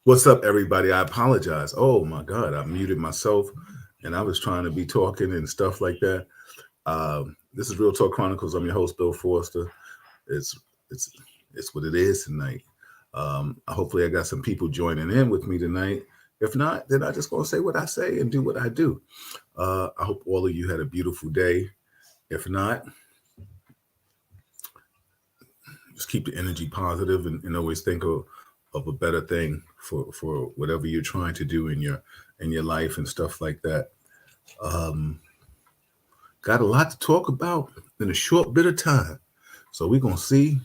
What's up, everybody? I apologize. Oh my God, I muted myself, and I was trying to be talking and stuff like that. This is Real Talk Chronicles. I'm your host, Bill Forster. It's it's it's what it is tonight. Hopefully, I got some people joining in with me tonight. If not, then I just gonna say what I say and do what I do. I hope all of you had a beautiful day. If not, just keep the energy positive and always think of a better thing for whatever you're trying to do in your life and stuff like that. Um, got a lot to talk about in a short bit of time, so we're gonna see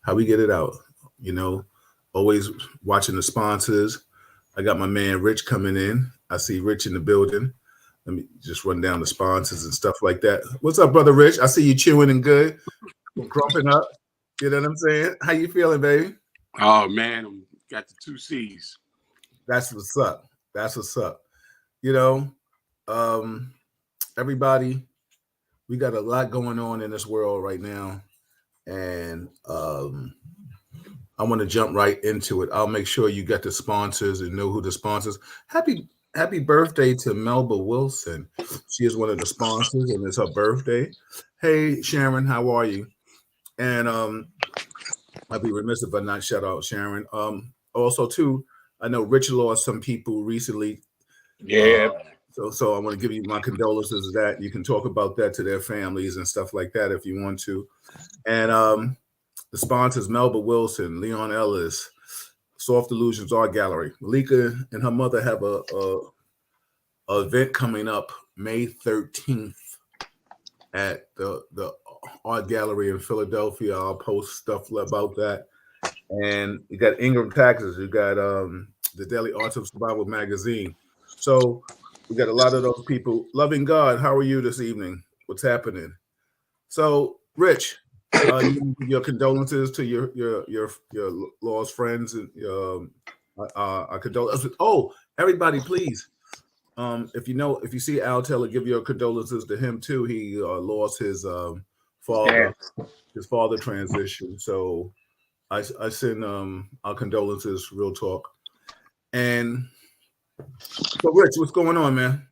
how we get it out. You know, always watching the sponsors. I got my man Rich coming in. I see Rich in the building. Let me just run down the sponsors and stuff like that. What's up, brother Rich? I see you chewing and good, grumping up. You know what I'm saying? How you feeling, baby? Oh man, got the two C's. That's what's up. That's what's up. You know, um, everybody, we got a lot going on in this world right now, and I want to jump right into it. I'll make sure you get the sponsors and know who the sponsors. Happy birthday to Melba Wilson. She is one of the sponsors, and it's her birthday. Hey Sharon, how are you? And I'd be remiss if I not shout out Sharon. Also too, I know Rich lost some people recently. Uh, Yeah, so I want to give you my condolences. That you can talk about that to their families and stuff like that if you want to. And the sponsors: Melba Wilson, Leon Ellis, Soft Illusions Art Gallery. Malika and her mother have a event coming up May 13th at the art gallery in Philadelphia. I'll post stuff about that. And you got Ingram Taxes. You got the Daily Arts of Survival magazine. So we got a lot of those people. Loving God, how are you this evening? What's happening? So, Rich, your condolences to your lost friends and our condolences. Oh, everybody, please. If you see Al Taylor, give your condolences to him too. He lost yeah. father. His father transitioned. So I send our condolences, real talk. And so, Rich, what's going on, man?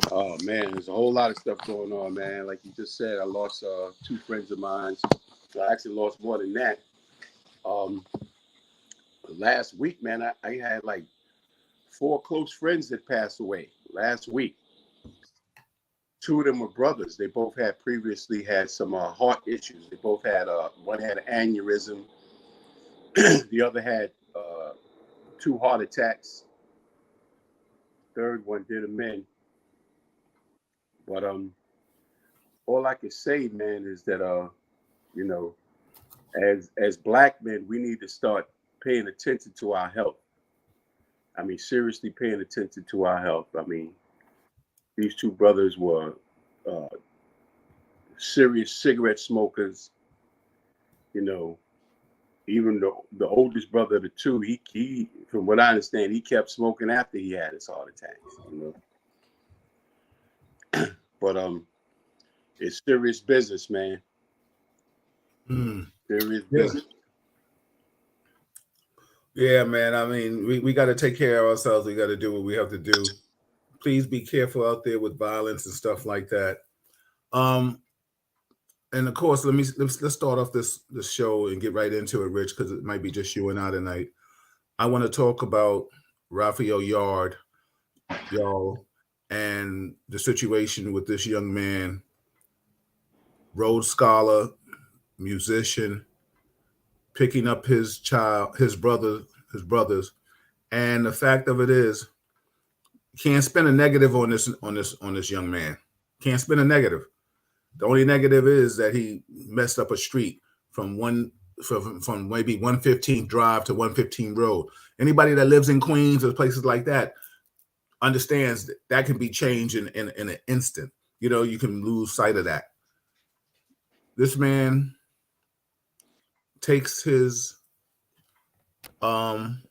Oh man, there's a whole lot of stuff going on, man. Like you just said, I lost two friends of mine. I actually lost more than that. Um, last week, man, I had like four close friends that passed away last week. Two of them were brothers. They both had previously had some heart issues. They both had one had an aneurysm, the other had two heart attacks. Third one did them in. But all I can say, man, is that you know, as black men, we need to start paying attention to our health. I mean, seriously paying attention to our health. I mean, these two brothers were uh, serious cigarette smokers. You know, even the oldest brother of the two, he from what I understand, he kept smoking after he had his heart attacks. But it's serious business, man. Mm, Serious yeah, business. yeah, man. I mean, we got to take care of ourselves. We got to do what we have to do. Please be careful out there with violence and stuff like that. Um, and of course, let's start off this show and get right into it, Rich, because it might be just you and I tonight. I want to talk about Raphael Yard, y'all, and the situation with this young man, Rhodes Scholar, musician, picking up his brothers, and the fact of it is, can't spin a negative on this young man. Can't spin a negative. The only negative is that he messed up a street from from maybe 115 Drive to 115 Road. Anybody that lives in Queens or places like that understands that can be changed in an instant. You know, you can lose sight of that. This man takes his um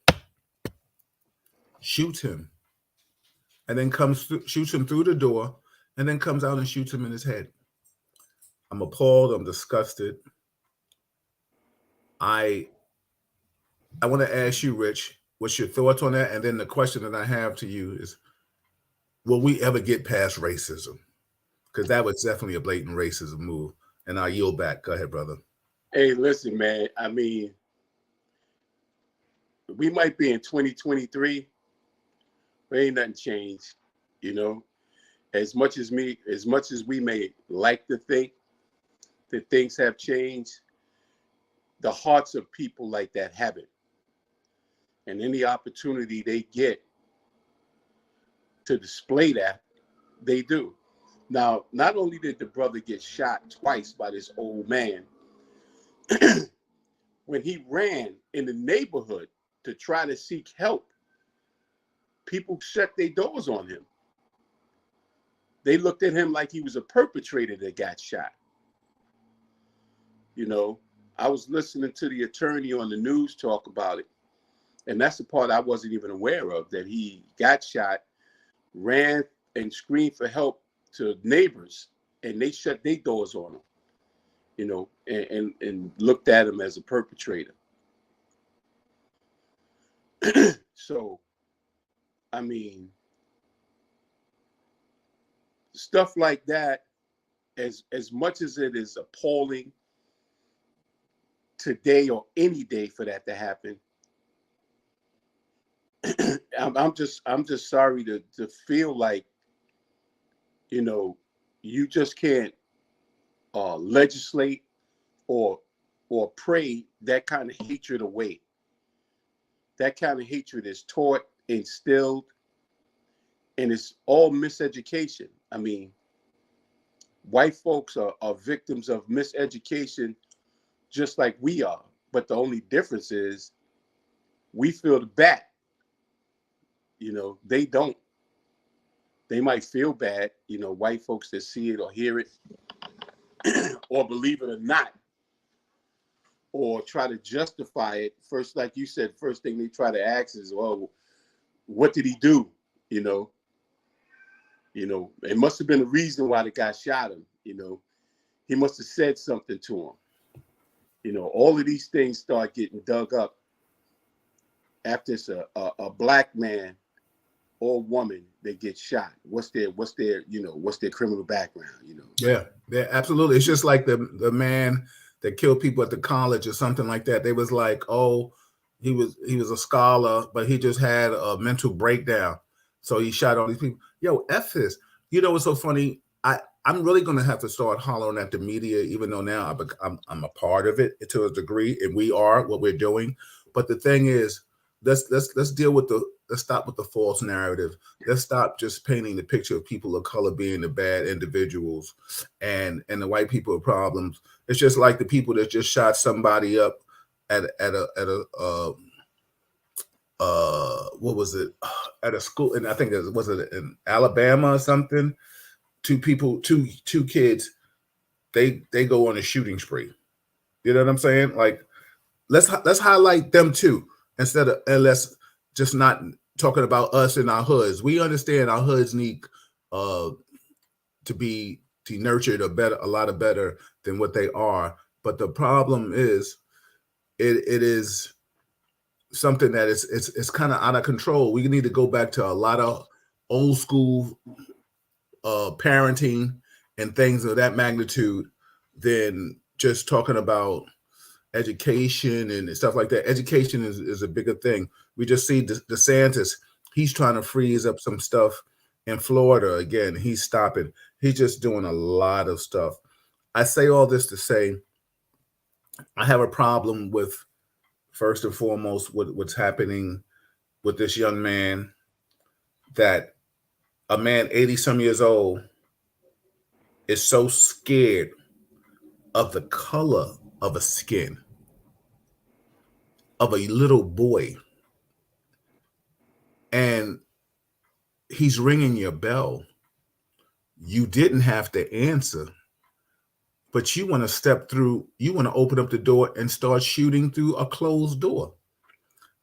shoots him and then shoots him through the door and then comes out and shoots him in his head. I'm appalled. I'm disgusted. I I want to ask you, Rich, what's your thoughts on that? And then the question that I have to you is, will we ever get past racism? Because that was definitely a blatant racism move. And I yield back. Go ahead, brother. Hey, listen, man. I mean, we might be in 2023, but ain't nothing changed. You know, as much as we may like to think that things have changed, the hearts of people like that haven't. And any opportunity they get to display that, they do. Now, not only did the brother get shot twice by this old man, when he ran in the neighborhood to try to seek help, people shut their doors on him. They looked at him like he was a perpetrator that got shot. You know, I was listening to the attorney on the news talk about it. And that's the part I wasn't even aware of, that he got shot, ran and screamed for help to neighbors, and they shut their doors on him, you know, and looked at him as a perpetrator. So, I mean, stuff like that, as much as it is appalling today or any day for that to happen, I'm just sorry to feel like, you know, you just can't legislate or pray that kind of hatred away. That kind of hatred is taught, instilled, and it's all miseducation. I mean, white folks are victims of miseducation just like we are. But the only difference is we feel the bat. You know, they don't. They might feel bad, you know, white folks that see it or hear it, or believe it or not, or try to justify it. First, like you said, first thing they try to ask is, well, what did he do? You know, it must have been a reason why the guy shot him. You know, he must have said something to him. You know, all of these things start getting dug up after it's a black man or woman that gets shot. What's their criminal background? You know. Yeah, absolutely. It's just like the man that killed people at the college or something like that. They was like, oh, he was a scholar, but he just had a mental breakdown, so he shot all these people. Yo, F this. You know what's so funny? I'm really gonna have to start hollering at the media, even though now I'm a part of it to a degree, and we are what we're doing. But the thing is, let's deal with let's stop with the false narrative. Let's stop just painting the picture of people of color being the bad individuals and the white people are problems. It's just like the people that just shot somebody up at a what was it, at a school, and I think it was it in Alabama or something. Two kids, they go on a shooting spree. You know what I'm saying? Like, let's highlight them too, instead of, and let's just not talking about us in our hoods. We understand our hoods need to be nurtured a lot better than what they are. But the problem is, it is something that it's kind of out of control. We need to go back to a lot of old school parenting and things of that magnitude than just talking about education and stuff like that. Education is a bigger thing. We just see DeSantis, he's trying to freeze up some stuff in Florida. Again, he's stopping. He's just doing a lot of stuff. I say all this to say, I have a problem with, first and foremost, what's happening with this young man, that a man 80 some years old is so scared of the color of a skin of a little boy, and he's ringing your bell. You didn't have to answer, but you want to step through, you want to open up the door and start shooting through a closed door.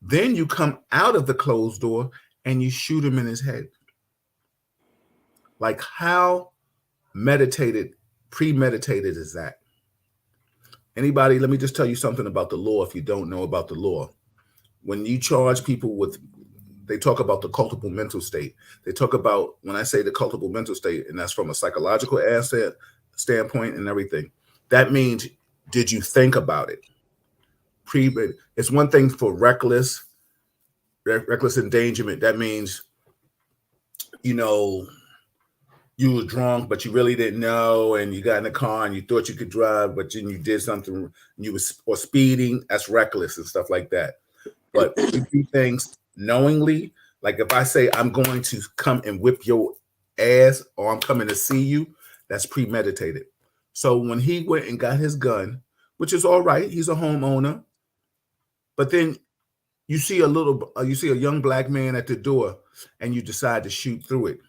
Then you come out of the closed door and you shoot him in his head. Like, how premeditated is that? Anybody, let me just tell you something about the law if you don't know about the law. when you charge people with, they talk about the culpable mental state. They talk about, when I say the culpable mental state, and that's from a psychological asset standpoint and everything, that means, did you think about it? It's one thing for reckless endangerment. That means, you know, you were drunk, but you really didn't know, and you got in the car and you thought you could drive, but then you did something, and you was or speeding. That's reckless and stuff like that. But when you do things knowingly, like if I say I'm going to come and whip your ass, or I'm coming to see you, that's premeditated. So when he went and got his gun, which is all right, he's a homeowner, but then you see a young black man at the door, and you decide to shoot through it.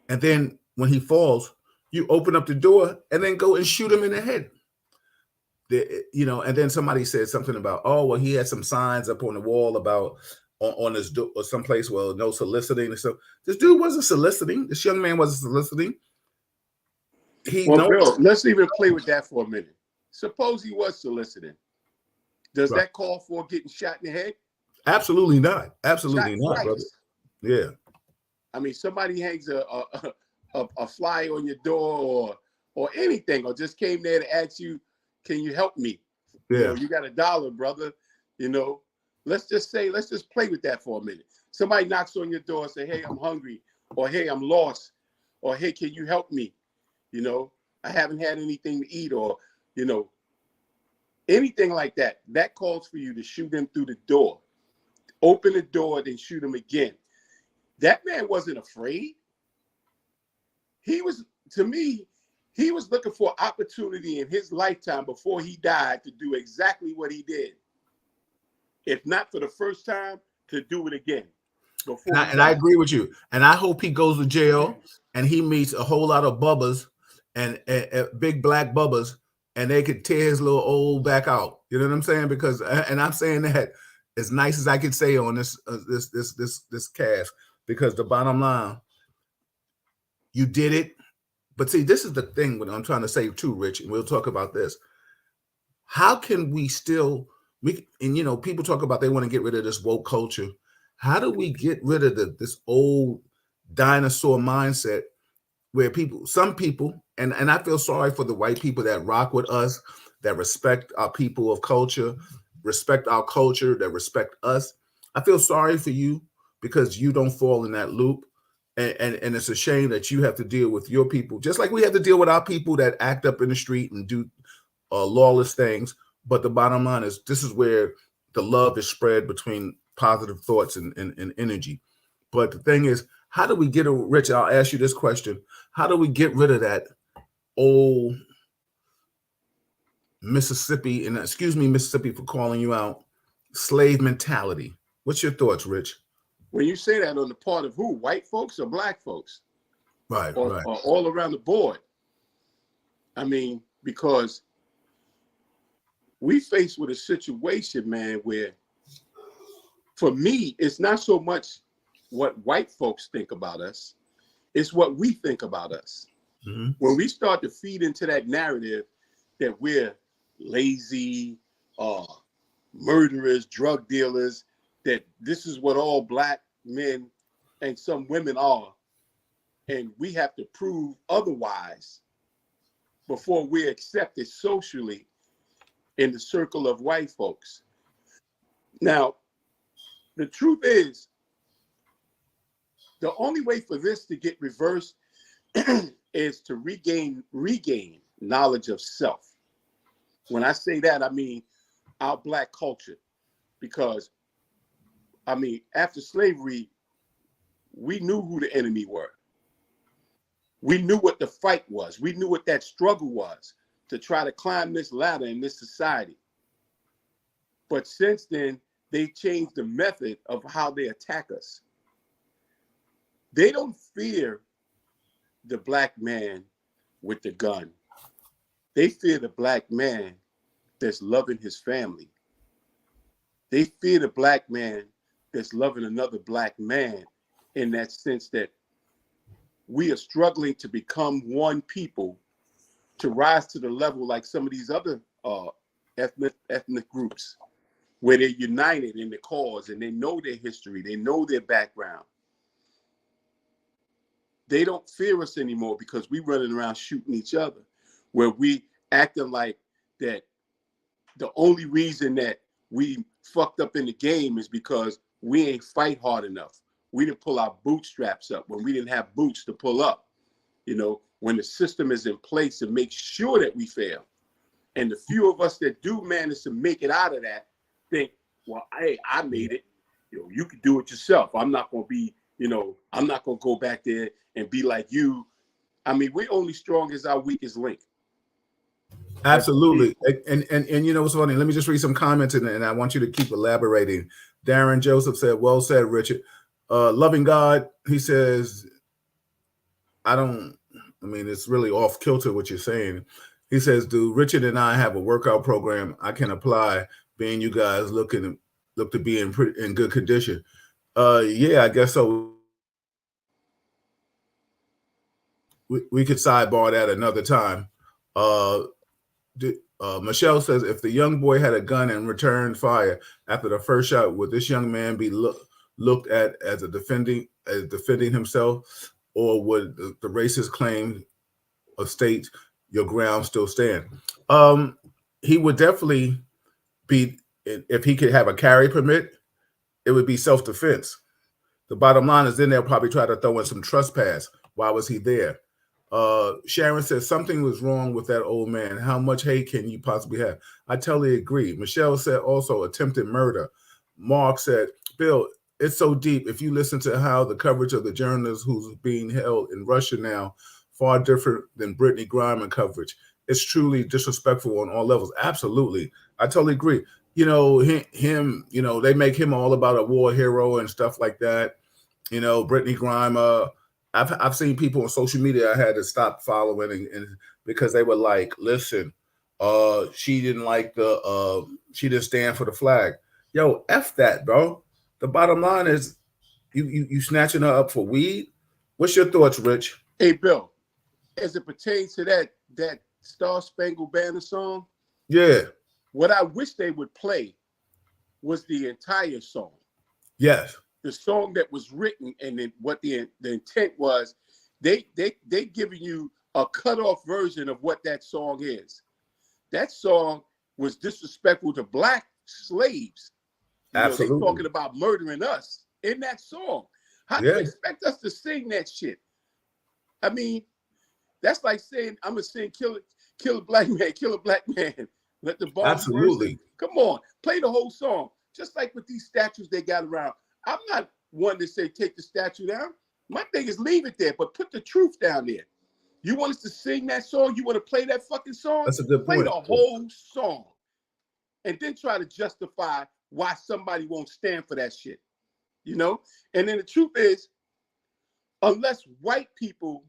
And then when he falls, you open up the door and then go and shoot him in the head. And then somebody said something about, oh, well, he had some signs up on the wall about on his door or someplace, well, no soliciting and stuff. This dude wasn't soliciting. This young man wasn't soliciting. Bill, let's even play with that for a minute. Suppose he was soliciting. Does that call for getting shot in the head? Absolutely not. Absolutely not, brother. Yeah. I mean, somebody hangs a flyer on your door or anything, or just came there to ask you, can you help me? Yeah. You got $1, brother. Let's just play with that for a minute. Somebody knocks on your door and say, hey, I'm hungry, or hey, I'm lost, or hey, can you help me? I haven't had anything to eat, or, anything like that. That calls for you to shoot him through the door. Open the door, then shoot him again. That man wasn't afraid. He was looking for opportunity in his lifetime before he died to do exactly what he did. If not for the first time, to do it again. And I agree with you. And I hope he goes to jail and he meets a whole lot of bubbas and big black bubbas, and they could tear his little old back out. You know what I'm saying? Because, and I'm saying that as nice as I could say on this cast, because the bottom line, you did it. But see, this is the thing what I'm trying to say too, Rich, and we'll talk about this. How can we people talk about they want to get rid of this woke culture. How do we get rid of this old dinosaur mindset where some people, and I feel sorry for the white people that rock with us, that respect our people of culture, respect our culture, that respect us. I feel sorry for you because you don't fall in that loop. And it's a shame that you have to deal with your people, just like we have to deal with our people that act up in the street and do lawless things. But the bottom line is, this is where the love is spread between positive thoughts and energy. But the thing is, how do we Rich, I'll ask you this question. How do we get rid of that old Mississippi, and excuse me, Mississippi, for calling you out, slave mentality? What's your thoughts, Rich? When you say that, on the part of who? White folks or black folks? Right. Or all around the board? I mean, because we faced with a situation, man, where for me, it's not so much what white folks think about us, it's what we think about us. Mm-hmm. When we start to feed into that narrative that we're lazy, murderers, drug dealers, that this is what all black men and some women are, and we have to prove otherwise before we're accepted socially in the circle of white folks. Now, the truth is, the only way for this to get reversed is to regain knowledge of self. When I say that, I mean our black culture, because after slavery, we knew who the enemy were. We knew what the fight was. We knew what that struggle was to try to climb this ladder in this society. But since then, they changed the method of how they attack us. They don't fear the black man with the gun. They fear the black man that's loving his family. They fear the black man that's loving another black man, in that sense that we are struggling to become one people, to rise to the level like some of these other ethnic groups. where they're united in the cause and they know their history, they know their background. They don't fear us anymore because we running around shooting each other, where we acting like that the only reason that we fucked up in the game is because we ain't fight hard enough. We didn't pull our bootstraps up when we didn't have boots to pull up. You know, when the system is in place to make sure that we fail. And the few of us that do manage to make it out of that think, well, hey, I made it. You know, you could do it yourself. I'm not going to be, you know, I'm not going to go back there and be like you. I mean, we're only strong as our weakest link. Absolutely. And you know what's funny? Let me just read some comments and I want you to keep elaborating. Darren Joseph said, well said, Richard. Loving God, he says, I mean, it's really off kilter what you're saying. He says, do Richard and I have a workout program I can apply, being you guys look to be in good condition? Yeah, I guess so. We could sidebar that another time. Michelle says, if the young boy had a gun and returned fire after the first shot, would this young man be looked at as defending himself, or would the racist claim of state your ground still stand? He would definitely be, if he could have a carry permit, it would be self-defense. The bottom line is then they'll probably try to throw in some trespass. Why was he there? Sharon says something was wrong with that old man. How much hate can you possibly have? I totally agree. Michelle said also attempted murder. Mark said, Bill, it's so deep. If you listen to how the coverage of the journalist who's being held in Russia now, far different than Brittany Griner coverage. It's truly disrespectful on all levels. Absolutely. I totally agree. You know, him, you know, they make him all about a war hero and stuff like that. You know, Brittany Griner. I've seen people on social media I had to stop following and because they were like, listen, she didn't like she didn't stand for the flag. Yo, F that, bro. The bottom line is you snatching her up for weed. What's your thoughts, Rich? Hey, Bill, as it pertains to that Star Spangled Banner song, Yeah. what I wish they would play was the entire song. Yes. The song that was written, and then what the intent was, they giving you a cut off version of what that song is. That song was disrespectful to black slaves. You Absolutely. know, they talking about murdering us in that song. How do you expect us to sing that shit? I mean, that's like saying I'm gonna sing kill a black man, let the bombs burst. Come on, play the whole song. Just like with these statues they got around. I'm not one to say take the statue down. My thing is leave it there, but put the truth down there. You want us to sing that song? You want to play that fucking song? That's a good point. Play the whole song. And then try to justify why somebody won't stand for that shit. You know? And then the truth is, unless white people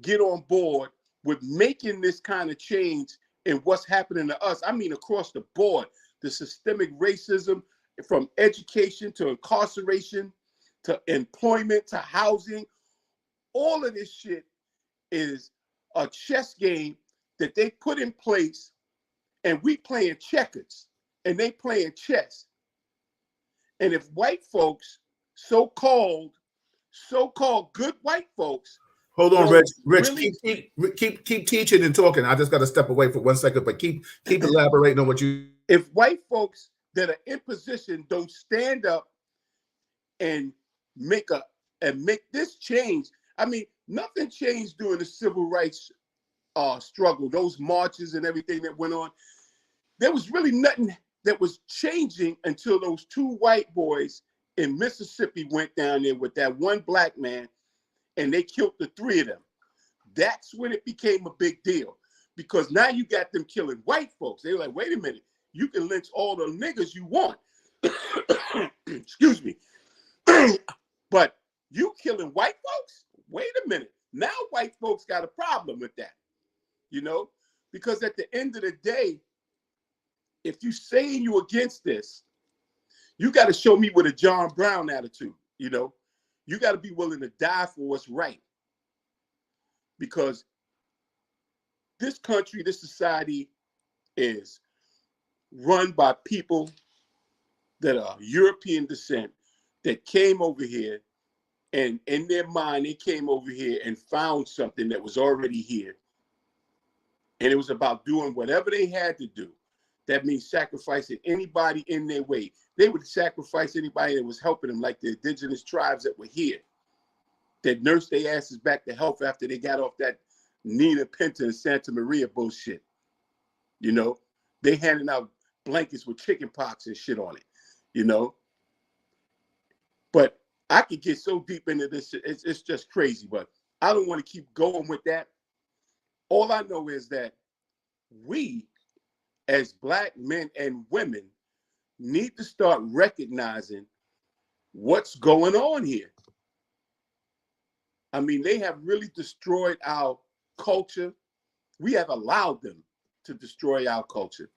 get on board with making this kind of change in what's happening to us, I mean across the board, the systemic racism, from education to incarceration to employment to housing, all of this shit is a chess game that they put in place, and we playing checkers and they playing chess. And if white folks, so-called good white folks, hold on, Rich. Really keep teaching and talking. I just got to step away for 1 second, but keep elaborating on what you. If white folks that are in position don't stand up and make this change. I mean, nothing changed during the civil rights struggle, those marches and everything that went on. There was really nothing that was changing until those two white boys in Mississippi went down there with that one black man and they killed the three of them. That's when it became a big deal, because now you got them killing white folks. They were like, wait a minute, you can lynch all the niggas you want. Excuse me. But you killing white folks? Wait a minute. Now white folks got a problem with that, you know? Because at the end of the day, if you saying you against this, you got to show me with a John Brown attitude, you know? You got to be willing to die for what's right. Because this country, this society is run by people that are European descent that came over here, and in their mind, they came over here and found something that was already here. And it was about doing whatever they had to do. That means sacrificing anybody in their way. They would sacrifice anybody that was helping them, like the indigenous tribes that were here, that nursed their asses back to health after they got off that Nina Pinta and Santa Maria bullshit. You know, they handing out blankets with chicken pox and shit on it, you know. But I could get so deep into this, it's just crazy, but I don't want to keep going with that. All I know is that we, as Black men and women, need to start recognizing what's going on here. I mean, they have really destroyed our culture. We have allowed them to destroy our culture.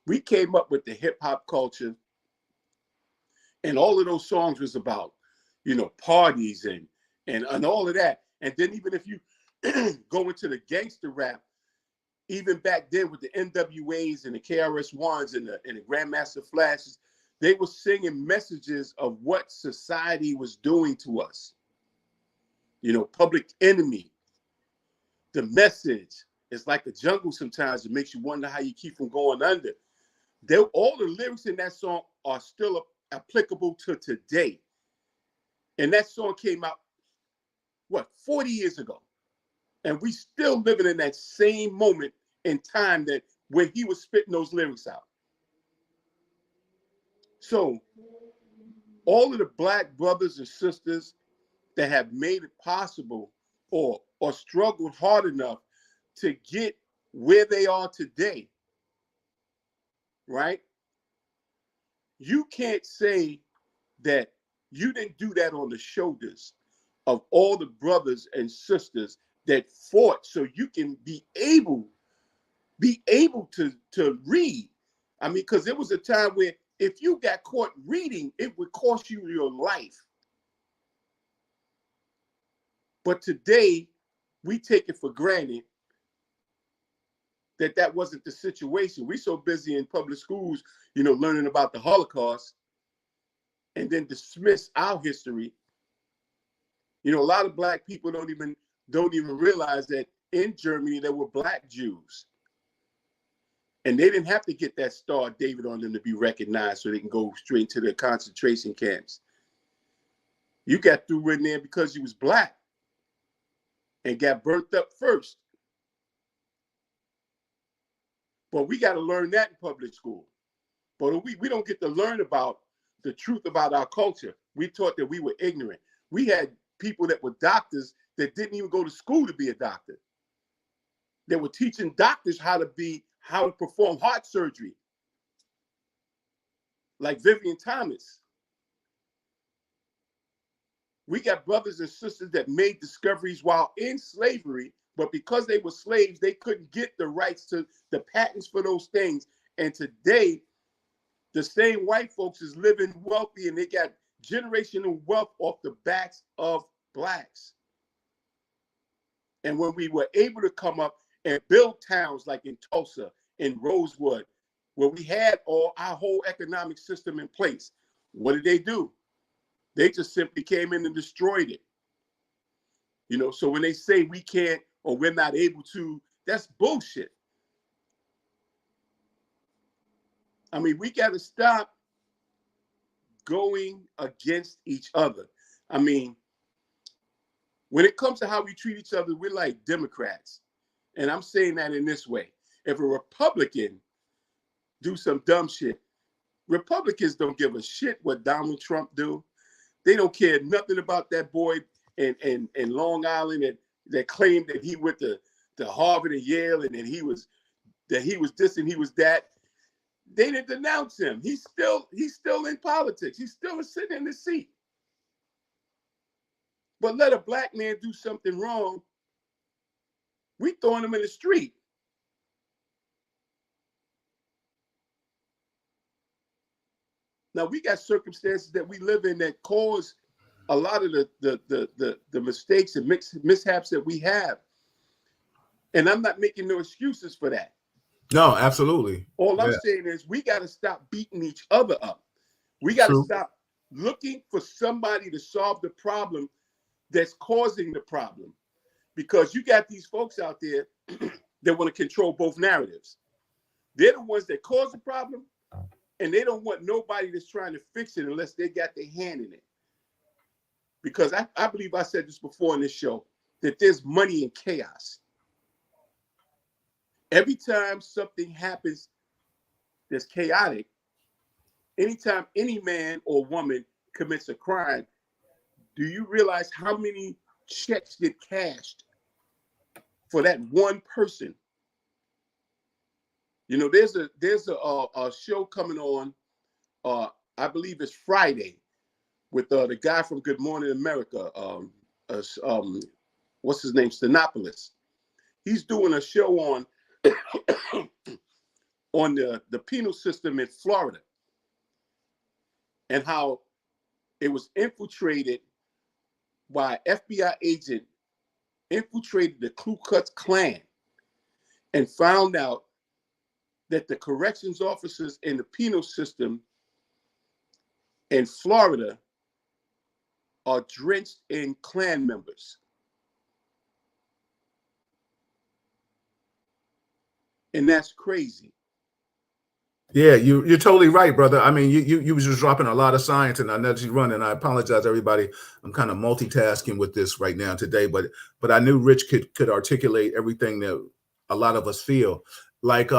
We came up with the hip hop culture, and all of those songs was about, you know, parties and all of that. And then even if you go into the gangster rap, even back then with the NWAs and the KRS-Ones and the Grandmaster Flashes, they were singing messages of what society was doing to us. You know, Public Enemy, The Message. It's like a jungle sometimes. It makes you wonder how you keep from going under. All the lyrics in that song are still applicable to today. And that song came out, 40 years ago. And we still living in that same moment in time that when he was spitting those lyrics out. So all of the Black brothers and sisters that have made it possible or struggled hard enough to get where they are today, right? You can't say that you didn't do that on the shoulders of all the brothers and sisters that fought so you can be able to read. I mean, because there was a time where if you got caught reading, it would cost you your life. But today, we take it for granted that wasn't the situation. We're so busy in public schools, you know, learning about the Holocaust and then dismiss our history. You know, a lot of Black people don't even realize that in Germany there were Black Jews. And they didn't have to get that Star of David on them to be recognized so they can go straight to the concentration camps. You got through in there because you was Black and got burnt up first. But we got to learn that in public school. But we don't get to learn about the truth about our culture. We taught that we were ignorant. We had people that were doctors that didn't even go to school to be a doctor. They were teaching doctors how to perform heart surgery, like Vivian Thomas. We got brothers and sisters that made discoveries while in slavery, but because they were slaves, they couldn't get the rights to the patents for those things. And today, the same white folks is living wealthy and they got generational wealth off the backs of Blacks. And when we were able to come up and build towns like in Tulsa, in Rosewood, where we had our whole economic system in place, what did they do? They just simply came in and destroyed it. You know, so when they say we can't or we're not able to, that's bullshit. I mean, we got to stop going against each other. I mean, when it comes to how we treat each other, we're like Democrats. And I'm saying that in this way. If a Republican do some dumb shit, Republicans don't give a shit what Donald Trump do. They don't care nothing about that boy in Long Island that claimed that he went to Harvard and Yale and that he was this and he was that. They didn't denounce him. He's still in politics. He's still sitting in the seat. But let a Black man do something wrong, we throwing him in the street. Now we got circumstances that we live in that cause a lot of the mistakes and mishaps that we have. And I'm not making no excuses for that. No, absolutely. All I'm saying is we got to stop beating each other up. We got to True. stop looking for somebody to solve the problem that's causing the problem, because you got these folks out there that want to control both narratives. They're the ones that cause the problem, and they don't want nobody that's trying to fix it unless they got their hand in it. Because I believe I said this before in this show, that there's money in chaos. Every time something happens that's chaotic, anytime any man or woman commits a crime, do you realize how many checks get cashed for that one person? You know, there's a show coming on, I believe it's Friday, with the guy from Good Morning America, what's his name, Stenopolis. He's doing a show on on the penal system in Florida, and how it was infiltrated by FBI agent, infiltrated the Ku Klux Klan, and found out that the corrections officers in the penal system in Florida are drenched in Klan members. And that's crazy. Yeah, you're totally right, brother. I mean, you was just dropping a lot of science, and I know you run. And I apologize, everybody. I'm kind of multitasking with this right now today, but I knew Rich could articulate everything that a lot of us feel. Like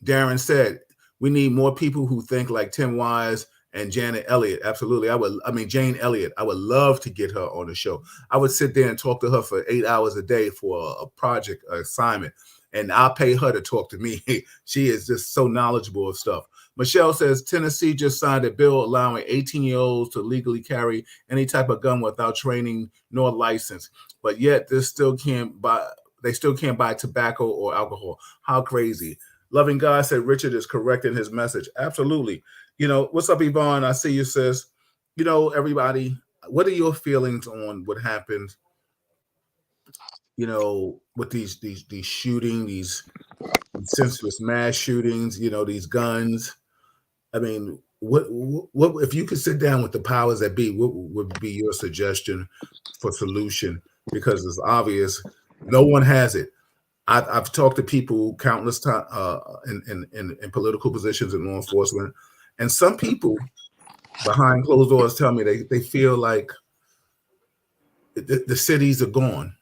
Darren said, we need more people who think like Tim Wise and Janet Elliott. Absolutely, Jane Elliott. I would love to get her on the show. I would sit there and talk to her for 8 hours a day for a project, assignment. And I'll pay her to talk to me. She is just so knowledgeable of stuff. Michelle says Tennessee just signed a bill allowing 18-year-olds to legally carry any type of gun without training nor license, but yet they still can't buy tobacco or alcohol. How crazy! Loving God said Richard is correct in his message. Absolutely. You know, what's up, Yvonne? I see you, sis. You know, everybody, what are your feelings on what happened? You know, with these shooting, these senseless mass shootings, you know, these guns. I mean, what if you could sit down with the powers that be? What would be your suggestion for solution? Because it's obvious no one has it. I've talked to people countless times in political positions in law enforcement, and some people behind closed doors tell me they feel like the cities are gone.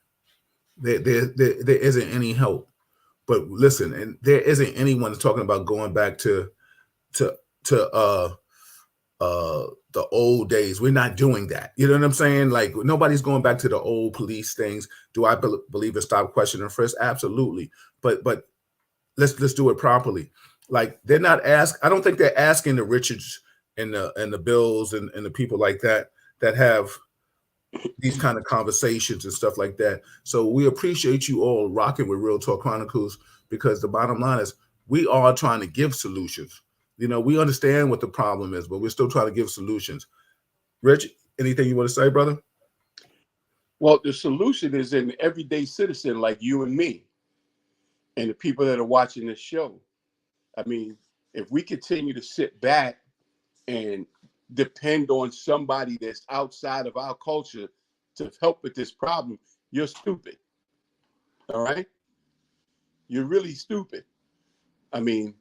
There isn't any help. But listen, and there isn't anyone talking about going back to to to the old days. We're not doing that. You know what I'm saying? Like nobody's going back to the old police things. Do I believe in stop, question, and frisk? Absolutely. But let's do it properly. Like they're not I don't think they're asking the Richards and the Bills and the people like that have these kind of conversations and stuff like that. So we appreciate you all rocking with Real Talk Chronicles, because the bottom line is we are trying to give solutions. You know, we understand what the problem is, but we're still trying to give solutions. Rich, anything you want to say, brother? Well, the solution is in everyday citizen like you and me and the people that are watching this show. I mean, if we continue to sit back and depend on somebody that's outside of our culture to help with this problem, you're stupid. All right? You're really stupid. I mean,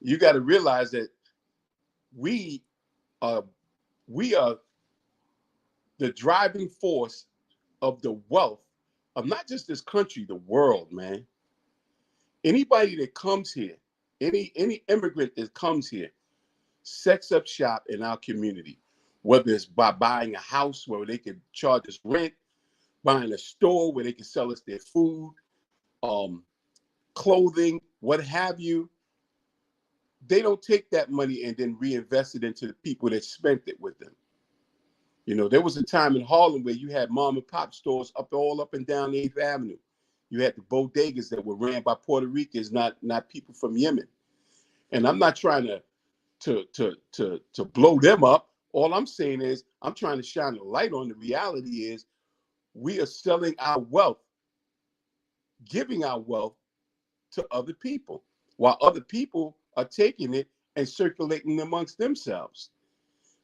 you got to realize that we are the driving force of the wealth of not just this country, the world, man. Anybody that comes here, any immigrant that comes here, sets up shop in our community, whether it's by buying a house where they can charge us rent, buying a store where they can sell us their food, clothing, what have you. They don't take that money and then reinvest it into the people that spent it with them. You know, there was a time in Harlem where you had mom and pop stores all up and down 8th Avenue. You had the bodegas that were ran by Puerto Ricans, not people from Yemen. And I'm not trying to blow them up. All I'm saying is I'm trying to shine a light on the reality is we are selling our wealth, giving our wealth to other people, while other people are taking it and circulating amongst themselves.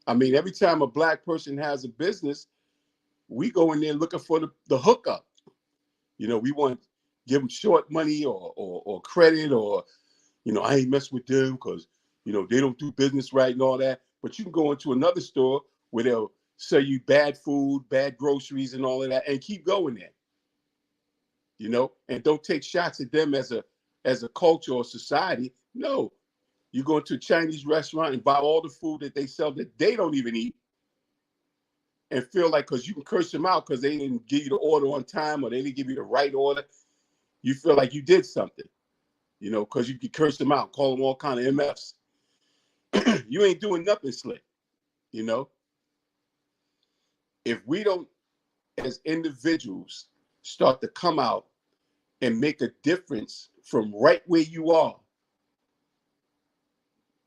I mean, every time a black person has a business, we go in there looking for the hookup. You know, we want to give them short money or credit, or, you know, I ain't mess with them because, you know, they don't do business right and all that. But you can go into another store where they'll sell you bad food, bad groceries and all of that, and keep going there. You know, and don't take shots at them as a culture or society. No, you go into a Chinese restaurant and buy all the food that they sell that they don't even eat, and feel like because you can curse them out because they didn't give you the order on time or they didn't give you the right order, you feel like you did something, you know, because you can curse them out, call them all kind of MFs. You ain't doing nothing slick, you know. If we don't, as individuals, start to come out and make a difference from right where you are,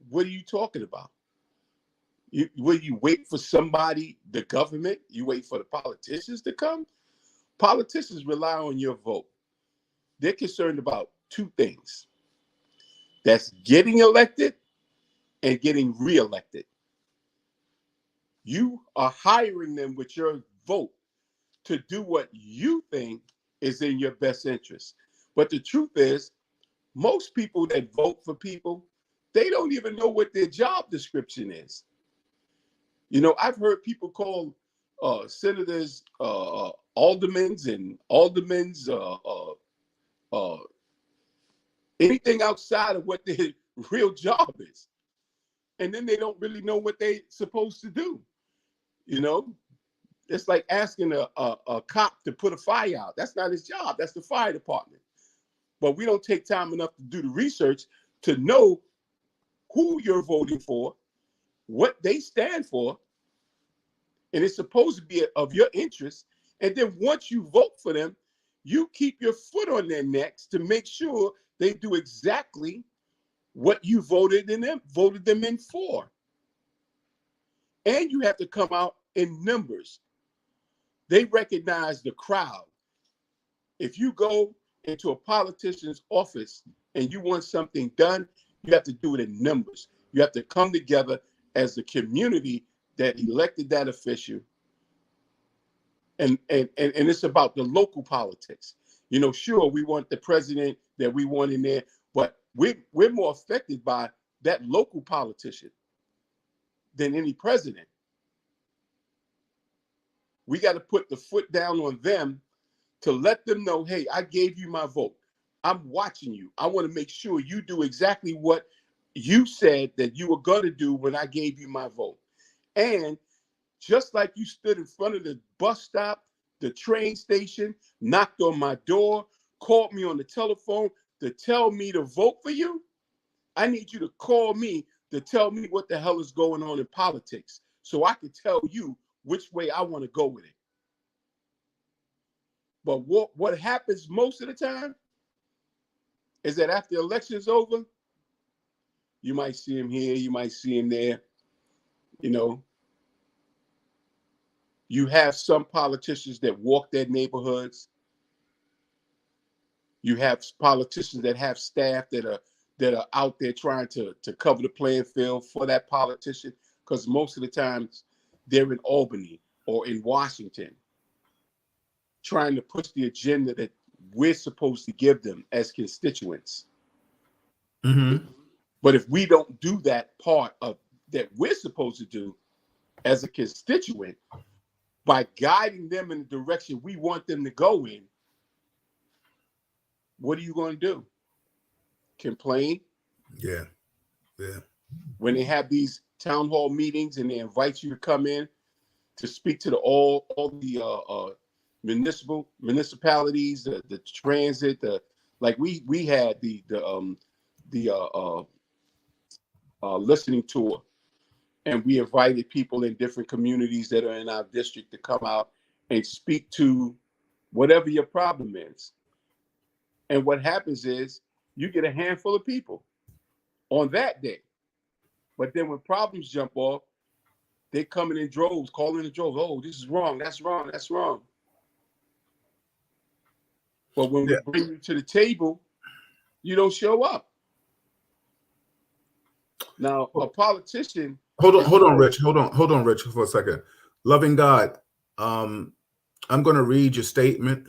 what are you talking about? Will you wait for somebody, the government? You wait for the politicians to come? Politicians rely on your vote. They're concerned about two things. That's getting elected and getting reelected. You are hiring them with your vote to do what you think is in your best interest. But the truth is, most people that vote for people, they don't even know what their job description is. You know, I've heard people call senators aldermans and aldermans anything outside of what their real job is. And then they don't really know what they're supposed to do. You know, it's like asking a cop to put a fire out. That's not his job. That's the fire department. But we don't take time enough to do the research to know who you're voting for, what they stand for, and it's supposed to be of your interest. And then once you vote for them, you keep your foot on their necks to make sure they do exactly what you voted them in for. And you have to come out in numbers. They recognize the crowd. If you go into a politician's office and you want something done, you have to do it in numbers. You have to come together as the community that elected that official. And it's about the local politics. You know, sure, we want the president that we want in there, but we're more affected by that local politician than any president. We got to put the foot down on them to let them know, hey, I gave you my vote. I'm watching you. I want to make sure you do exactly what you said that you were going to do when I gave you my vote. And just like you stood in front of the bus stop, the train station, knocked on my door, called me on the telephone to tell me to vote for you, I need you to call me to tell me what the hell is going on in politics so I can tell you which way I want to go with it. But what happens most of the time is that after the election is over, you might see him here, you might see him there. You know, you have some politicians that walk their neighborhoods. You have politicians that have staff that are out there trying to cover the playing field for that politician, because most of the times they're in Albany or in Washington trying to push the agenda that we're supposed to give them as constituents. Mm-hmm. But if we don't do that part of that we're supposed to do as a constituent by guiding them in the direction we want them to go in, what are you going to do? Complain? Yeah. Yeah. When they have these town hall meetings and they invite you to come in to speak to all the municipalities, the transit, like we had the listening tour, and we invited people in different communities that are in our district to come out and speak to whatever your problem is. And what happens is you get a handful of people on that day. But then when problems jump off, they coming in droves, calling in droves. Oh, this is wrong. That's wrong. That's wrong. But when we bring you to the table, you don't show up. Now, a politician Hold on, is hold on, going. Rich. Hold on, Rich, for a second. Loving God, I'm going to read your statement,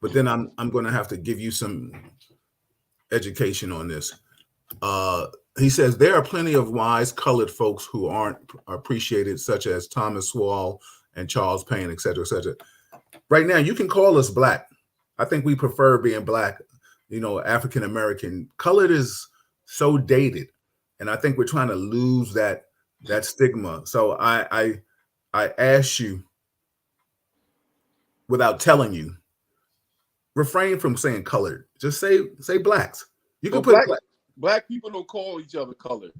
but then I'm going to have to give you some education on this. Uh, he says there are plenty of wise colored folks who aren't appreciated, such as Thomas Sowell and Charles Payne, et cetera, et cetera. Right now, you can call us black. I think we prefer being black, African American. Colored is so dated, and I think we're trying to lose that stigma. So I ask you, without telling you, refrain from saying colored. Just say blacks. You can Well, put black. black people don't call each other colored.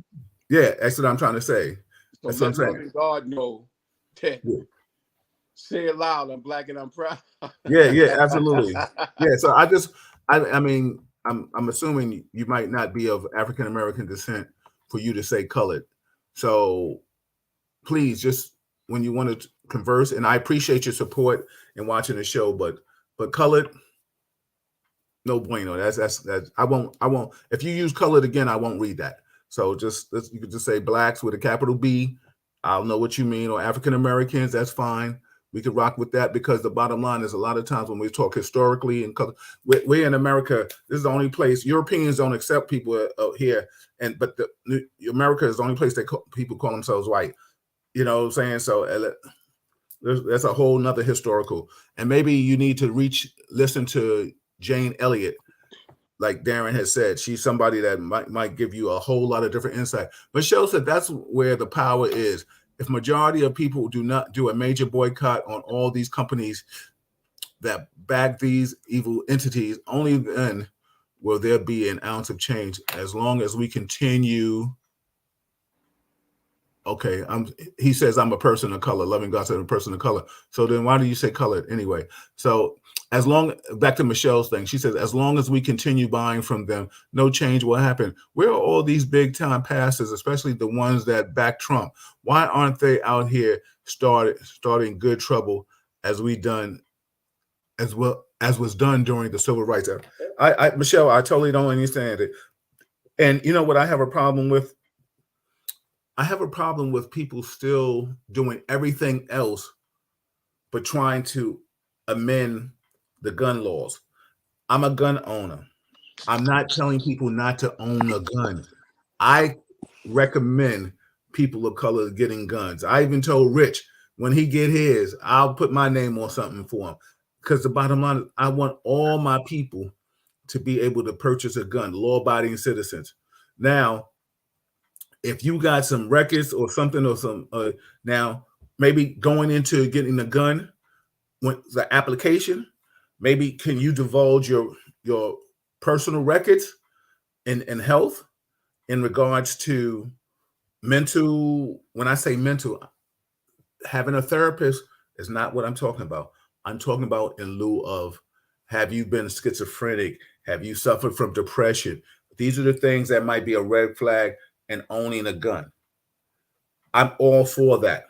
Yeah, that's what I'm trying to say. So That's what I'm let saying. loving God know that. Yeah. Say it loud. I'm black and I'm proud. Yeah, absolutely. Yeah, so I mean, I'm assuming you might not be of African American descent for you to say colored. So please, just when you want to converse, and I appreciate your support in watching the show, but colored, no bueno. That's I won't. If you use colored again, I won't read that. So you could just say blacks with a capital B. I'll know what you mean, or African Americans. That's fine. We could rock with that, because the bottom line is a lot of times when we talk historically and color, we're in America. This is the only place Europeans don't accept people here, but America is the only place that people call themselves white. You know what I'm saying? So that's a whole nother historical. And maybe you need to listen to Jane Elliott. Like Darren has said, she's somebody that might give you a whole lot of different insight. Michelle said that's where the power is. If majority of people do not do a major boycott on all these companies that back these evil entities, only then will there be an ounce of change. As long as we continue. Okay, he says I'm a person of color. Loving God said I'm a person of color. So then why do you say colored anyway? So back to Michelle's thing, she says, as long as we continue buying from them, no change will happen. Where are all these big time pastors, especially the ones that back Trump? Why aren't they out here starting good trouble as we done, as well as was done during the civil rights era? Michelle, I totally don't understand it. And you know what I have a problem with? I have a problem with people still doing everything else but trying to amend the gun laws. I'm a gun owner. I'm not telling people not to own a gun. I recommend people of color getting guns. I even told Rich when he get his, I'll put my name on something for him. Because the bottom line is I want all my people to be able to purchase a gun, law-abiding citizens. Now, if you got some records or something or some now maybe going into getting a gun, when the application, maybe can you divulge your personal records and health in regards to mental? When I say mental, having a therapist is not what I'm talking about. I'm talking about in lieu of, have you been schizophrenic? Have you suffered from depression? These are the things that might be a red flag in owning a gun. I'm all for that.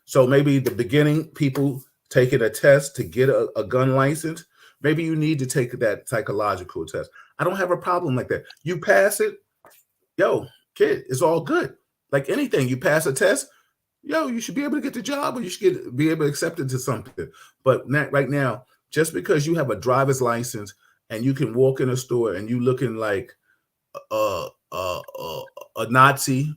So maybe the beginning, people taking a test to get a gun license, maybe you need to take that psychological test. I don't have a problem like that. You pass it, yo, kid, it's all good. Like anything, you pass a test, yo, you should be able to get the job, or you should be able to accept it to something. But not right now, just because you have a driver's license and you can walk in a store and you looking like a, a, a Nazi,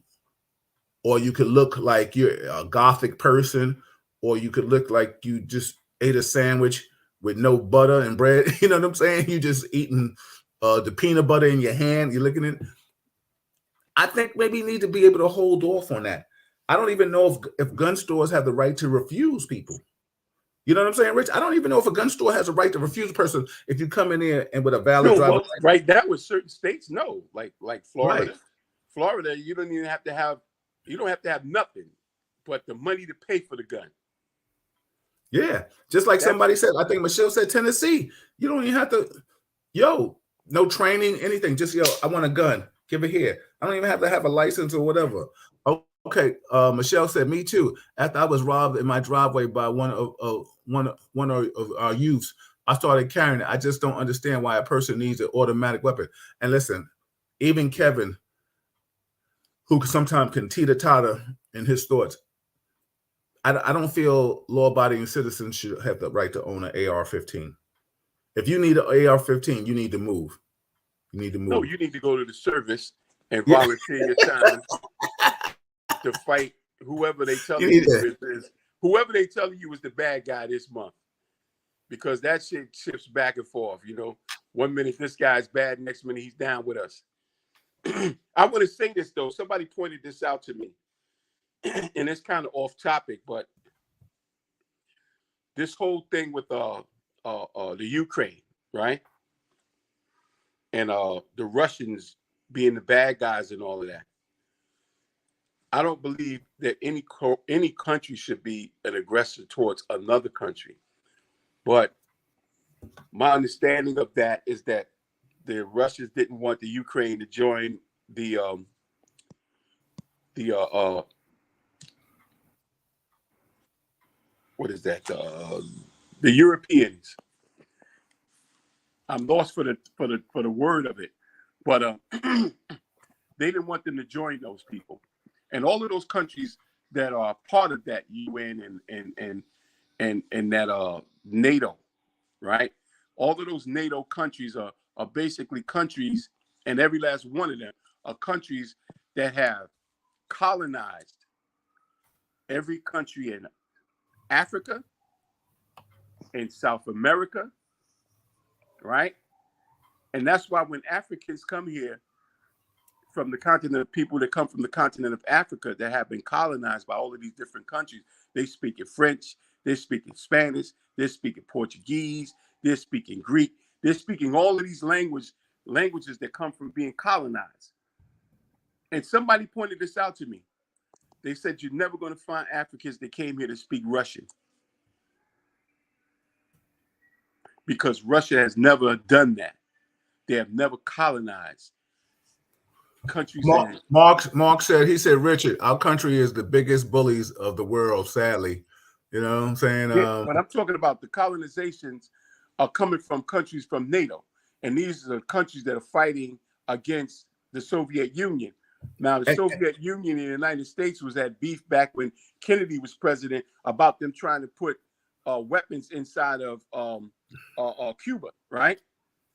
or you could look like you're a gothic person, or you could look like you just ate a sandwich with no butter and bread. You know what I'm saying? You just eating the peanut butter in your hand. You're looking at. I think maybe you need to be able to hold off on that. I don't even know if gun stores have the right to refuse people. You know what I'm saying, Rich? I don't even know if a gun store has a right to refuse a person if you come in there and with a valid No, driver's well, license. right. That was certain states. No, like Florida. Right. Florida, you don't even have to have. You don't have to have nothing, but the money to pay for the gun. Yeah, just like somebody said, I think Michelle said Tennessee. You don't even have to, no training, anything. Just I want a gun. Give it here. I don't even have to have a license or whatever. Okay, Michelle said, me too. After I was robbed in my driveway by one of our youths, I started carrying it. I just don't understand why a person needs an automatic weapon. And listen, even Kevin, who sometimes can teeter-totter in his thoughts. I don't feel law-abiding citizens should have the right to own an AR-15. If you need an AR-15, you need to move. You need to move. No, you need to go to the service and Yeah. volunteer your time to fight whoever they tell You you need to- is whoever they tell you is the bad guy this month. Because that shit shifts back and forth, you know. 1 minute this guy's bad, next minute he's down with us. I want to say this though. Somebody pointed this out to me, and it's kind of off topic, but this whole thing with the Ukraine, right, and the Russians being the bad guys and all of that. I don't believe that any country should be an aggressor towards another country, but my understanding of that is that the Russians didn't want the Ukraine to join the what is that? The Europeans. I'm lost for the word of it, but they didn't want them to join those people, and all of those countries that are part of that UN and that NATO, right? All of those NATO countries are basically countries, and every last one of them are countries that have colonized every country in Africa, in South America, right? And that's why when Africans come here from the continent, people that come from the continent of Africa that have been colonized by all of these different countries, they speak in French, they're speaking Spanish, they're speaking Portuguese, they're speaking Greek, they're speaking all of these languages that come from being colonized. And somebody pointed this out to me. They said you're never going to find Africans that came here to speak Russian, because Russia has never done that. They have never colonized countries. Mark said, he said, Richard, our country is the biggest bullies of the world, sadly. You know what I'm saying? Yeah, but I'm talking about the colonizations are coming from countries from NATO. And these are countries that are fighting against the Soviet Union. Now, the Soviet Union and the United States was at beef back when Kennedy was president about them trying to put weapons inside of Cuba, right?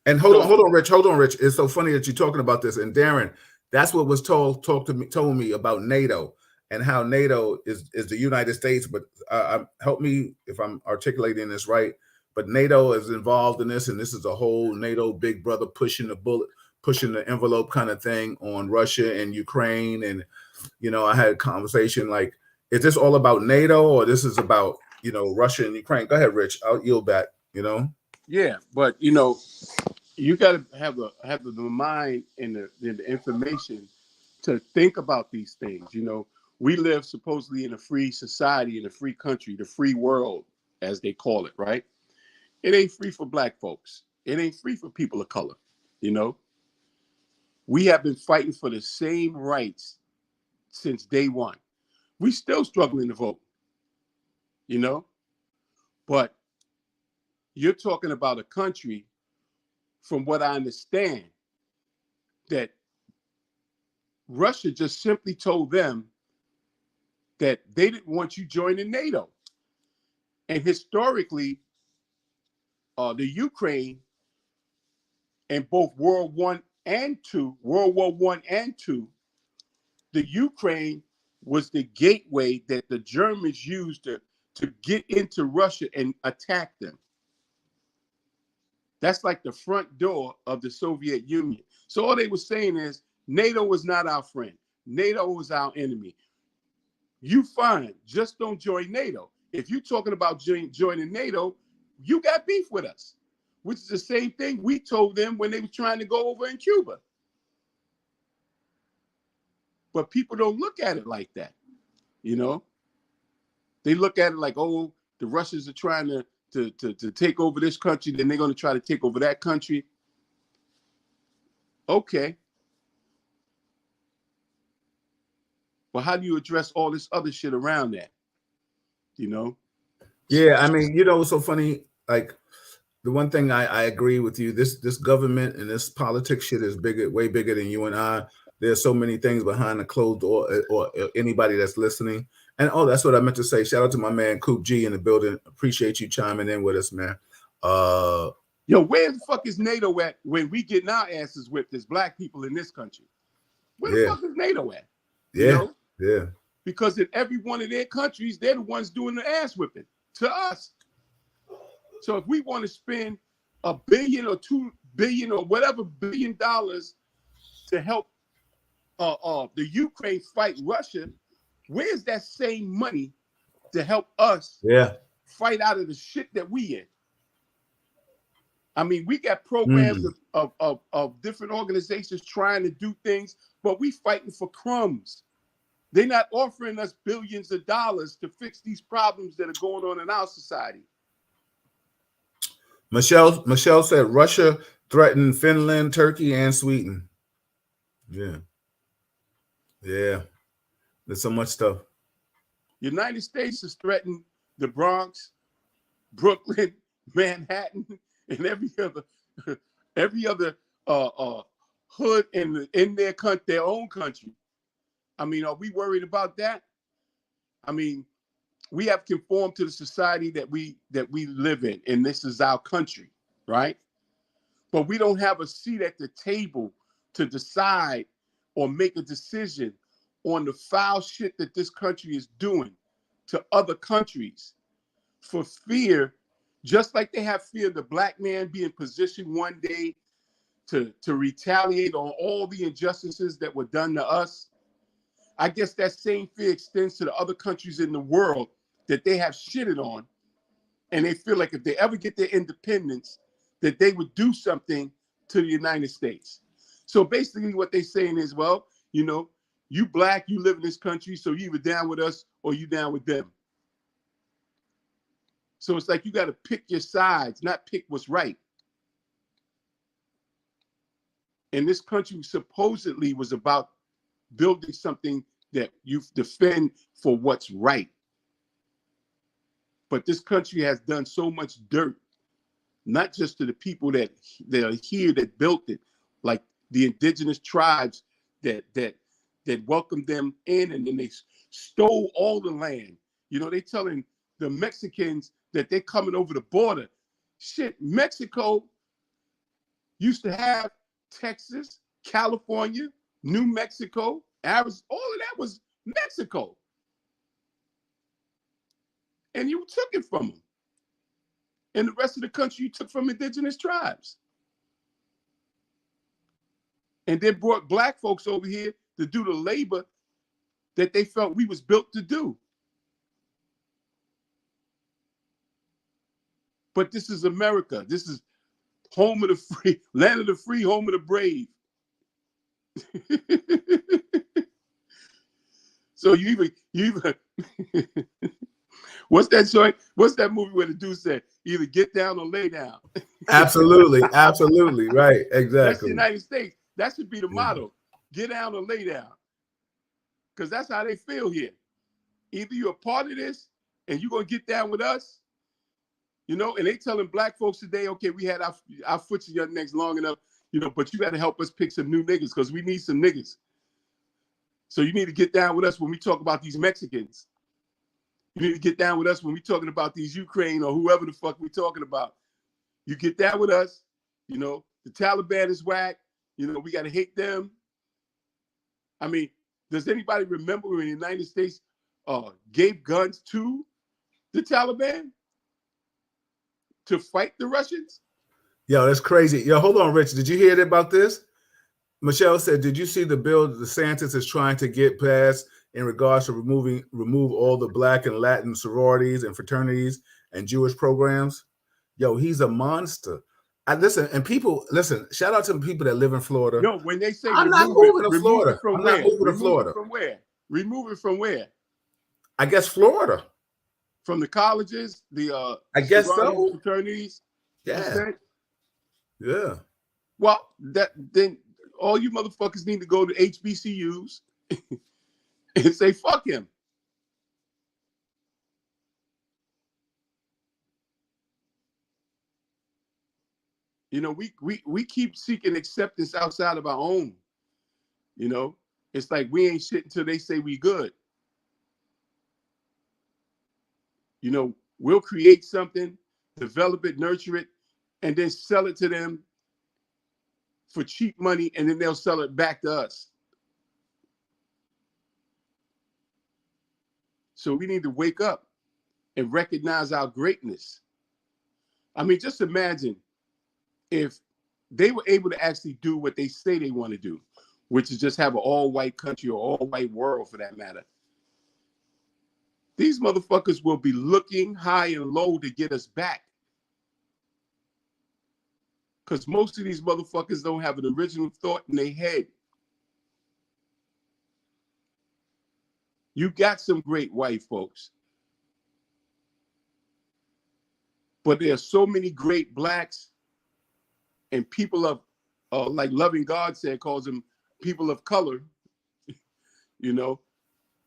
And hold on, Rich. It's so funny that you're talking about this. And Darren, that's what was told me about NATO and how NATO is the United States. But help me if I'm articulating this right. But NATO is involved in this, and this is a whole NATO big brother pushing the envelope kind of thing on Russia and Ukraine. And you know, I had a conversation like, is this all about NATO or this is about, you know, Russia and Ukraine? Go ahead, Rich. I'll yield back. You know. Yeah, but you know, you got to have the mind and the information to think about these things. You know, we live supposedly in a free society, in a free country, the free world, as they call it, right? It ain't free for black folks. It ain't free for people of color. You know, we have been fighting for the same rights since day one. We still struggling to vote, you know, but you're talking about a country, from what I understand, that Russia just simply told them that they didn't want you joining NATO. And historically, the Ukraine in both World War I and II, the Ukraine was the gateway that the Germans used to get into Russia and attack them. That's like the front door of the Soviet Union. So all they were saying is NATO was not our friend. NATO was our enemy. You fine, just don't join NATO. If you're talking about joining NATO, you got beef with us, which is the same thing we told them when they were trying to go over in Cuba. But people don't look at it like that, you know? They look at it like, oh, the Russians are trying to take over this country, then they're going to try to take over that country. Okay. But how do you address all this other shit around that? You know? Yeah, I mean, you know, it's so funny. Like the one thing I agree with you, this government and this politics shit is way bigger than you and I. there's so many things behind the closed door, or anybody that's listening. And that's what I meant to say. Shout out to my man Coop G in the building. Appreciate you chiming in with us, man. Yo, where the fuck is NATO at when we getting our asses whipped as black people in this country? Where the fuck is NATO at? You know? Yeah. Because in every one of their countries, they're the ones doing the ass whipping to us. So if we want to spend $1 billion or $2 billion or whatever $1 billion to help the Ukraine fight Russia, where's that same money to help us fight out of the shit that we in? I mean, we got programs of different organizations trying to do things, but we fighting for crumbs. They're not offering us billions of dollars to fix these problems that are going on in our society. Michelle said Russia threatened Finland, Turkey, and Sweden. Yeah. There's so much stuff. United States has threatened the Bronx, Brooklyn, Manhattan, and every other hood in their own country. I mean, are we worried about that? I mean, we have conformed to the society that we live in, and this is our country, right? But we don't have a seat at the table to decide or make a decision on the foul shit that this country is doing to other countries for fear, just like they have fear of the black man being positioned one day to retaliate on all the injustices that were done to us. I guess that same fear extends to the other countries in the world that they have shitted on. And they feel like if they ever get their independence, that they would do something to the United States. So basically what they're saying is, well, you know, you black, you live in this country, so you either down with us or you down with them. So it's like you got to pick your sides, not pick what's right. And this country supposedly was about building something that you defend for what's right. But this country has done so much dirt, not just to the people that are here that built it, like the indigenous tribes that welcomed them in, and then they stole all the land. You know, they telling the Mexicans that they're coming over the border. Shit, Mexico used to have Texas, California, New Mexico, Arizona. All of that was Mexico. And you took it from them. And the rest of the country you took from indigenous tribes. And then brought black folks over here to do the labor that they felt we was built to do. But this is America. This is home of the free, land of the free, home of the brave. So you even what's that joint? What's that movie where the dude said, either get down or lay down? Absolutely. Right. Exactly. That's the United States. That should be the motto. Get down or lay down. Because that's how they feel here. Either you're a part of this and you're going to get down with us, you know, and they telling black folks today, okay, we had our foot in your necks long enough, you know, but you got to help us pick some new niggas because we need some niggas. So you need to get down with us when we talk about these Mexicans. You need to get down with us when we're talking about these Ukraine or whoever the fuck we're talking about. You get down with us, you know, the Taliban is whack, you know, we got to hate them. I mean, does anybody remember when the United States gave guns to the Taliban to fight the Russians? Yo, that's crazy. Yo, hold on, Rich. Did you hear about this? Michelle said, did you see the bill DeSantis is trying to get passed in regards to remove all the Black and Latin sororities and fraternities and Jewish programs? Yo, he's a monster. Listen, shout out to the people that live in Florida. Yo, when they say I'm not moving to Florida. I'm not moving to Florida. From where? Remove it from where? I guess Florida. From the colleges, the I guess so. Fraternities. Yeah. Yeah. Well, then all you motherfuckers need to go to HBCUs and say fuck him. You know, we keep seeking acceptance outside of our own. You know, it's like we ain't shit until they say we good. You know, we'll create something, develop it, nurture it, and then sell it to them for cheap money, and then they'll sell it back to us. So we need to wake up and recognize our greatness. I mean, just imagine if they were able to actually do what they say they want to do, which is just have an all-white country or all-white world for that matter. These motherfuckers will be looking high and low to get us back. Because most of these motherfuckers don't have an original thought in their head. You got some great white folks. But there are so many great blacks and people of, like Loving God said, calls them people of color. You know,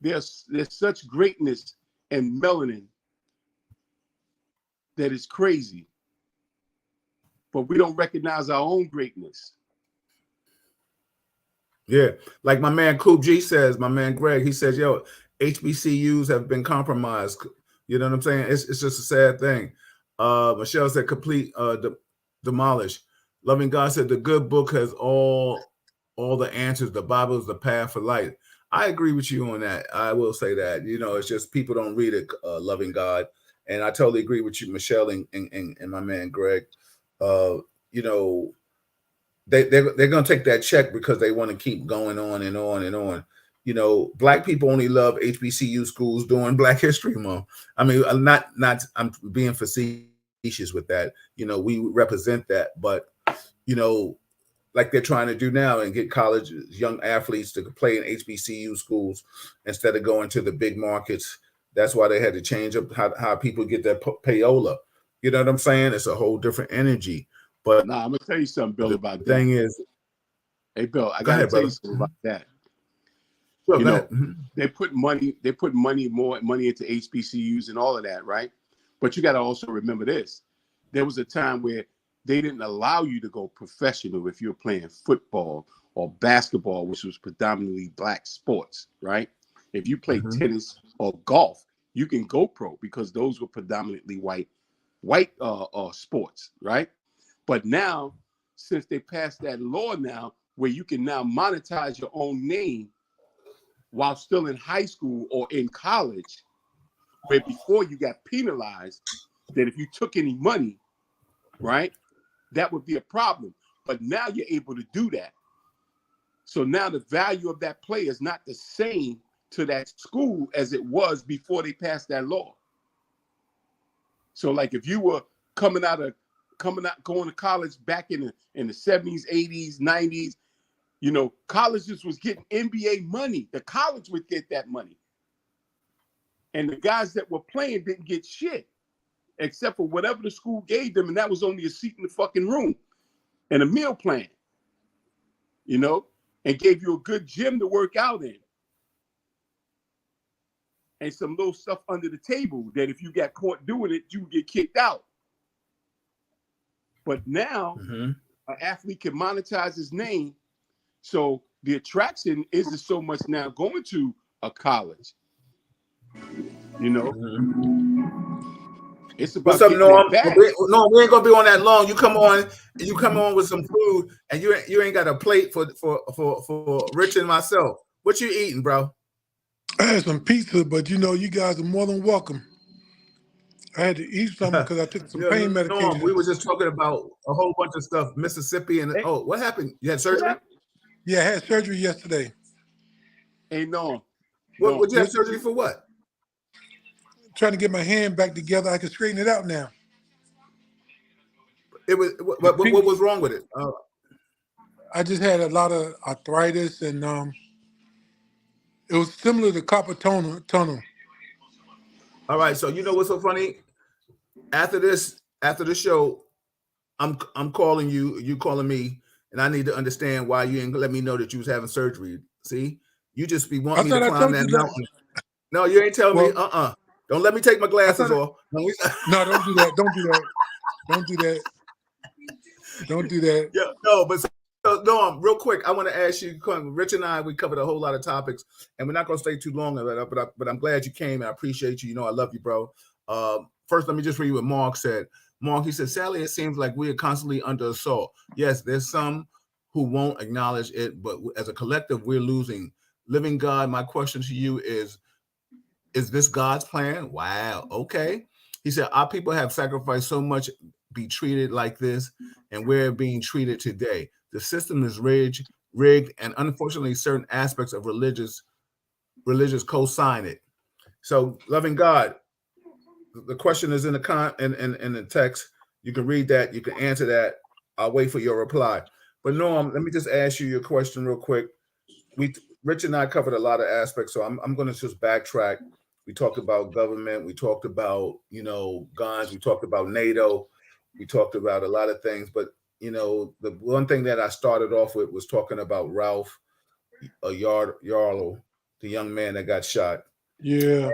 there's such greatness and melanin that is crazy. But we don't recognize our own greatness. Yeah, like my man Coop G says, my man Greg, he says, yo, HBCUs have been compromised. You know what I'm saying? It's just a sad thing. Michelle said complete demolish. Loving God said the good book has all the answers. The Bible is the path for light. I agree with you on that. I will say that. You know, it's just people don't read it, Loving God. And I totally agree with you, Michelle and my man Greg. You know, they're going to take that check because they want to keep going on and on and on. You know, black people only love HBCU schools during Black History Month. I mean, I'm being facetious with that. You know, we represent that, but you know, like they're trying to do now and get colleges, young athletes to play in HBCU schools instead of going to the big markets. That's why they had to change up how people get their payola. You know what I'm saying? It's a whole different energy. But I'm gonna tell you something, Bill, about that. The thing is, hey, Bill, I gotta tell you something about that. Sure, you know, they put more money into HBCUs and all of that, right? But you got to also remember this: there was a time where they didn't allow you to go professional if you were playing football or basketball, which was predominantly black sports, right? If you played tennis or golf, you can go pro because those were predominantly white sports, right? But now, since they passed that law now, where you can now monetize your own name while still in high school or in college, where before you got penalized, that if you took any money, right, that would be a problem. But now you're able to do that. So now the value of that play is not the same to that school as it was before they passed that law. So like if you were going to college back in the 70s, 80s, 90s, you know, colleges was getting NBA money. The college would get that money. And the guys that were playing didn't get shit, except for whatever the school gave them, and that was only a seat in the fucking room and a meal plan, you know, and gave you a good gym to work out in. And some little stuff under the table that if you got caught doing it, you would get kicked out. But now, an athlete can monetize his name. So the attraction isn't so much now going to a college, you know. It's about what's up, getting Norm? that bag. No, we ain't gonna be on that long. You come on with some food, and you ain't got a plate for Rich and myself. What you eating, bro? I had some pizza, but you know, you guys are more than welcome. I had to eat something because I took some pain medication. Norm, we were just talking about a whole bunch of stuff, Mississippi, and what happened? You had surgery? Yeah, I had surgery yesterday. Hey, Norm. Would you have surgery for what? Trying to get my hand back together. I can straighten it out now. It was what was wrong with it? I just had a lot of arthritis, and it was similar to carpal tunnel. All right, so you know what's so funny? After the show, I'm calling you calling me, and I need to understand why you ain't let me know that you was having surgery. See, you just be wanting me to climb that mountain. No, you ain't telling me. Don't let me take my glasses off. No, don't do that. Don't do that. Don't do that. Don't do that. Yeah, no, but So, Norm, real quick, I want to ask you. Rich and I, we covered a whole lot of topics, and we're not going to stay too long. But I'm glad you came, and I appreciate you. You know, I love you, bro. First, let me just read you what Mark said. Mark, he said, "Sally, it seems like we are constantly under assault. Yes, there's some who won't acknowledge it, but as a collective, we're losing. Living God, my question to you is this God's plan? Wow. Okay." He said, "Our people have sacrificed so much, be treated like this, and we're being treated today. The system is rigged, and unfortunately, certain aspects of religious co-sign it." So, loving God, the question is in the text. You can read that. You can answer that. I'll wait for your reply. But Norm, let me just ask you your question real quick. Rich and I covered a lot of aspects, so I'm going to just backtrack. We talked about government. We talked about guns. We talked about NATO. We talked about a lot of things. But the one thing that I started off with was talking about Ralph Yarlow, the young man that got shot. Yeah.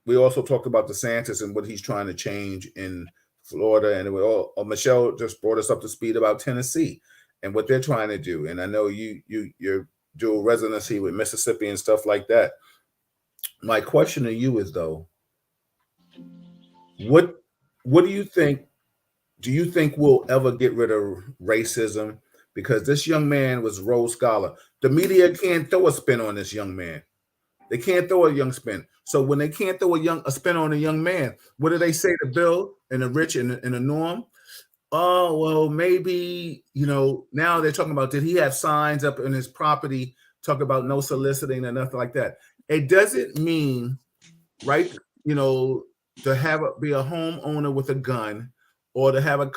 We also talked about DeSantis and what he's trying to change in Florida, and Michelle just brought us up to speed about Tennessee and what they're trying to do. And I know you're dual residency with Mississippi and stuff like that. My question to you is though, what do you think? Do you think we'll ever get rid of racism? Because this young man was Rhodes Scholar. The media can't throw a spin on this young man. They can't throw a young spin. So when they can't throw a spin on a young man, what do they say to Bill and the rich and the Norm? Oh, well, maybe, now they're talking about, did he have signs up in his property, talk about no soliciting or nothing like that. It doesn't mean, right, to be a homeowner with a gun or to have a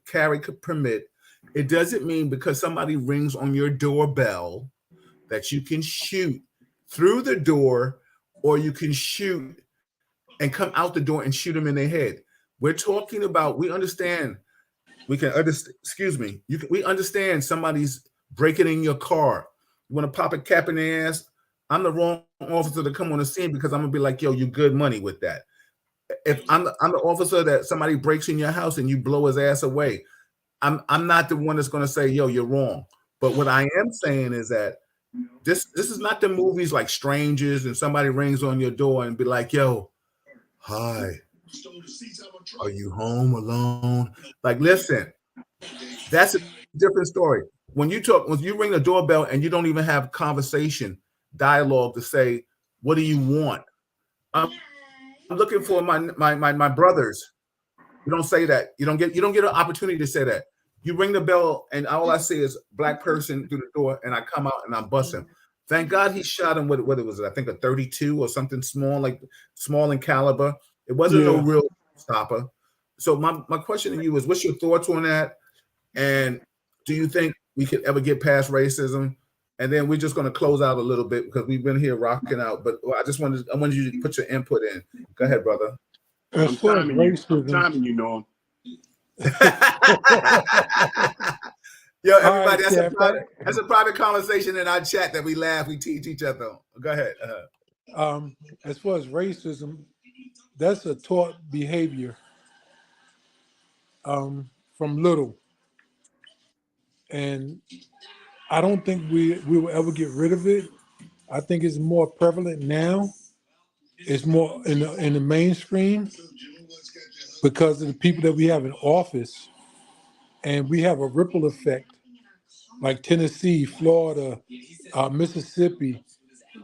carry permit. It doesn't mean because somebody rings on your doorbell that you can shoot through the door, or you can shoot and come out the door and shoot them in their head. We're talking about, we understand, we understand somebody's breaking in your car. You want to pop a cap in their ass? I'm the wrong officer to come on the scene because I'm gonna be like, yo, you good money with that. If I'm the officer that somebody breaks in your house and you blow his ass away, I'm not the one that's gonna say, yo, you're wrong. But what I am saying is that this is not the movies like Strangers and somebody rings on your door and be like, yo, hi, are you home alone? Like, listen, that's a different story. When you ring the doorbell and you don't even have conversation, dialogue to say, what do you want? I'm looking for my brothers. You don't say that. You don't get an opportunity to say that. You ring the bell and all I see is black person through the door and I come out and I'm busting. Thank God he shot him with what it was, I think a 32 or something small in caliber. It wasn't no real stopper. So my question to you is, what's your thoughts on that? And do you think we could ever get past racism? And then we're just going to close out a little bit because we've been here rocking out. But I wanted you to put your input in. Go ahead, brother. I'm timing you, Norm. Yo, everybody, that's a private conversation in our chat that we laugh, we teach each other on. Go ahead. As far as racism, that's a taught behavior from little. And I don't think we will ever get rid of it. I think it's more prevalent now. It's more in the mainstream because of the people that we have in office. And we have a ripple effect like Tennessee, Florida, Mississippi.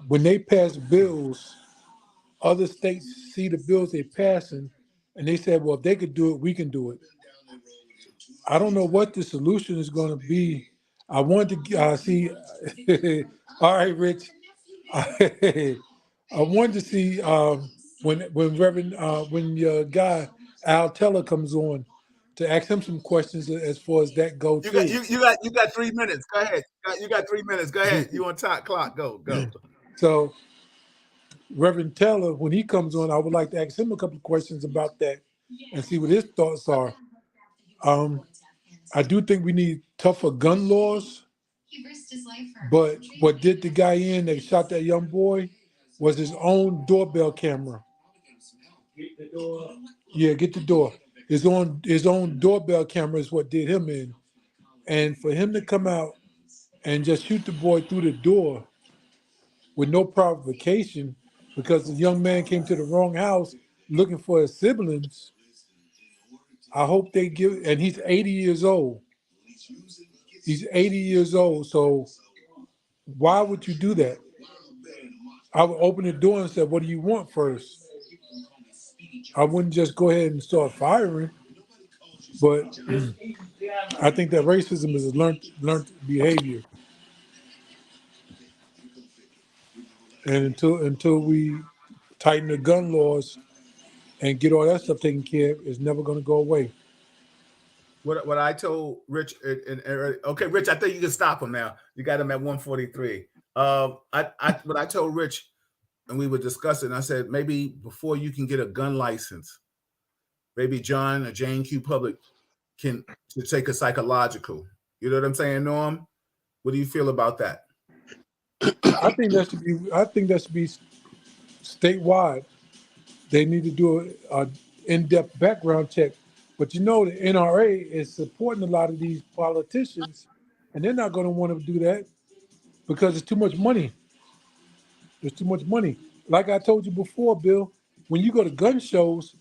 When they pass bills, other states see the bills they're passing and they say, well, if they could do it, we can do it. I don't know what the solution is going to be. I want to see. All right, Rich. I wanted to see when Reverend when your guy Al Teller comes on to ask him some questions as far as that go too. You got 3 minutes. Go ahead. You got 3 minutes. Go ahead. You on top clock? Go. So Reverend Teller, when he comes on, I would like to ask him a couple of questions about that and see what his thoughts are. I do think we need tougher gun laws. But what did the guy in that shot that young boy was his own doorbell camera. Get the door. Yeah, get the door. His own doorbell camera is what did him in. And for him to come out and just shoot the boy through the door with no provocation because the young man came to the wrong house looking for his siblings, I hope they give, and he's 80 years old. He's 80 years old, so why would you do that? I would open the door and say, what do you want first? I wouldn't just go ahead and start firing. But I think that racism is a learned behavior. And until we tighten the gun laws and get all that stuff taken care of, it's never going to go away. What I told Rich okay, Rich, I think you can stop him now. You got him at 143. What I told Rich, and we were discussing, I said maybe before you can get a gun license, maybe John or Jane Q. Public can to take a psychological. You know what I'm saying, Norm? What do you feel about that? I think that should be statewide. They need to do a in-depth background check. But you know, the NRA is supporting a lot of these politicians, and they're not going to want to do that because it's too much money. There's too much money. Like I told you before, Bill, when you go to gun shows,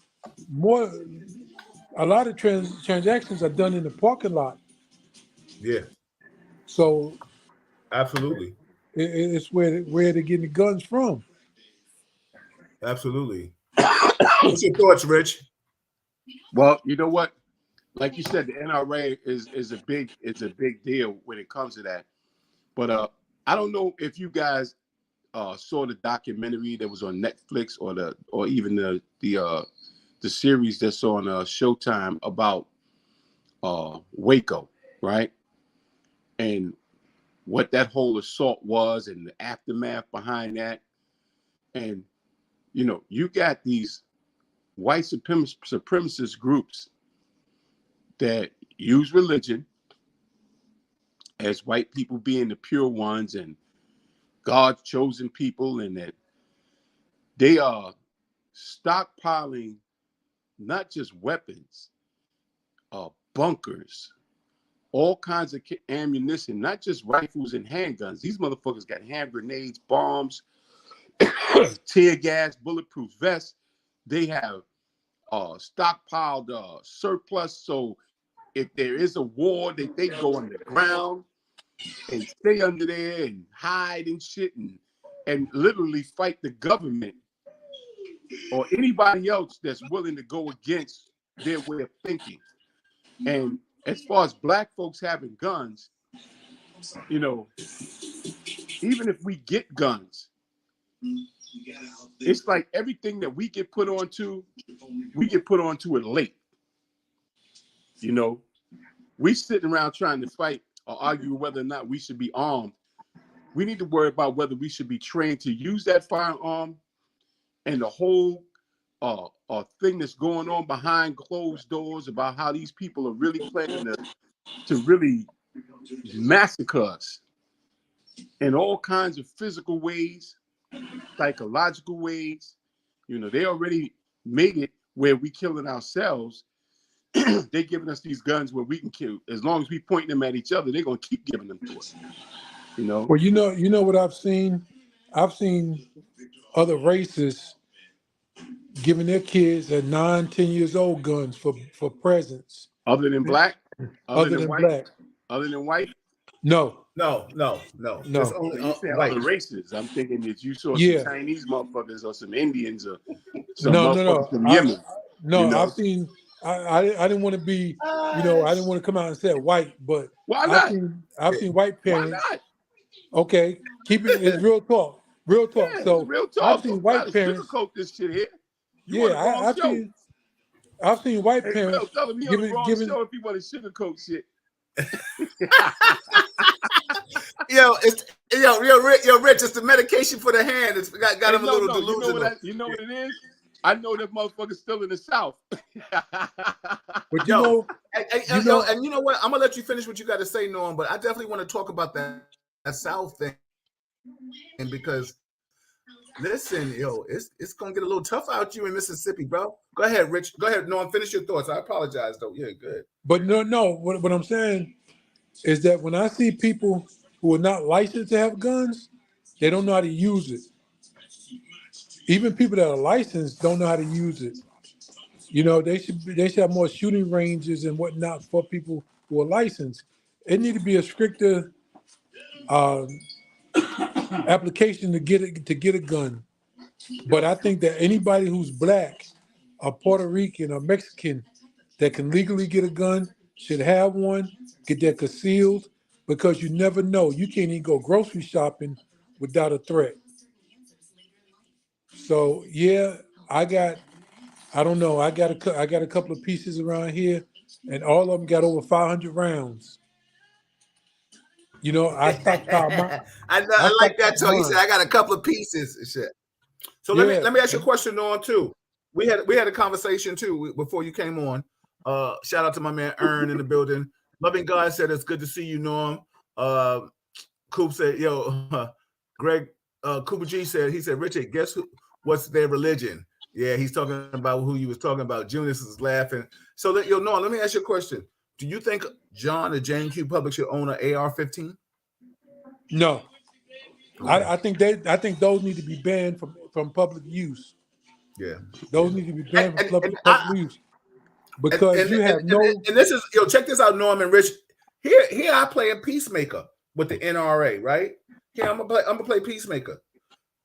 a lot of transactions are done in the parking lot. Yeah. So absolutely, it's where they're getting the guns from. Absolutely. What's your thoughts, Rich? Well, you know what? Like you said, the NRA is a big deal when it comes to that. But I don't know if you guys saw the documentary that was on Netflix or even the series that's on Showtime about Waco, right? And what that whole assault was and the aftermath behind that. And you know, you got these white supremacist groups that use religion as white people being the pure ones and God's chosen people, and that they are stockpiling not just weapons, bunkers, all kinds of ammunition, not just rifles and handguns. These motherfuckers got hand grenades, bombs, tear gas, bulletproof vests. They have stockpiled surplus, so if there is a war, they go underground and stay under there and hide and shit and literally fight the government or anybody else that's willing to go against their way of thinking. And as far as black folks having guns, you know, even if we get guns, it's like everything that we get put onto it late. You know, we sitting around trying to fight or argue whether or not we should be armed. We need to worry about whether we should be trained to use that firearm, and the whole thing that's going on behind closed doors about how these people are really planning to really massacre us in all kinds of physical ways, psychological ways. You know, they already made it where we killing ourselves. They're giving us these guns where we can kill. As long as we point them at each other, they're gonna keep giving them to us. You know. Well, you know what I've seen. I've seen other races giving their kids at 9, 10 years old guns for presents. Other than black, other than white, black, other than white. No. It's only white races. I'm thinking that you saw some Chinese motherfuckers or some Indians or some motherfuckers from Yemen. I've seen. I didn't want to be, I didn't want to come out and say white, but why not? I've seen white parents. Why not? Okay, keep it. It's real talk. Real talk. Yeah, so real talk. I've seen white parents. Sugarcoat this shit here. I've seen white parents. Tell him he on the wrong show if he want to sugarcoat shit. Rich, it's the medication for the hand. It's got him a little delusional. You know what it is? I know that motherfucker's still in the South. But you know, and you know what? I'm gonna let you finish what you got to say, Norm. But I definitely want to talk about that South thing, and because listen, it's gonna get a little tough out you in Mississippi, bro. Go ahead, Rich. Go ahead, Norm. Finish your thoughts. I apologize, though. Yeah, good. But no. What I'm saying, is that when I see people who are not licensed to have guns, they don't know how to use it. Even people that are licensed don't know how to use it. You know, they should have more shooting ranges and whatnot for people who are licensed. It need to be a stricter uh, application to get a gun. But I think that anybody who's black, or Puerto Rican, or Mexican that can legally get a gun should have one, get that concealed, because you never know. You can't even go grocery shopping without a threat. So yeah, I don't know. I got a couple of pieces around here, and all of them got over 500 rounds. You know, I I like that stockpiled talk. He said, mine. "I got a couple of pieces and shit." So Yeah, let me ask you a question on too. We had a conversation too before you came on. Shout out to my man Ern in the building. Loving God said it's good to see you, Norm. Coop said, "Yo, Greg." Cooper G said, he said, "Richard, guess what's their religion?" Yeah, he's talking about who you was talking about. Junius is laughing. So Norm, let me ask you a question. Do you think John or Jane Q Public should own an AR-15? no, Okay. I think those need to be banned from public use. Yeah. Those need to be And, banned from and, public and public use And because and, you and, have and, no. and this is check this out, Norman Rich. Here I play a peacemaker with the NRA, right? Here I'm gonna play peacemaker.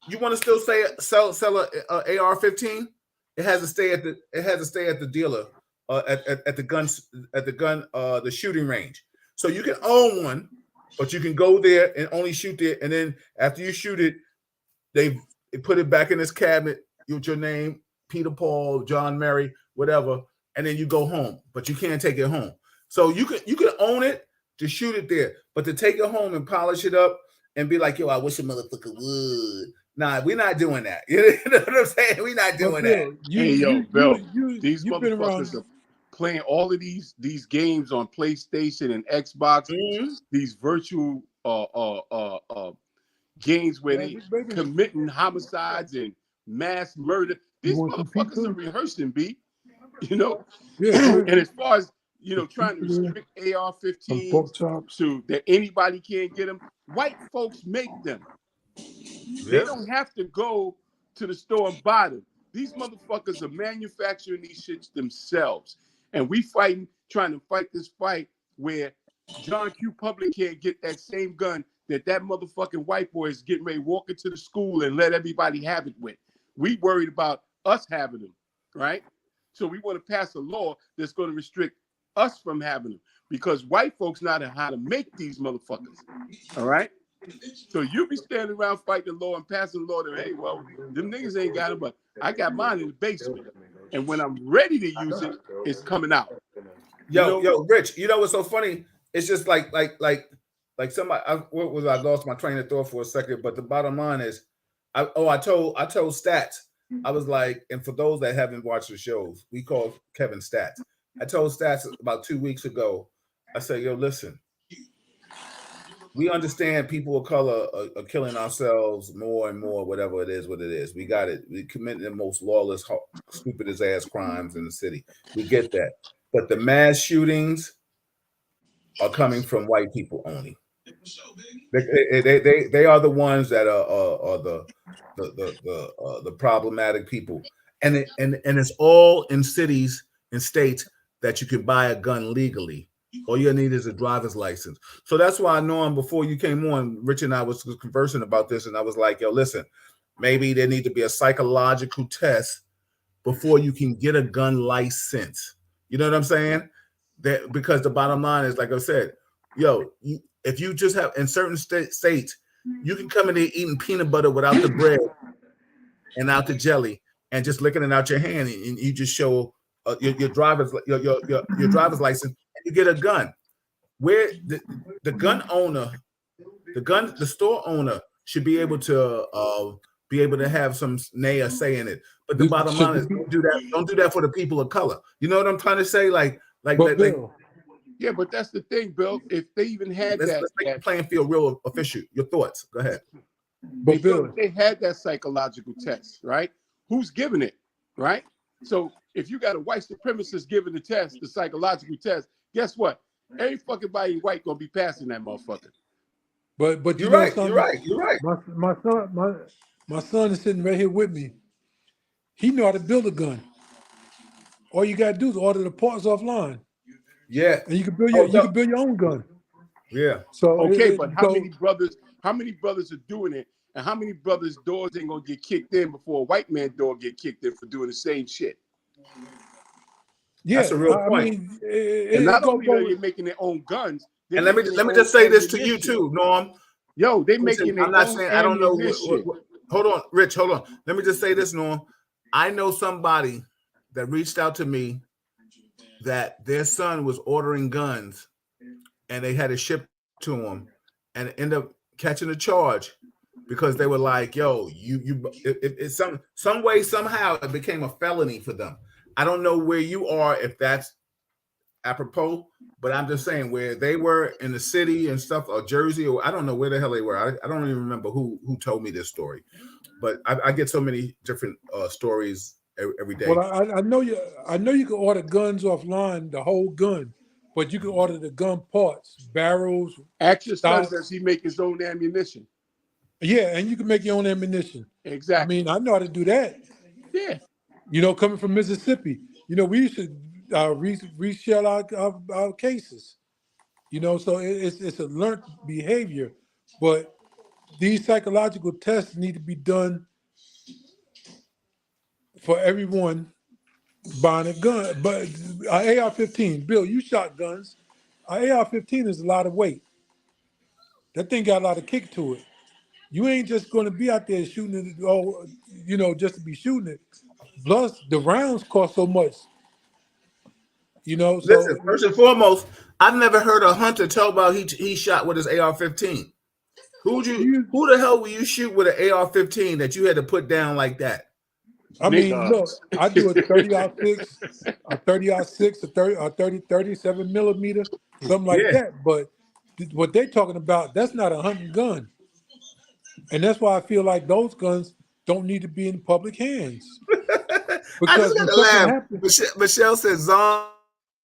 You want to still sell a AR-15? It has to stay at the dealer at the shooting range. So you can own one, but you can go there and only shoot there, and then after you shoot it, they put it back in this cabinet with your name, Peter Paul, John Mary, whatever, and then you go home. But you can't take it home. So you can own it to shoot it there, but to take it home and polish it up and be like, yo, I wish a motherfucker would. Nah, we're not doing that. You know what I'm saying? We're not But doing that. Bill, Hey, yo, Bill, these you've been around. motherfuckers are playing all of these games on PlayStation and Xbox. Mm-hmm. These virtual games where they Baby, committing homicides and mass murder. you These want some motherfuckers are pizza? rehearsing, B. You know, Yeah, go and ahead. as far as trying to Pizza there, restrict some AR-15s pork chops. to that anybody can't get them, white folks make them. They Yep. don't have to go to the store and buy them. These motherfuckers are manufacturing these shits themselves. And we trying to fight this fight where John Q. Public can't get that same gun that motherfucking white boy is getting ready to walk into the school and let everybody have it with. We worried about us having them, right? So we want to pass a law that's going to restrict us from having them because white folks know how to make these motherfuckers, all right? So you be standing around fighting the law and passing the law that, hey, well, them niggas ain't got it, but I got mine in the basement. And when I'm ready to use it, it's coming out. Yo, Rich, you know what's so funny? It's just like somebody. I lost my train of thought for a second, but the bottom line is, I told Stats. I was like, and for those that haven't watched the shows, we call Kevin Stats. I told Stats about 2 weeks ago. I said, yo, listen. We understand people of color are killing ourselves more and more, whatever it is, what it is. We got it. We commit the most lawless, stupidest ass crimes in the city. We get that. But the mass shootings are coming from white people only. They are the ones that are the problematic people. And it's all in cities and states that you can buy a gun legally. All you need is a driver's license. So that's why I know him before you came on. Rich and I was conversing about this, and I was like, yo, listen, maybe there need to be a psychological test before you can get a gun license. You know what I'm saying? That because the bottom line is, like I said, yo, if you just have in certain states, you can come in there eating peanut butter without the bread and out the jelly and just licking it out your hand, and you just show your driver's license, and you get a gun. Where the gun owner, the store owner should be able to have some say in it. But the bottom line is, don't do that. Don't do that for the people of color. You know what I'm trying to say? Yeah, but that's the thing, Bill. If they even had let's make the playing field real official. Your thoughts? Go ahead. But Bill, if they had that psychological test, right? Who's giving it, right? So if you got a white supremacist giving the test, the psychological test, guess what? Every fucking body white gonna be passing that motherfucker. But you You're know right. You're something? right. You're right. My son is sitting right here with me. He know how to build a gun. All you gotta do is order the parts offline, Yeah. and you can build Oh, your own gun. yeah. So Okay, but how many brothers are doing it, and how many brothers' doors ain't gonna get kicked in before a white man door get kicked in for doing the same shit? That's yeah, a real I point. mean, And it not go only are they both. making their own guns, they're And making let their me own just say this to you ammunition. too, Norm. Yo, they Listen, making their I'm not own saying I don't know. ammunition. Hold on, Rich. Hold on. Let me just say this, Norm. I know somebody that reached out to me that their son was ordering guns, and they had to ship to him, and end up catching a charge because they were like, "Yo, it's some way somehow it became a felony for them." I don't know where you are if that's apropos, but I'm just saying where they were in the city and stuff, or Jersey, or I don't know where the hell they were. I don't even remember who told me this story, but I get so many different stories every day. Well, I know you. I know you can order guns offline, the whole gun, but you can order the gun parts, barrels, Ask your son, does stocks. he make his own ammunition? Yeah, and you can make your own ammunition. I Exactly. mean, I know how to do that. Yeah. You know, coming from Mississippi, you know, we used to reshell our cases. You know, so it's a learned behavior, but these psychological tests need to be done for everyone buying a gun. But AR-15, Bill, you shot guns. AR-15 is a lot of weight. That thing got a lot of kick to it. You ain't just going to be out there shooting it, just to be shooting it. Plus, the rounds cost so much, Listen, so first and foremost, I've never heard a hunter tell about he shot with his AR-15. you, Who the hell will you shoot with an AR-15 that you had to put down like that? I mean, look, Niggas. I do a 30-06, a 30-06, a 37 millimeter, something like Yeah. that. But what they're talking about, that's not a hunting gun. And that's why I feel like those guns don't need to be in public hands. I just Because got when to something laugh. happens, Michelle said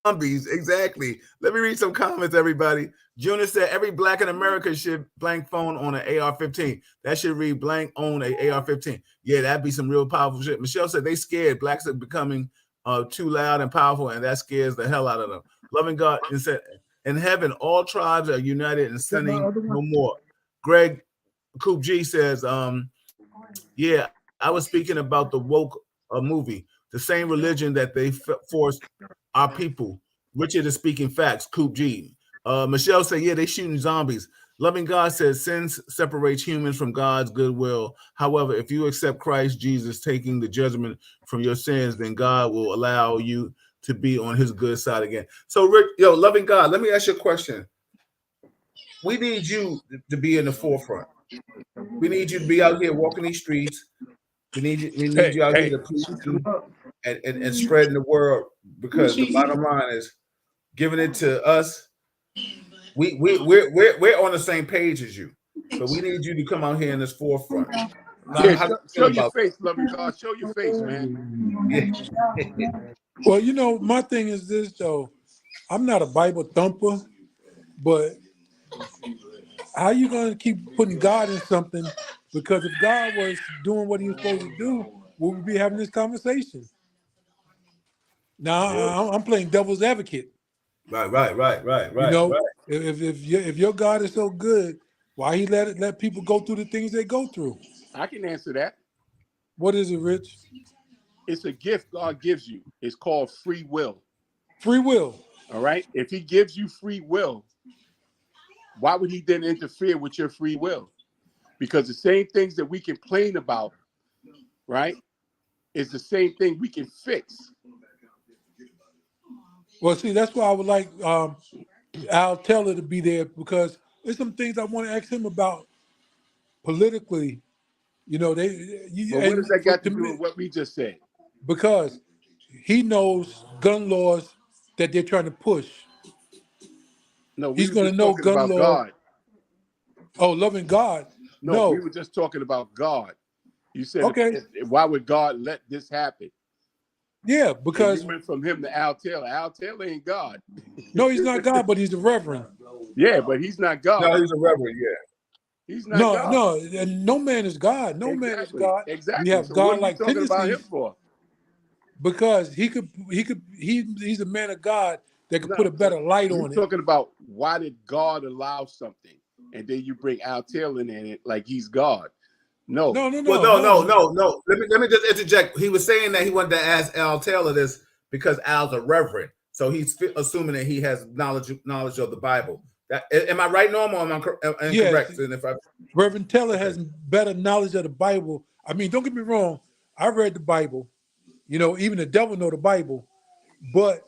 zombies. Exactly. Let me read some comments, everybody. Junior said every black in America should blank phone on an AR-15. That should read blank own a AR-15. Yeah, that'd be some real powerful shit. Michelle said they scared. Blacks are becoming too loud and powerful, and that scares the hell out of them. Loving God and said, in heaven, all tribes are united and get my sinning other one. no more. Greg Coop G says, yeah, I was speaking about the woke movie, the same religion that they forced our people. Richard is speaking facts. Coop G. Michelle said, yeah, they shooting zombies. Loving God says, sin separates humans from God's goodwill. However, if you accept Christ Jesus taking the judgment from your sins, then God will allow you to be on his good side again. So, Rick, loving God, let me ask you a question. We need you to be in the forefront. We need you to be out here walking these streets. We need you out here Hey, to preaching and spreading the word, because the bottom line is giving it to us. We're on the same page as you, but we need you to come out here in this forefront. Yeah, How do you show feel your about face, loving God. Show your face, man. that? Yeah. well, my thing is this, though. I'm not a Bible thumper, but how you going to keep putting God in something? Because if God was doing what he was supposed to do, we would be having this conversation. Now, I'm playing devil's advocate. You know, Right. if your God is so good, why he let people go through the things they go through? I can answer that. What is it, Rich? It's a gift God gives you. It's called free will. Free will. All right. If he gives you free will, why would he then interfere with your free will? Because the same things that we complain about, right, is the same thing we can fix. Well, see, that's why I would like Al Teller to be there, because there's some things I want to ask him about politically. But what does that got to To do me, with what we just said? because he knows gun laws that they're trying to push. No, we He's were going to just know talking gun about laws. God. Oh, loving God. No, we No. were just talking about God. You said, Okay. why would God let this happen? Yeah, And because you went from him to Al Taylor. Al Taylor ain't God. no, he's not God, but he's a reverend. Yeah, but he's not God. No, he's a reverend. Yeah. He's not God. No, and no man is God. No man is Exactly. God. Exactly. We have So what are you God-like talking about him tendencies for? because he's a man of God that could put No, a better light you're on it. talking about why did God allow something, and then you bring Al Taylor in it like he's God. No. No. Well, no. Let me just interject. He was saying that he wanted to ask Al Taylor this because Al's a reverend, so he's assuming that he has knowledge of the Bible. Am I right, Norm, or am I incorrect? Yes, And if I Reverend Taylor has better knowledge of the Bible. I mean, don't get me wrong. I read the Bible. You know, even the devil know the Bible, but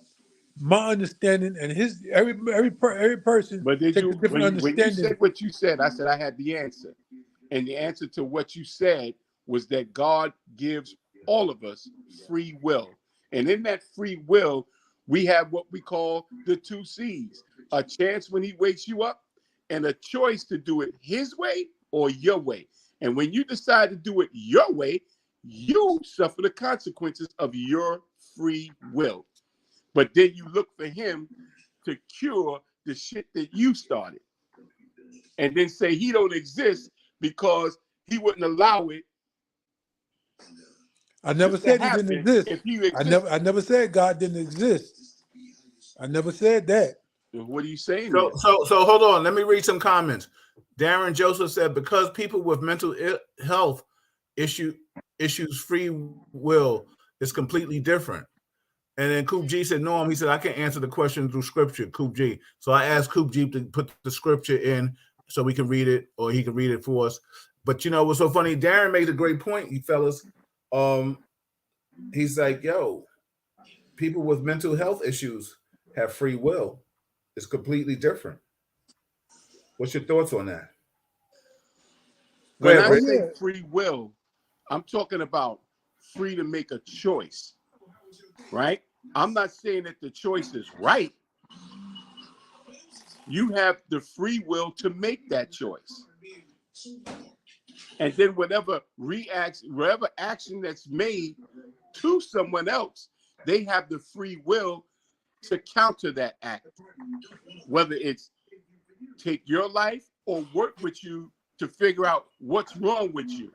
my understanding and his every person But did takes a you different when you said understanding. what you said, I said I had the answer. And the answer to what you said was that God gives all of us free will. And in that free will, we have what we call the two C's: a chance when he wakes you up and a choice to do it his way or your way. And when you decide to do it your way, you suffer the consequences of your free will. But then you look for him to cure the shit that you started, and then say he don't exist because he wouldn't allow it I never to said he didn't happen exist. if he existed. I never said God didn't exist. I never said that. What are you saying so then? so hold on. Let me read some comments. Darren Joseph said because people with mental health issues free will is completely different. And then Coop G said, Norm, he said, I can't answer the question through scripture, Coop G. So I asked Coop G to put the scripture in so we can read it or he can read it for us. But you know what's so funny? Darren made a great point, you fellas. He's like, yo, people with mental health issues have free will. It's completely different. What's your thoughts on that? Go When ahead, I Oh Rick. say yeah. free will, I'm talking about free to make a choice, right? I'm not saying that the choice is right. You have the free will to make that choice. And then whatever action that's made to someone else, they have the free will to counter that act, whether it's take your life or work with you to figure out what's wrong with you.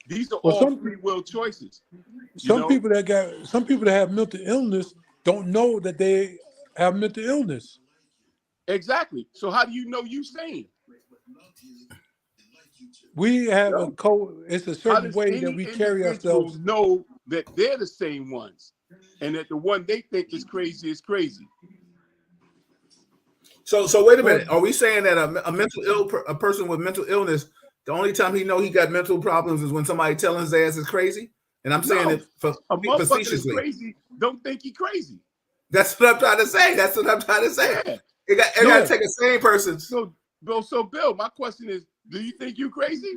These are Well, all free will choices, you some know? people that have mental illness don't know that they have mental illness. Exactly. So how do you know you sane? We have Yo, it's a How certain does way that any we carry individual ourselves. know that they're the same ones and that the one they think is crazy is crazy? So wait a Well, minute. Are we saying that a person with mental illness, the only time he know he got mental problems is when somebody telling his ass is crazy? And I'm saying No. it A motherfucker that's facetiously. crazy don't think he crazy. That's what I'm trying to say. That's what I'm trying to say. Yeah. It got to no, take a sane person's. So Bill, my question is, do you think you crazy?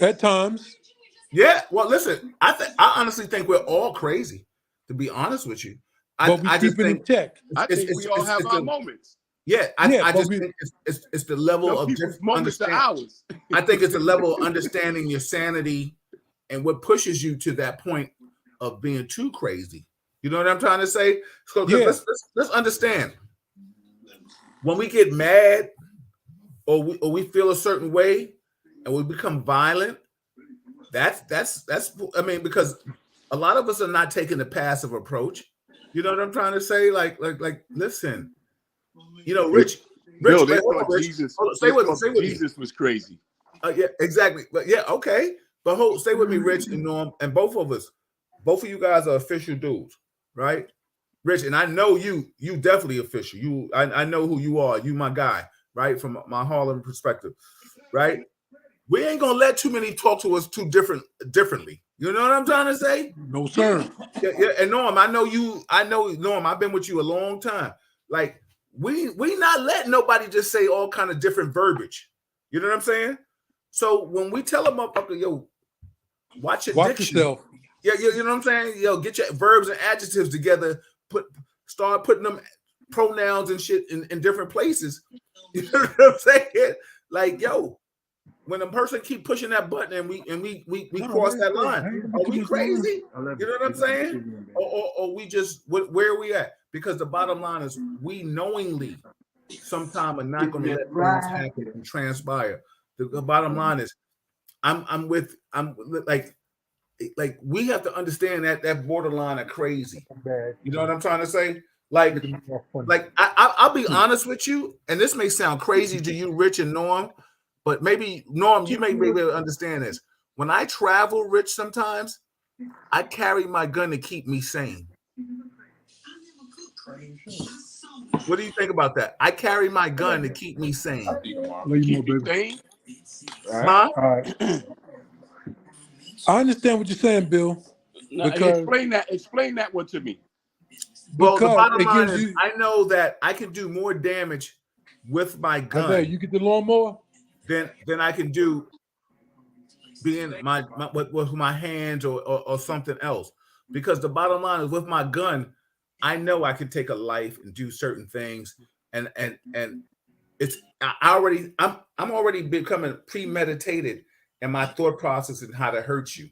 at times, Yeah. Well, listen. I honestly think we're all crazy. To be honest with you, but we I just keep it think in check. I think we all have it's our the moments. yeah. Yeah, I but just think it's the level Some of people's moments are understand. ours. I think it's a level of understanding your sanity and what pushes you to that point of being too crazy. You know what I'm trying to say? So because yeah. let's understand when we get mad or we feel a certain way and we become violent. That's I mean because a lot of us are not taking the passive approach. You know what I'm trying to say? Like listen, you know, Bill, wait, hold on, Rich. Hold on, stay with me. Jesus was crazy. Yeah, exactly. But yeah, okay. But stay with me, Rich and Norm, and both of you guys are official dudes, right? Rich, and I know you definitely official. I know who you are. You my guy, right? From my Harlem perspective, right? We ain't gonna let too many talk to us differently. You know what I'm trying to say? No sir. Yeah. And Norm, I know Norm. I've been with you a long time. Like we not letting nobody just say all kind of different verbiage. You know what I'm saying? So when we tell a motherfucker, yo, watch your Watch diction. yourself. Yeah, you know what I'm saying? Yo, get your verbs and adjectives together. Start putting them pronouns and shit in different places. You know what I'm saying? Like, yo, when a person keep pushing that button and we No, cross that I line, ain't gonna are put we this on. crazy? You know what I'm saying? Or we just where are we at? Because the bottom line is we knowingly sometime are not going to let things happen and transpire. The bottom line is I'm like we have to understand that borderline of crazy. Bad. You know what I'm trying to say? Like Funny. I'll be honest with you, and this may sound crazy to you, Rich and Norm, but maybe Norm, you may be able to understand this. When I travel, Rich, sometimes I carry my gun to keep me sane. What do you think about that? I carry my gun to keep me sane. Love you more, Keep you baby. sane. All right. Huh? All right. I understand what you're saying, Bill, Now, because explain that one to me. Well, the bottom it line gives is you. I know that I can do more damage with my Isaiah, gun you get the lawnmower. than I can do being my with my hands or something else. Because the bottom line is with my gun, I know I can take a life and do certain things, and it's I'm already becoming premeditated in my thought process and how to hurt you.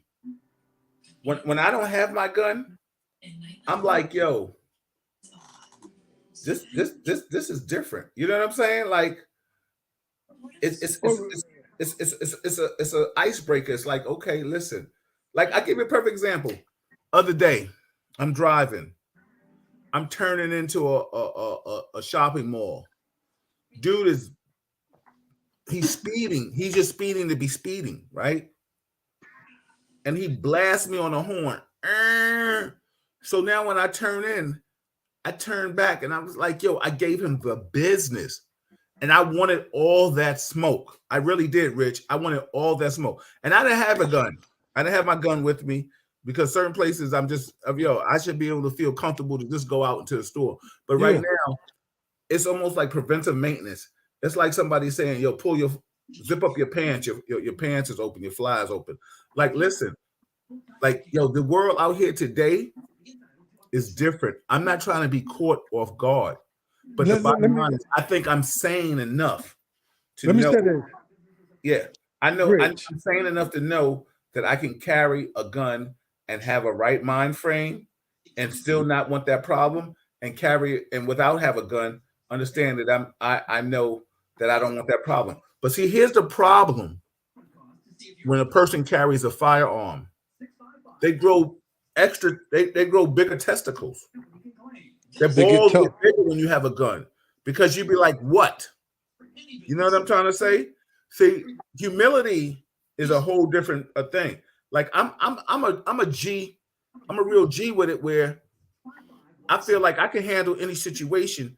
When I don't have my gun, I'm like, yo, this is different. You know what I'm saying? Like it's a icebreaker. It's like, okay, listen. Like I give you a perfect example. Other day, I'm driving. I'm turning into a shopping mall. Dude he's speeding. He's just speeding to be speeding, right? And he blasts me on the horn. So now when I turn in, I turned back and I was like, yo, I gave him the business. And I wanted all that smoke. I really did, Rich. I wanted all that smoke. And I didn't have a gun. I didn't have my gun with me because certain places I should be able to feel comfortable to just go out into the store. But right now, it's almost like preventive maintenance. It's like somebody saying, yo, zip up your pants. Your pants is open. Your fly is open. Like, listen, like, yo, the world out here today is different. I'm not trying to be caught off guard. But the bottom line is, I think I'm sane enough to Let me know. say this. Yeah, I know. I'm Rich. sane enough to know that I can carry a gun and have a right mind frame, and still not want that problem, and carry and without have a gun, understand that I know that I don't want that problem. But see, here's the problem: when a person carries a firearm, they grow they grow bigger testicles. Their They get balls tough. get bigger when you have a gun because you'd be like, what? You know what I'm trying to say? See, humility is a whole different thing. Like I'm a G, I'm a real G with it where I feel like I can handle any situation.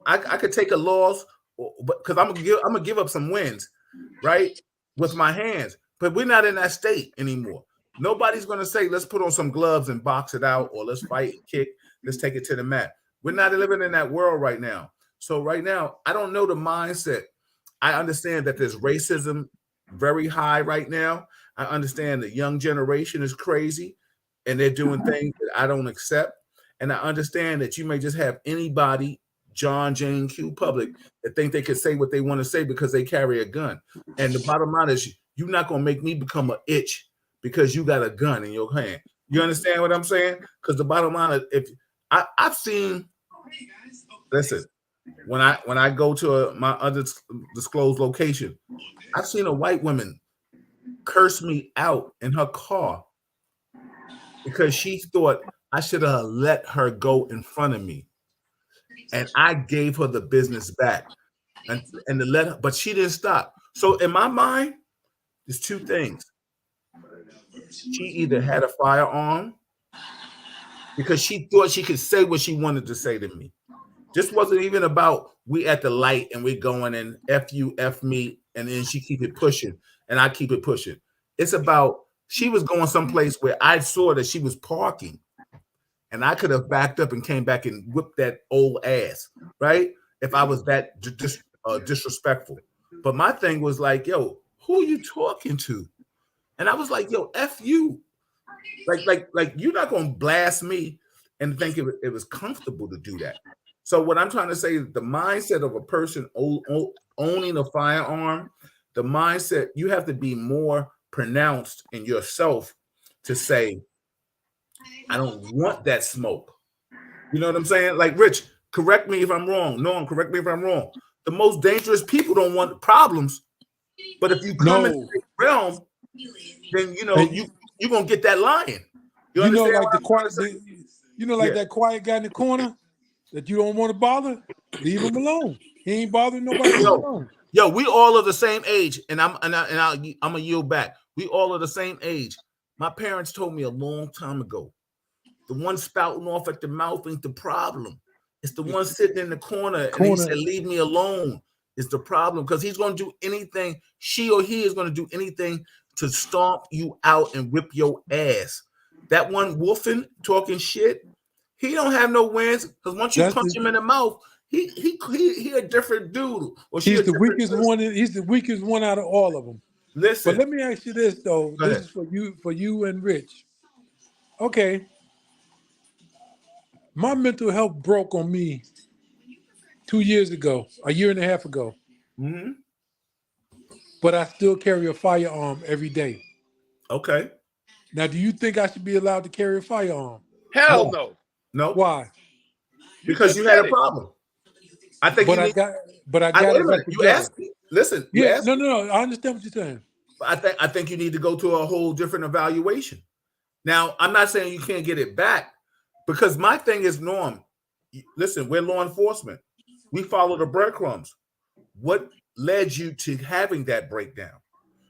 I could take a loss, but because I'm gonna give up some wins, right? With my hands. But we're not in that state anymore. Nobody's gonna say, let's put on some gloves and box it out, or let's fight, kick, let's take it to the mat. We're not living in that world right now. So right now, I don't know the mindset. I understand that there's racism very high right now. I understand the young generation is crazy and they're doing things that I don't accept. And I understand that you may just have anybody, John, Jane, Q, public, that think they can say what they want to say because they carry a gun. And the bottom line is, you're not going to make me become an itch because you got a gun in your hand. You understand what I'm saying? Because the bottom line is, if I've seen, listen, when I go to my undisclosed location, I've seen a white woman curse me out in her car because she thought I should have let her go in front of me, and I gave her the business back, and to let her, but she didn't stop. So in my mind, there's two things: she either had a firearm because she thought she could say what she wanted to say to me. This wasn't even about we at the light and we're going and F you, F me, and then she keep it pushing and I keep it pushing. It's about she was going someplace where I saw that she was parking and I could have backed up and came back and whipped that old ass, right? If I was that disrespectful. But my thing was like, yo, who are you talking to? And I was like, yo, F you. Like you're not going to blast me and think it was comfortable to do that. So what I'm trying to say is the mindset of a person owning a firearm, the mindset, you have to be more pronounced in yourself to say, I don't want that smoke. You know what I'm saying? Like, Rich, correct me if I'm wrong. Norm, correct me if I'm wrong. The most dangerous people don't want problems, but if you come into No, the realm, then and you're gonna get that lion. You you know, understand like what the I'm trying quiet, to say? like Yeah. that quiet guy in the corner that you don't want to bother. Leave him alone. He ain't bothering nobody. Leave him Yo, alone. yo, we all are the same age, and I'm gonna yield back. We all are the same age. My parents told me a long time ago, the one spouting off at the mouth ain't the problem. It's the one sitting in the corner, and he Corner. said, "Leave me alone." Is the problem because he's going to do anything. She or he is going to do anything to stomp you out and whip your ass. That one wolfing talking shit, he don't have no wins because once you That's punch him in the mouth, he a different dude or she a he's the different weakest person. one. He's the weakest one out of all of them. But Listen, let me ask you this though. go This ahead. is for you and Rich. Okay, my mental health broke on me 2 years ago, a year and a half ago. Mm-hmm. But I still carry a firearm every day. Okay. Now, do you think I should be allowed to carry a firearm? Hell No, no. no, Why? You because just you had said a it. problem. I think But you I need. got Wait a it back minute. You together. asked me. Listen, you Yeah, asked no, me. no, no. I understand what you're saying. I think you need to go to a whole different evaluation. Now, I'm not saying you can't get it back because my thing is Norm. Listen, we're law enforcement. We follow the breadcrumbs. What led you to having that breakdown?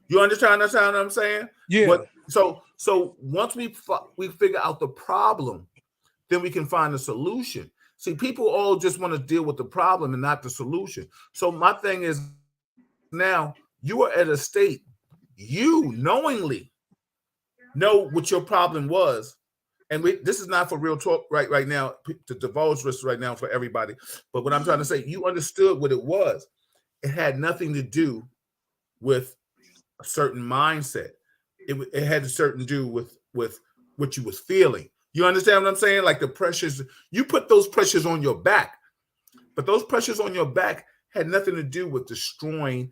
You understand what I'm saying? What Yeah. so once we figure out the problem, then we can find a solution. See, people all just want to deal with the problem and not the solution. So my thing is now you are at a state you knowingly know what your problem was. And this is not for real talk right now to divulge this right now for everybody. But what I'm trying to say, you understood what it was. It had nothing to do with a certain mindset. It had a certain do with what you was feeling. You understand what I'm saying? Like the pressures, you put those pressures on your back, but those pressures on your back had nothing to do with destroying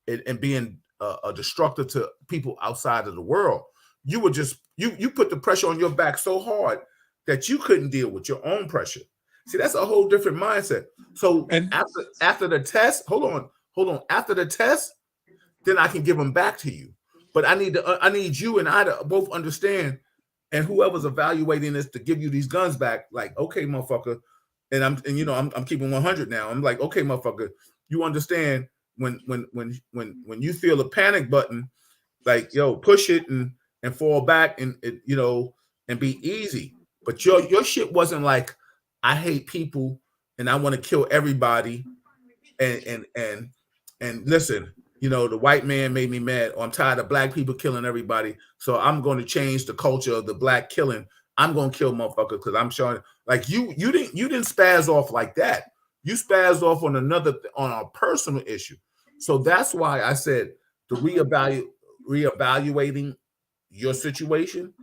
and being a destructive to people outside of the world. You were just you put the pressure on your back so hard that you couldn't deal with your own pressure. See, that's a whole different mindset. So And after the test, hold on. After the test, then I can give them back to you. But I need you and I to both understand, and whoever's evaluating this to give you these guns back, like, okay, motherfucker, I'm keeping 100 now. I'm like, okay, motherfucker, you understand when you feel a panic button, like, yo, push it and fall back and be easy. But your shit wasn't like, I hate people and I want to kill everybody and listen, the white man made me mad, or I'm tired of black people killing everybody, so I'm going to change the culture of the black killing. I'm going to kill motherfuckers because I'm showing like you didn't spaz off like that. You spazzed off on a personal issue. So that's why I said the reevaluating your situation.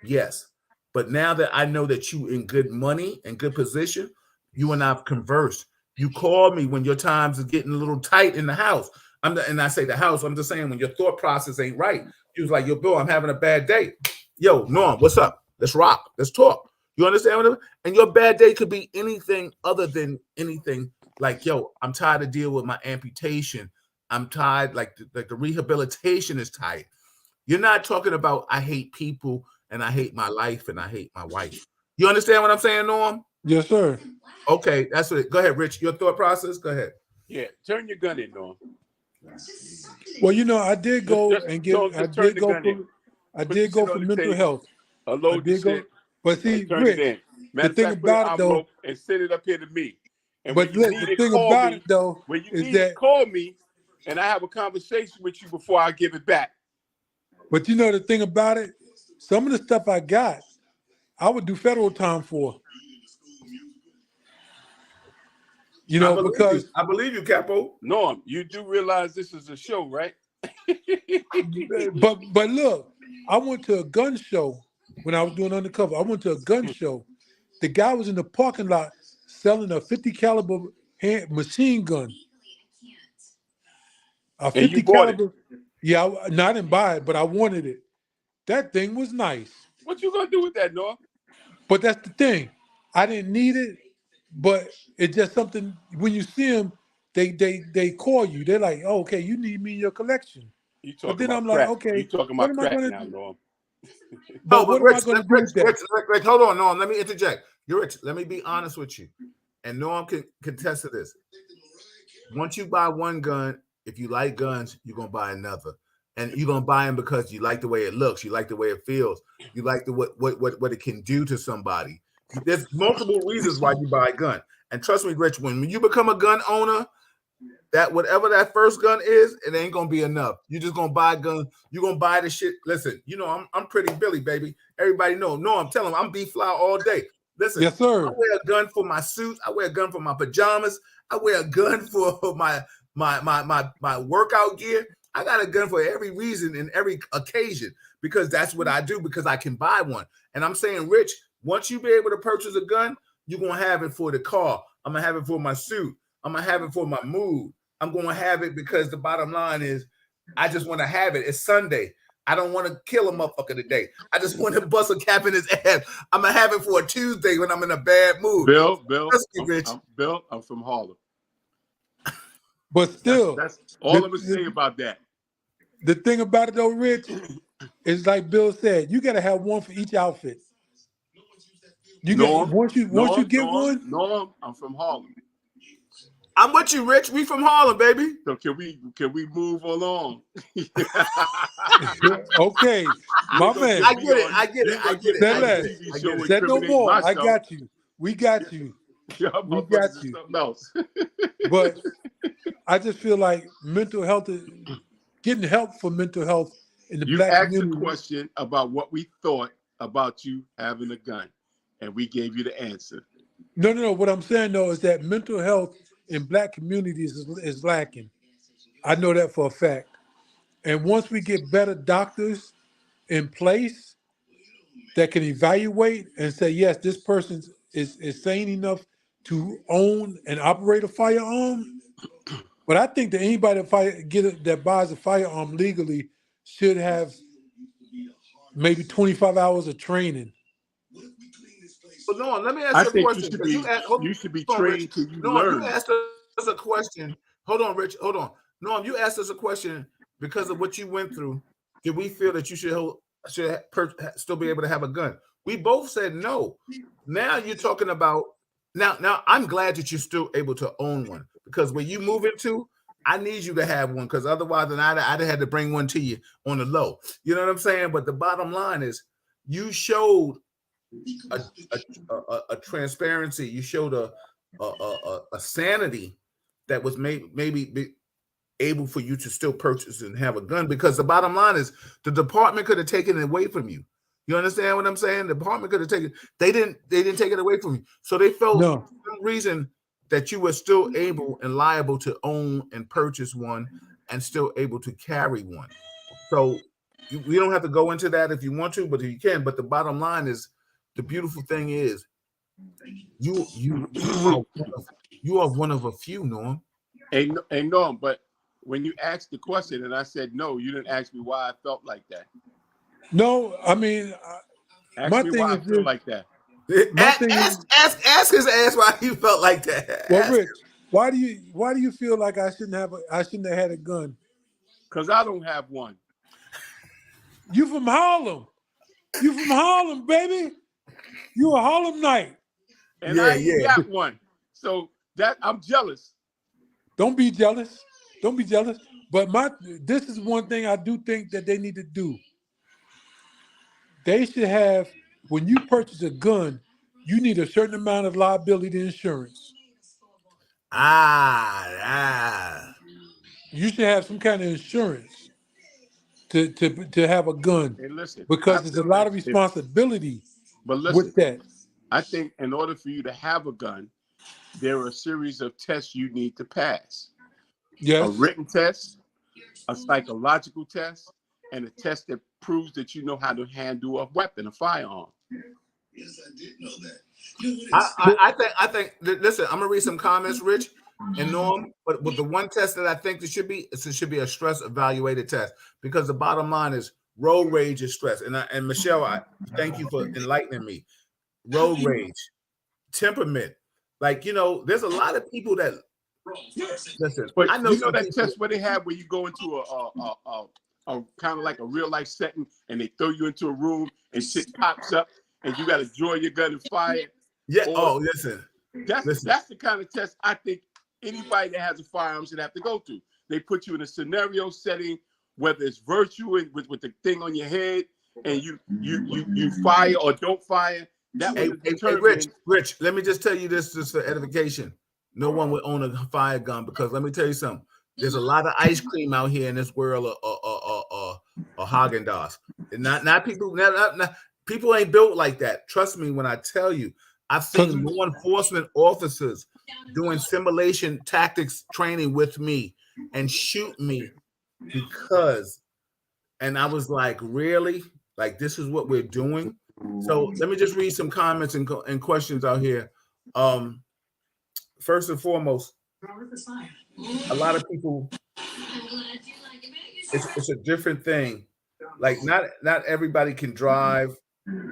Yes. But now that I know that you in good money and good position, you and I've conversed. You call me when your times are getting a little tight in the house. And I say the house, I'm just saying when your thought process ain't right. You was like, yo, Bill, I'm having a bad day. Yo, Norm, what's up? Let's rock. Let's talk. You understand what I mean? And your bad day could be anything other than anything. Like, yo, I'm tired of dealing with my amputation. I'm tired, like the rehabilitation is tight. You're not talking about I hate people and I hate my life and I hate my wife. You understand what I'm saying, Norm? yes, sir. Okay, that's what. Go ahead, Rich. Your thought process. Go ahead. Yeah, turn your gun in, Norm. Well, I did go and get. Norm, just turn the gun in. I Put the did go shit for on the mental table, health. I unload the did go. shit, But see, and turn it Rich, in. the Matter of thing fact, put an about it though. envelope and send it up here to me. And when But you look, need the it, thing call about it me. though When you is need it, that. call me, and I have a conversation with you before I give it back. But the thing about it, some of the stuff I got, I would do federal time for. I believe you. Because I believe you, Capo. Norm, you do realize this is a show, right? but look, I went to a gun show when I was doing undercover. I went to a gun show. The guy was in the parking lot selling a 50 caliber machine gun. A And 50 you bought it. caliber. Yeah, I didn't buy it, but I wanted it. That thing was nice. What you gonna do with that, Norm? But that's the thing. I didn't need it, but it's just something when you see them, they call you. They're like, oh, okay, you need me in your collection. You But talking then about I'm like, crack? You okay, talking what about am I crack gonna now, do? Norm? No, But but what am I Rich, gonna do with that? Rich, hold on, Norm. Let me interject. You're Rich. Let me be honest with you, and Norm can contest to this. Once you buy one gun, if you like guns, you're gonna buy another, and you're gonna buy them because you like the way it looks, you like the way it feels, you like the what it can do to somebody. There's multiple reasons why you buy a gun, and trust me, Rich, when you become a gun owner, that whatever that first gun is, it ain't gonna be enough. You're just gonna buy a gun. You're gonna buy the shit. Listen, you know I'm Pretty Billy, baby. Everybody know. No, I'm telling them I'm B-Fly all day. Listen, Yes, I sir. wear a gun for my suits. I wear a gun for my pajamas. I wear a gun for my workout gear. I got a gun for every reason and every occasion because that's what I do because I can buy one. And I'm saying, Rich, once you be able to purchase a gun, you're gonna have it for the car. I'm gonna have it for my suit. I'm gonna have it for my mood. I'm going to have it because the bottom line is I just want to have it. It's Sunday. I don't want to kill a motherfucker today. I just want to bust a cap in his ass. I'm going to have it for a Tuesday when I'm in a bad mood. Bill, Rich. I'm from Harlem. But still, That's all I'm gonna say about that. the thing about it though, Rich, is like Bill said, you gotta have one for each outfit. You get once you get one. Norm, I'm from Harlem. I'm with you, Rich. We from Harlem, baby. So can we move along? Okay, my man. I get it. Said no more. I got you. We got you. We got you. Something else. But I just feel like mental health is getting help for mental health in the You black asked community. a question about what we thought about you having a gun, and we gave you the answer. No. What I'm saying though is that mental health in black communities is lacking. I know that for a fact. And once we get better doctors in place that can evaluate and say, yes, this person is sane enough to own and operate a firearm. But I think that anybody that buys a firearm legally should have maybe 25 hours of training. But no, let me ask I you a think question. you should be Hold on, Rich. trained till you No, you learn. asked us a question. Hold on, Rich. Hold on. No, you asked us a question because of what you went through. Did we feel that you should still be able to have a gun? We both said no. Now you're talking about now. I'm glad that you're still able to own one because when you move into, I need you to have one because otherwise, then I'd had to bring one to you on the low. You know what I'm saying? But the bottom line is, you showed a transparency. You showed a sanity that was maybe able for you to still purchase and have a gun because the bottom line is the department could have taken it away from you. You understand what I'm saying? The department could have taken. They didn't take it away from you. So they felt for some reason that you were still able and liable to own and purchase one and still able to carry one. So we don't have to go into that if you want to, but you can. But the bottom line is, the beautiful thing is, you are one of a few, Norm. Ain't no, but when you asked the question and I said no, you didn't ask me why I felt like that. No, I mean, Ask me why I feel like that. Ask his ass why he felt like that. Well, Rich, why do you feel like I shouldn't have had a gun? Because I don't have one. You from Harlem? You from Harlem, baby? You a Harlem Night? And I ain't got one. So that I'm jealous. Don't be jealous. Don't be jealous. But this is one thing I do think that they need to do. They should have, when you purchase a gun, you need a certain amount of liability insurance. You should have some kind of insurance to have a gun. Hey, listen, because there's a lot of responsibility with that. I think in order for you to have a gun, there are a series of tests you need to pass. Yes. A written test, a psychological test, and a test that proves that you know how to handle a weapon, a firearm. Yes, I did know that. I think. Listen, I'm gonna read some comments, Rich. And Norm, but with the one test that I think it should be a stress evaluated test, because the bottom line is road rage is stress. And Michelle, I thank you for enlightening me. Road rage, temperament, like there's a lot of people that listen. But I know you know some that people. test where they have where you go into a kind of like a real life setting, and they throw you into a room and shit pops up, and you got to draw your gun and fire. Yeah. Or Oh, listen. that's the kind of test I think anybody that has a firearm should have to go through. They put you in a scenario setting, whether it's virtual with the thing on your head, and you fire or don't fire. That Hey, would hey, determine. Rich, let me just tell you this just for edification. No one would own a fire gun, because let me tell you something. There's a lot of ice cream out here in this world of Haagen-Dazs. And not people, not people ain't built like that. Trust me when I tell you. I've seen law enforcement officers doing simulation tactics training with me and shoot me because, and I was like, really? Like, this is what we're doing? So let me just read some comments and questions out here. First and foremost, a lot of people, it's a different thing. Like, not everybody can drive,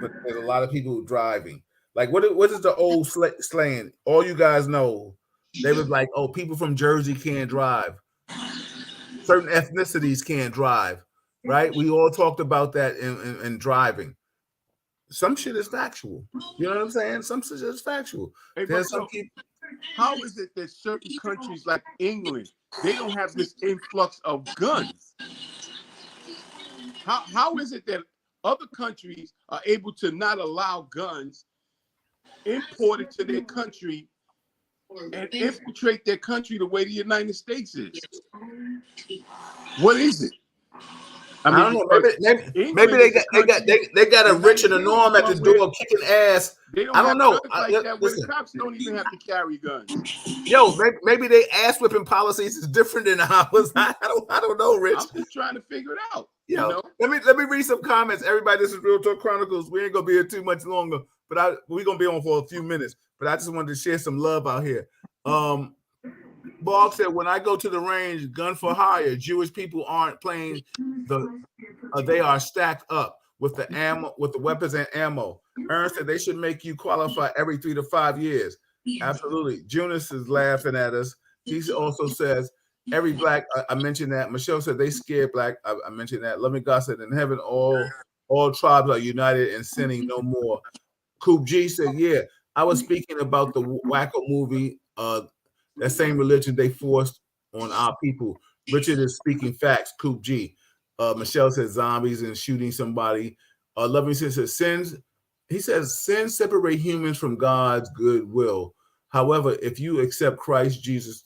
but there's a lot of people driving. Like, what is the old slang? All you guys know, they was like, oh, people from Jersey can't drive. Certain ethnicities can't drive, right? We all talked about that in driving. Some shit is factual. You know what I'm saying? Some shit is factual. Hey, There's so some people. how is it that certain countries like England, they don't have this influx of guns? How is it that other countries are able to not allow guns imported to their country and infiltrate their country the way the United States is? What is it? I I mean, don't know. because Maybe England is a country, they got the a Rich United and a States is Norm at the one where door kicking ass. they don't I don't have know. guns like that, where the Listen, cops don't even have to carry guns. yo, maybe they ass whipping policies is different than ours. I don't know, Rich. I'm just trying to figure it out. Yo, You know, let me read some comments. Everybody, this is Real Talk Chronicles. We ain't gonna be here too much longer, but we're gonna be on for a few minutes. But I just wanted to share some love out here. Bog said, when I go to the range, gun for hire, Jewish people aren't playing they are stacked up with the ammo, with the weapons and ammo. Ernst said they should make you qualify every 3 to 5 years. Absolutely. Jonas is laughing at us. He also says every black, I mentioned that. Michelle said they scared black. I mentioned that. Loving God said in heaven, all tribes are united and sinning no more. Coop G said, yeah, I was speaking about the Wacko movie, that same religion they forced on our people. Richard is speaking facts. Coop G. Michelle says zombies and shooting somebody. Loving says sins. He says sins separate humans from God's goodwill. However, if you accept Christ Jesus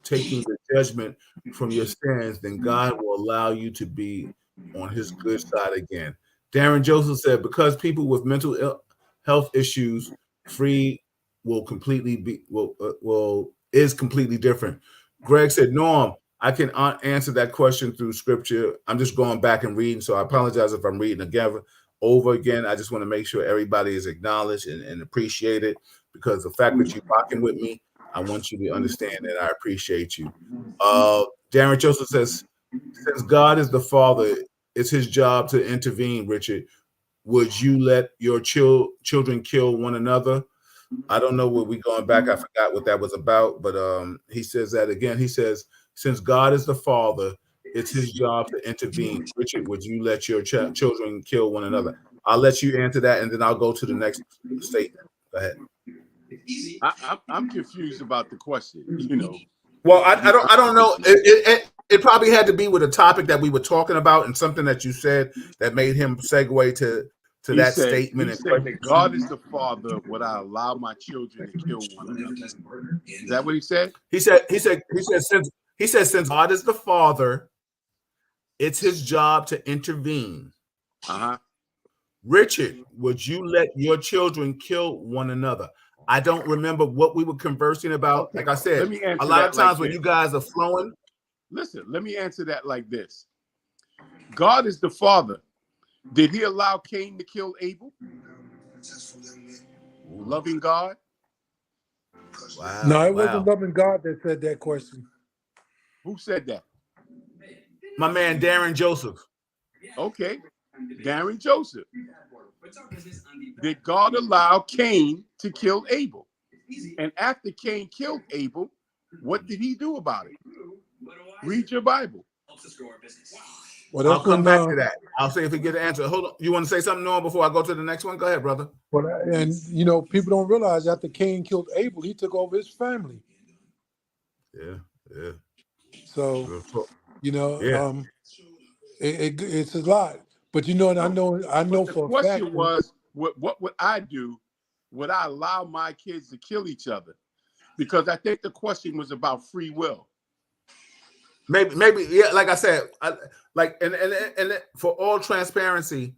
taking the judgment from your sins, then God will allow you to be on his good side again. Darren Joseph said, because people with mental health issues, free will completely be is completely different. Greg said, Norm, I can answer that question through scripture. I'm just going back and reading, so I apologize if I'm reading again over again. I just want to make sure everybody is acknowledged and appreciated, because the fact that you're rocking with me, I want you to understand that I appreciate you. Darren Joseph says, since God is the Father, it's his job to intervene, Richard. Would you let your children kill one another? I don't know where we going back. I forgot what that was about, but he says that again. He says, since God is the Father, it's his job to intervene. Richard, would you let your children kill one another? I'll let you answer that, and then I'll go to the next statement. Go ahead. I'm confused about the question. You know, well, I don't know. It probably had to be with a topic that we were talking about and something that you said that made him segue to that statement. He said that God is the Father. Would I allow my children to kill one another? Is that what he said? He said since God is the Father, it's his job to intervene. Richard, would you let your children kill one another? I don't remember what we were conversing about. Okay. Like I said, a lot of times when you guys are flowing. Listen, let me answer that like this. God is the Father. Did he allow Cain to kill Abel? Loving God? No, Wow, it wasn't wow. loving God that said that question. Who said that? My man Darren Joseph. Okay, Darren Joseph. Did God allow Cain to kill Abel? And after Cain killed Abel, what did he do about it? Read your Bible. Well, I'll that's come when back to that. I'll see if we get an answer. Hold on. You want to say something, Noah, before I go to the next one? Go ahead, brother. and you know, people don't realize after Cain killed Abel, he took over his family. Yeah, yeah. So Real talk. you know, Yeah. it's a lot. But you know, and I No, know the for a fact. question was, what would I do? Would I allow my kids to kill each other? Because I think the question was about free will. Maybe, yeah. Like I said, and for all transparency,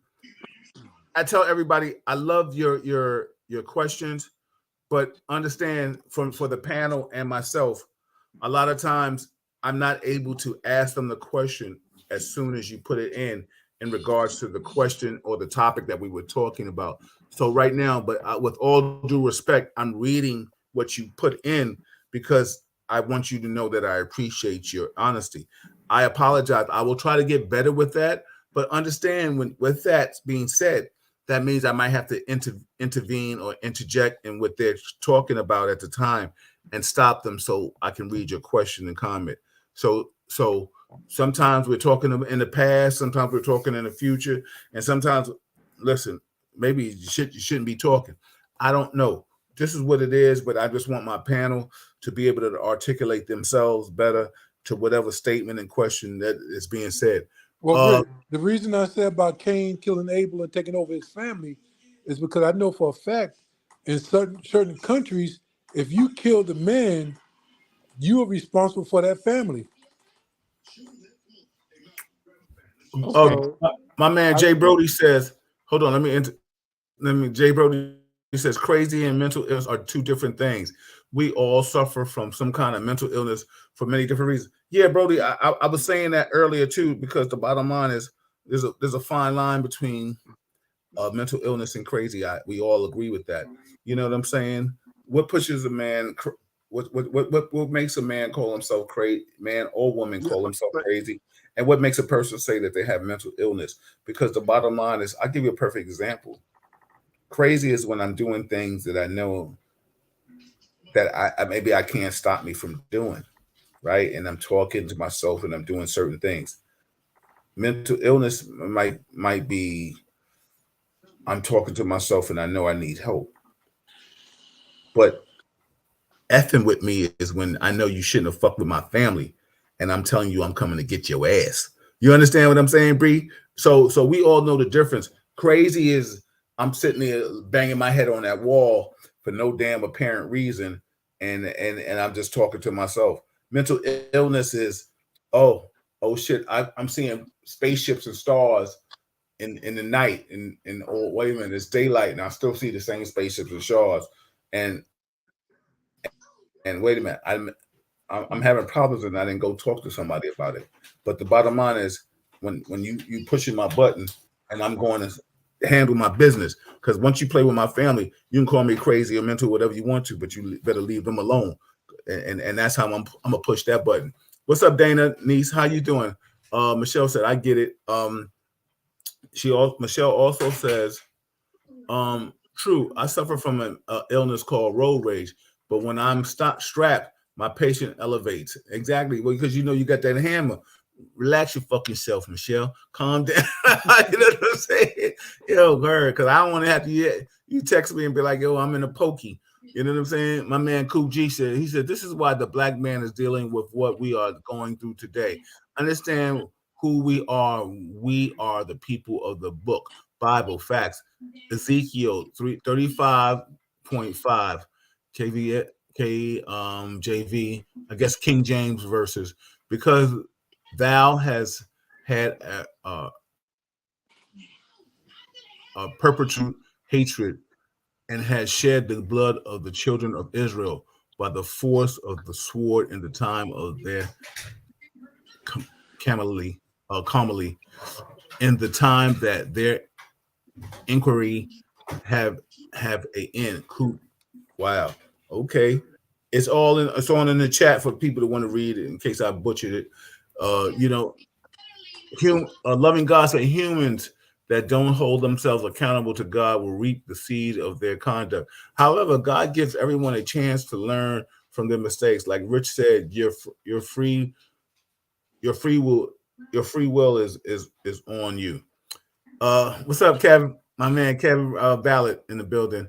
I tell everybody I love your questions, but understand for the panel and myself, a lot of times I'm not able to ask them the question as soon as you put it in regards to the question or the topic that we were talking about. So right now, but with all due respect, I'm reading what you put in because I want you to know that I appreciate your honesty. I apologize. I will try to get better with that, but understand when with that being said, that means I might have to intervene or interject in what they're talking about at the time and stop them so I can read your question and comment. So sometimes we're talking in the past, sometimes we're talking in the future, and sometimes listen, maybe you shouldn't be talking. I don't know. This is what it is, but I just want my panel to be able to articulate themselves better to whatever statement and question that is being said. Well, Rick, the reason I said about Cain killing Abel and taking over his family is because I know for a fact in certain countries, if you kill the man, you are responsible for that family. Okay. So My man I Jay don't know. Brody says, hold on, Jay Brody says crazy and mental illness are two different things. We all suffer from some kind of mental illness for many different reasons. Yeah, Brody, I was saying that earlier too, because the bottom line is there's a fine line between mental illness and crazy. We all agree with that. You know what I'm saying? What pushes a man? What makes a man call himself crazy? Man or woman Yeah, call himself but crazy? And what makes a person say that they have mental illness? Because the bottom line is, I'll give you a perfect example. Crazy is when I'm doing things that I know that maybe I can't stop me from doing, right? And I'm talking to myself and I'm doing certain things. Mental illness might be I'm talking to myself and I know I need help. But effing with me is when I know you shouldn't have fucked with my family and I'm telling you I'm coming to get your ass. You understand what I'm saying, Bree? So we all know the difference. Crazy is I'm sitting there banging my head on that wall for no damn apparent reason, and I'm just talking to myself. Mental illness is, oh, oh shit, I'm seeing spaceships and stars in the night, and oh wait a minute, it's daylight, and I still see the same spaceships and stars, and wait a minute, I'm having problems and I didn't go talk to somebody about it. But the bottom line is when you pushing my button and I'm going to handle my business, because once you play with my family, you can call me crazy or mental, whatever you want to, but you better leave them alone. And that's how I'm gonna push that button. What's up, Dana niece? How you doing? Michelle said I get it. Michelle also says true. I suffer from an illness called road rage, but when I'm strapped, my patient elevates. Exactly. Well, because you know you got that hammer. Relax your fucking self, Michelle. Calm down. You know what I'm saying? Yo, her, because I don't want to have to. You text me and be like, "Yo, I'm in a pokey." You know what I'm saying? My man Coop G said. He said, "This is why the black man is dealing with what we are going through today. Understand who we are. We are the people of the book, Bible, facts." Ezekiel 35.5 KV JV, I guess King James verses, because thou has had a perpetual hatred and has shed the blood of the children of Israel by the force of the sword in the time of their calamity, in the time that their inquiry have a end. Wow. Okay. It's all in. It's on in the chat for people that want to read it. In case I butchered it, you know, loving God said humans that don't hold themselves accountable to God will reap the seed of their conduct. However, God gives everyone a chance to learn from their mistakes. Like Rich said, your free your free will your free will is on you. What's up, Kevin? My man Kevin Ballard in the building.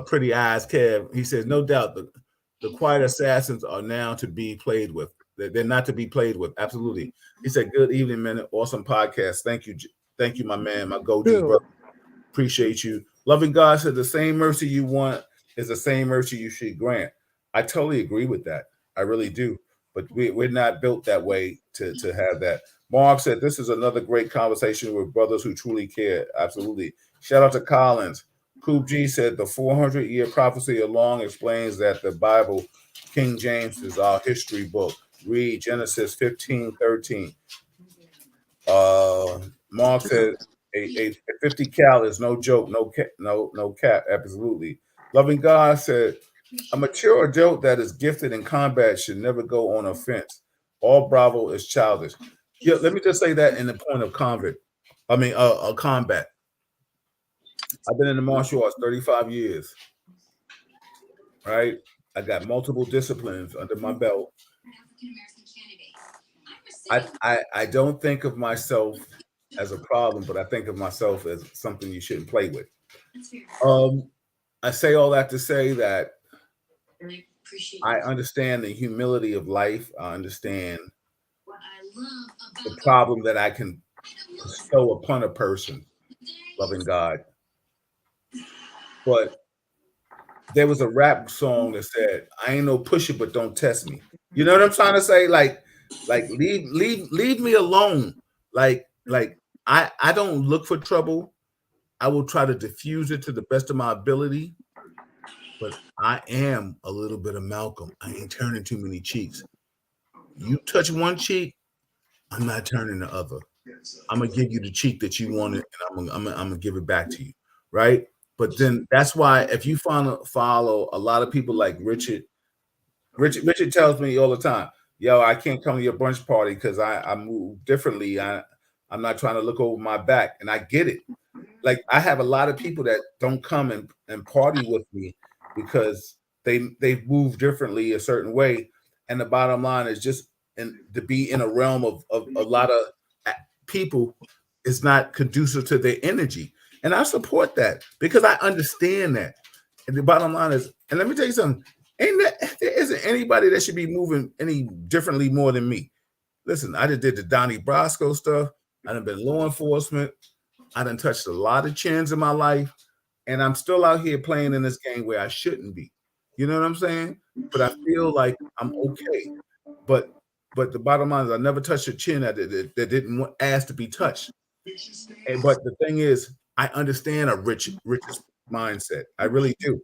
Pretty eyes, Kev. He says, no doubt the quiet assassins are now to be played with. They're not to be played with. Absolutely. He said, good evening, man. Awesome podcast. Thank you. Thank you, my man, my go-to Bill, brother. Appreciate you. Loving God said the same mercy you want is the same mercy you should grant. I totally agree with that. I really do. But we're not built that way to have that. Mark said this is another great conversation with brothers who truly care. Absolutely. Shout out to Collins. Coop G said the 400-year prophecy along explains that the Bible, King James, is our history book. Read Genesis 15:13. Mark said a 50 cal is no joke, no cap, absolutely. Loving God said a mature adult that is gifted in combat should never go on offense. All Bravo is childish. Yeah, let me just say that in the point of convict. I mean, combat. I've been in the martial arts 35 years, right? I got multiple disciplines under my belt. I don't think of myself as a problem, but I think of myself as something you shouldn't play with. Um, I say all that to say that I understand the humility of life. I understand the problem that I can bestow upon a person, loving God. But there was a rap song that said, "I ain't no pusher, but don't test me." You know what I'm trying to say? Like leave me alone. Like I don't look for trouble. I will try to diffuse it to the best of my ability. But I am a little bit of Malcolm. I ain't turning too many cheeks. You touch one cheek, I'm not turning the other. I'm gonna give you the cheek that you wanted, and I'm gonna give it back to you, right? But then that's why if you follow a lot of people like Richard tells me all the time, yo, I can't come to your brunch party because I move differently. I'm not trying to look over my back, and I get it. Like I have a lot of people that don't come and party with me because they move differently a certain way. And the bottom line is just and to be in a realm of a lot of people is not conducive to their energy. And I support that because I understand that. And the bottom line is, and let me tell you something, there isn't anybody that should be moving any differently more than me. Listen, I just did the Donnie Brasco stuff. I done been law enforcement. I done touched a lot of chins in my life, and I'm still out here playing in this game where I shouldn't be. You know what I'm saying? But I feel like I'm okay. But the bottom line is I never touched a chin that didn't ask to be touched. But the thing is, I understand a rich's mindset. I really do,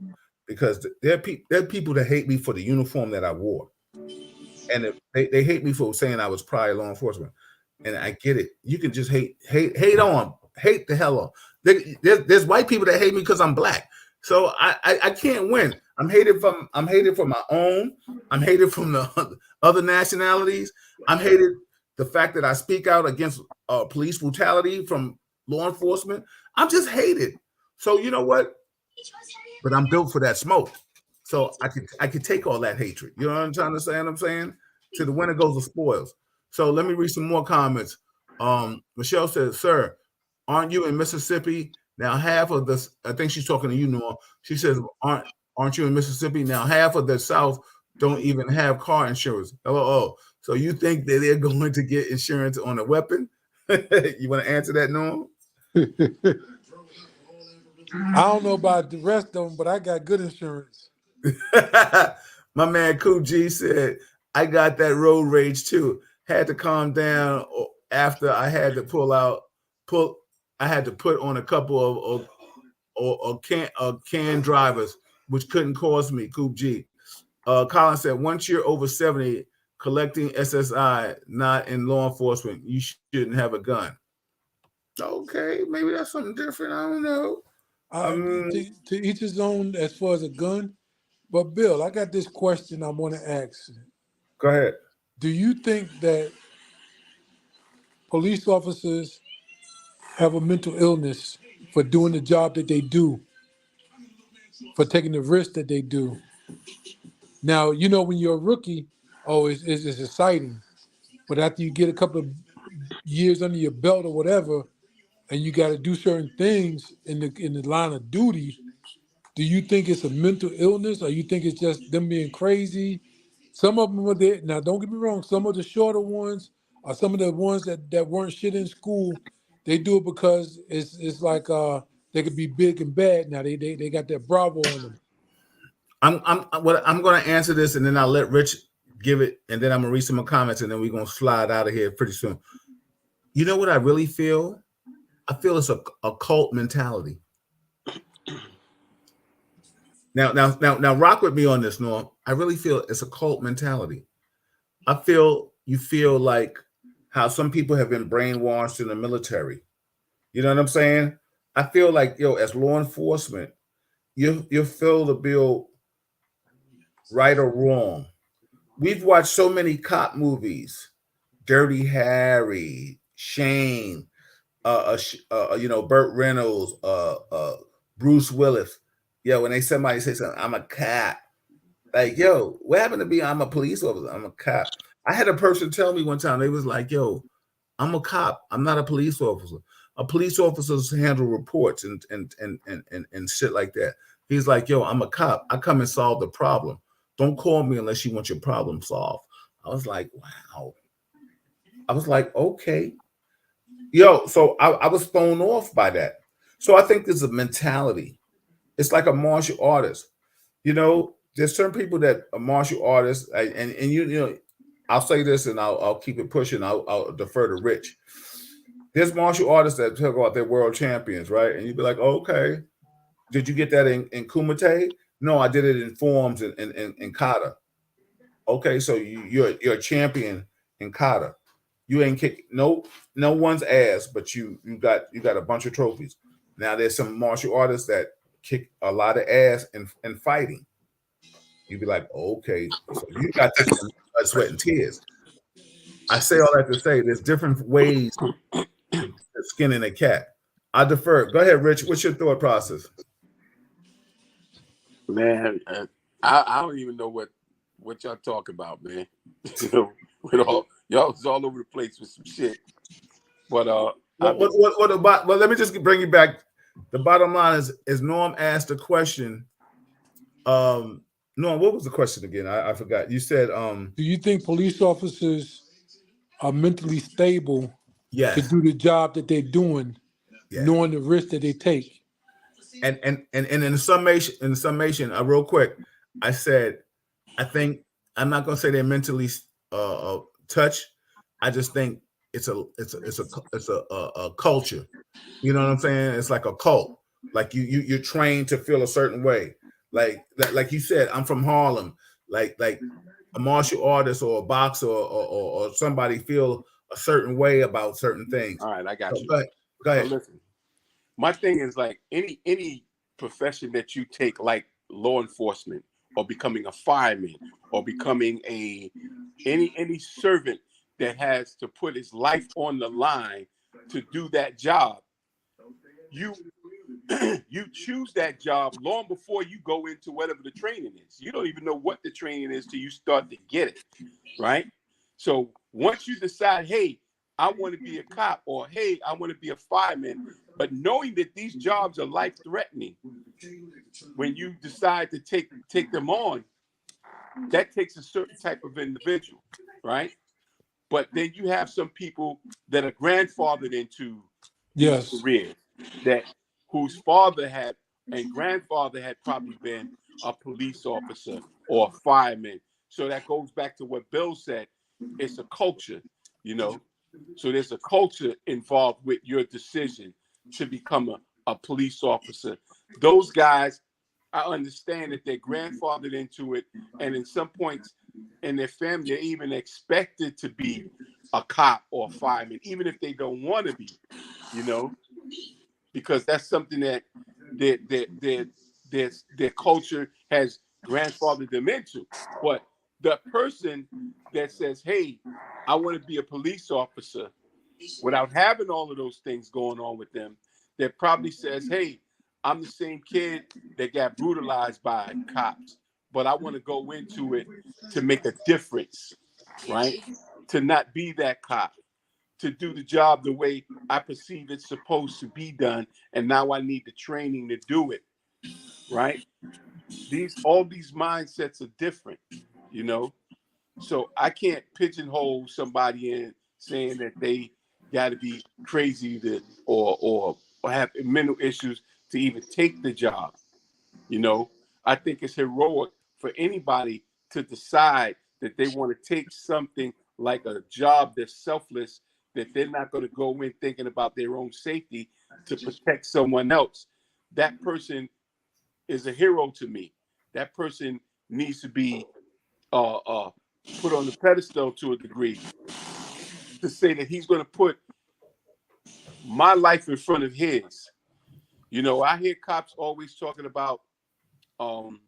because there are people that hate me for the uniform that I wore, and they hate me for saying I was prior law enforcement. And I get it. You can just hate the hell on. There's white people that hate me because I'm black. So I can't win. I'm hated for my own. I'm hated from the other nationalities. I'm hated the fact that I speak out against police brutality from law enforcement. I'm just hated. So you know what? But I'm built for that smoke. So I could take all that hatred. You know what I'm trying to say? What I'm saying? To the winner goes the spoils. So let me read some more comments. Michelle says, "Sir, aren't you in Mississippi? Now half of this, I think she's talking to you, Noah. She says, aren't you in Mississippi? Now half of the South don't even have car insurance. LOL. So you think that they're going to get insurance on a weapon? You want to answer that, Noah?" I don't know about the rest of them, but I got good insurance. My man Cool G said, "I got that road rage too. Had to calm down after I had to I had to put on a couple of can drivers, which couldn't cause me." Coop G. Colin said, "Once you're over 70, collecting SSI, not in law enforcement, you shouldn't have a gun." Okay, maybe that's something different. I don't know. To each his own as far as a gun. But Bill, I got this question I want to ask. Go ahead. Do you think that police officers have a mental illness for doing the job that they do, for taking the risk that they do? Now, you know, when you're a rookie, oh, it's exciting. But after you get a couple of years under your belt or whatever, and you got to do certain things in the line of duty, do you think it's a mental illness, or you think it's just them being crazy? Some of them are there. Now, don't get me wrong. Some of the shorter ones, or some of the ones that weren't shit in school, they do it because it's like they could be big and bad. Now they got that Bravo on them. I'm going to answer this, and then I'll let Rich give it, and then I'm going to read some more comments, and then we're going to slide out of here pretty soon. You know what I really feel? I feel it's a cult mentality. Now, rock with me on this, Norm. I really feel it's a cult mentality. I feel you feel like how some people have been brainwashed in the military. You know what I'm saying? I feel like, as law enforcement, you feel the bill right or wrong. We've watched so many cop movies, Dirty Harry, Shane, Burt Reynolds, Bruce Willis. When somebody say something, I'm a cop. Like, what happened to be? I'm a police officer. I'm a cop. I had a person tell me one time, they was like, I'm a cop. I'm not a police officer. A police officers handle reports and shit like that. He's like, I'm a cop. I come and solve the problem. Don't call me unless you want your problem solved. I was like, wow. I was like, okay. So I was thrown off by that. So I think there's a mentality. It's like a martial artist. There's certain people that are martial artists, and I'll say this, and I'll keep it pushing. I'll defer to Rich. There's martial artists that talk about they're world champions, right? And you'd be like, oh, okay, did you get that in Kumite? No, I did it in forms in kata. Okay, so you're a champion in kata. You ain't kick no one's ass, but you got a bunch of trophies. Now there's some martial artists that kick a lot of ass in fighting. You'd be like, okay, so you got this in blood, sweat, and tears. I say all that to say there's different ways of skinning a cat. I defer. Go ahead, Rich. What's your thought process? Man, I don't even know what y'all talk about, man. With all y'all was all over the place with some shit. But what about? Well, let me just bring you back. The bottom line is Norm asked a question. Norm, what was the question again? I forgot. You said Do you think police officers are mentally stable to yes. do the job that they're doing, Yeah. knowing the risk that they take? And in summation, real quick, I said I think I'm not gonna say they're mentally touched. I just think it's a culture. You know what I'm saying? It's like a cult. Like you're trained to feel a certain way. Like you said, I'm from Harlem. Like a martial artist or a boxer or somebody feel a certain way about certain things. all right, I got you. Go ahead. So listen, my thing is like any profession that you take, like law enforcement or becoming a fireman or becoming any servant that has to put his life on the line to do that job, you you choose that job long before you go into whatever the training is. You don't even know what the training is till you start to get it, right? So once you decide, hey, I want to be a cop, or hey, I want to be a fireman, but knowing that these jobs are life-threatening, when you decide to take them on, that takes a certain type of individual, right? But then you have some people that are grandfathered into these careers, that whose father had and grandfather had probably been a police officer or a fireman. So that goes back to what Bill said. It's a culture, So there's a culture involved with your decision to become a police officer. Those guys, I understand that they're grandfathered into it, and in some points in their family, they're even expected to be a cop or a fireman, even if they don't want to be, because that's something that their culture has grandfathered them into. But the person that says, hey, I want to be a police officer without having all of those things going on with them, that probably says, hey, I'm the same kid that got brutalized by cops, but I want to go into it to make a difference, right? To not be that cop, to do the job the way I perceive it's supposed to be done, and now I need the training to do it, right? All these mindsets are different, you know. So I can't pigeonhole somebody in saying that they got to be crazy to or have mental issues to even take the job. You know, I think it's heroic for anybody to decide that they want to take something like a job that's selfless, that they're not going to go in thinking about their own safety to protect someone else. That person is a hero to me. That person needs to be put on the pedestal to a degree, to say that he's going to put my life in front of his. You know, I hear cops always talking about um,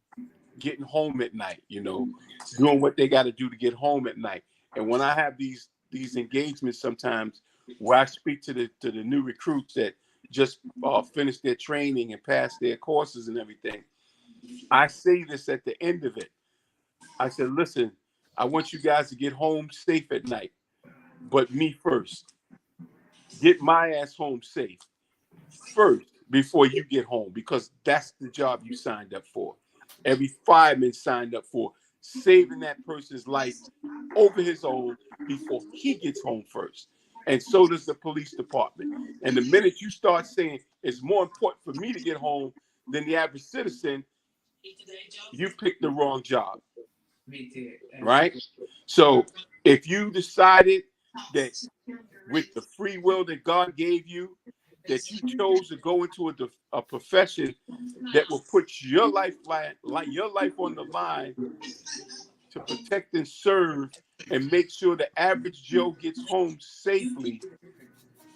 getting home at night, you know, doing what they got to do to get home at night. And when I have these engagements sometimes where I speak to the new recruits that just finished their training and passed their courses and everything, I say this at the end of it. I said, listen, I want you guys to get home safe at night, but me first. Get my ass home safe first before you get home, because that's the job you signed up for. Every fireman signed up for saving that person's life over his own before he gets home first. And so does the police department. And the minute you start saying it's more important for me to get home than the average citizen, you picked the wrong job. Right? So if you decided that with the free will that God gave you, that you chose to go into a profession that will put your life on the line to protect and serve and make sure the average Joe gets home safely,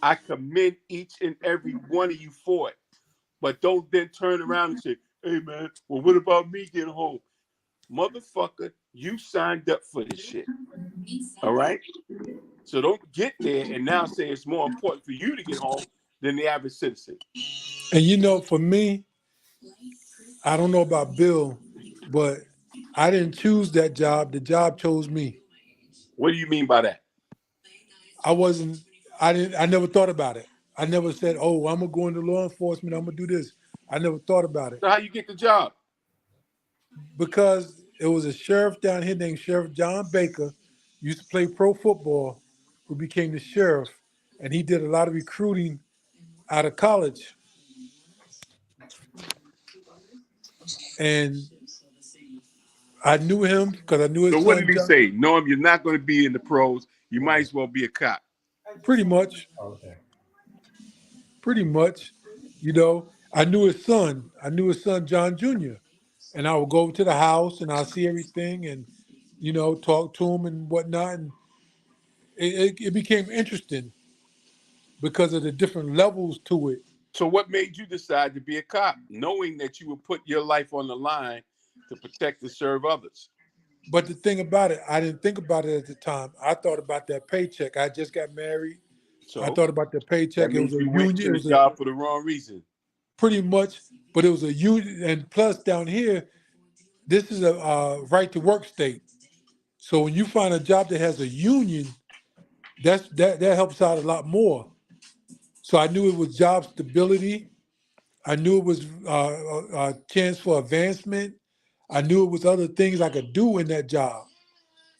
I commend each and every one of you for it. But don't then turn around and say, hey man, well, what about me getting home? Motherfucker, you signed up for this shit. All right? So don't get there and now say it's more important for you to get home than the average citizen. And you know, for me, I don't know about Bill, but I didn't choose that job. The job chose me. What do you mean by that? I wasn't, I never thought about it. I never said, oh, I'm going to go into law enforcement. I'm going to do this. I never thought about it So how you get the job? because it was a sheriff down here named Sheriff John Baker, used to play pro football, who became the sheriff. And he did a lot of recruiting out of college. And I knew him because I knew So his what did son, he John, say? Norm, you're not going to be in the pros. You might as well be a cop. pretty much. Pretty much. You know, I knew his son. I knew his son, John Jr. And I would go over to the house and I'll see everything and, you know, talk to him and whatnot. And it became interesting because of the different levels to it. So what made you decide to be a cop, knowing that you would put your life on the line to protect and serve others? But the thing about it, I didn't think about it at the time. I thought about that paycheck. I just got married. I So thought about the paycheck. that It was means a you went union. to It the was a job for the wrong reason. pretty much, but it was a union. And plus, down here, this is a right to work state. So when you find a job that has a union, that helps out a lot more. So I knew it was job stability. I knew it was a chance for advancement. I knew it was other things I could do in that job.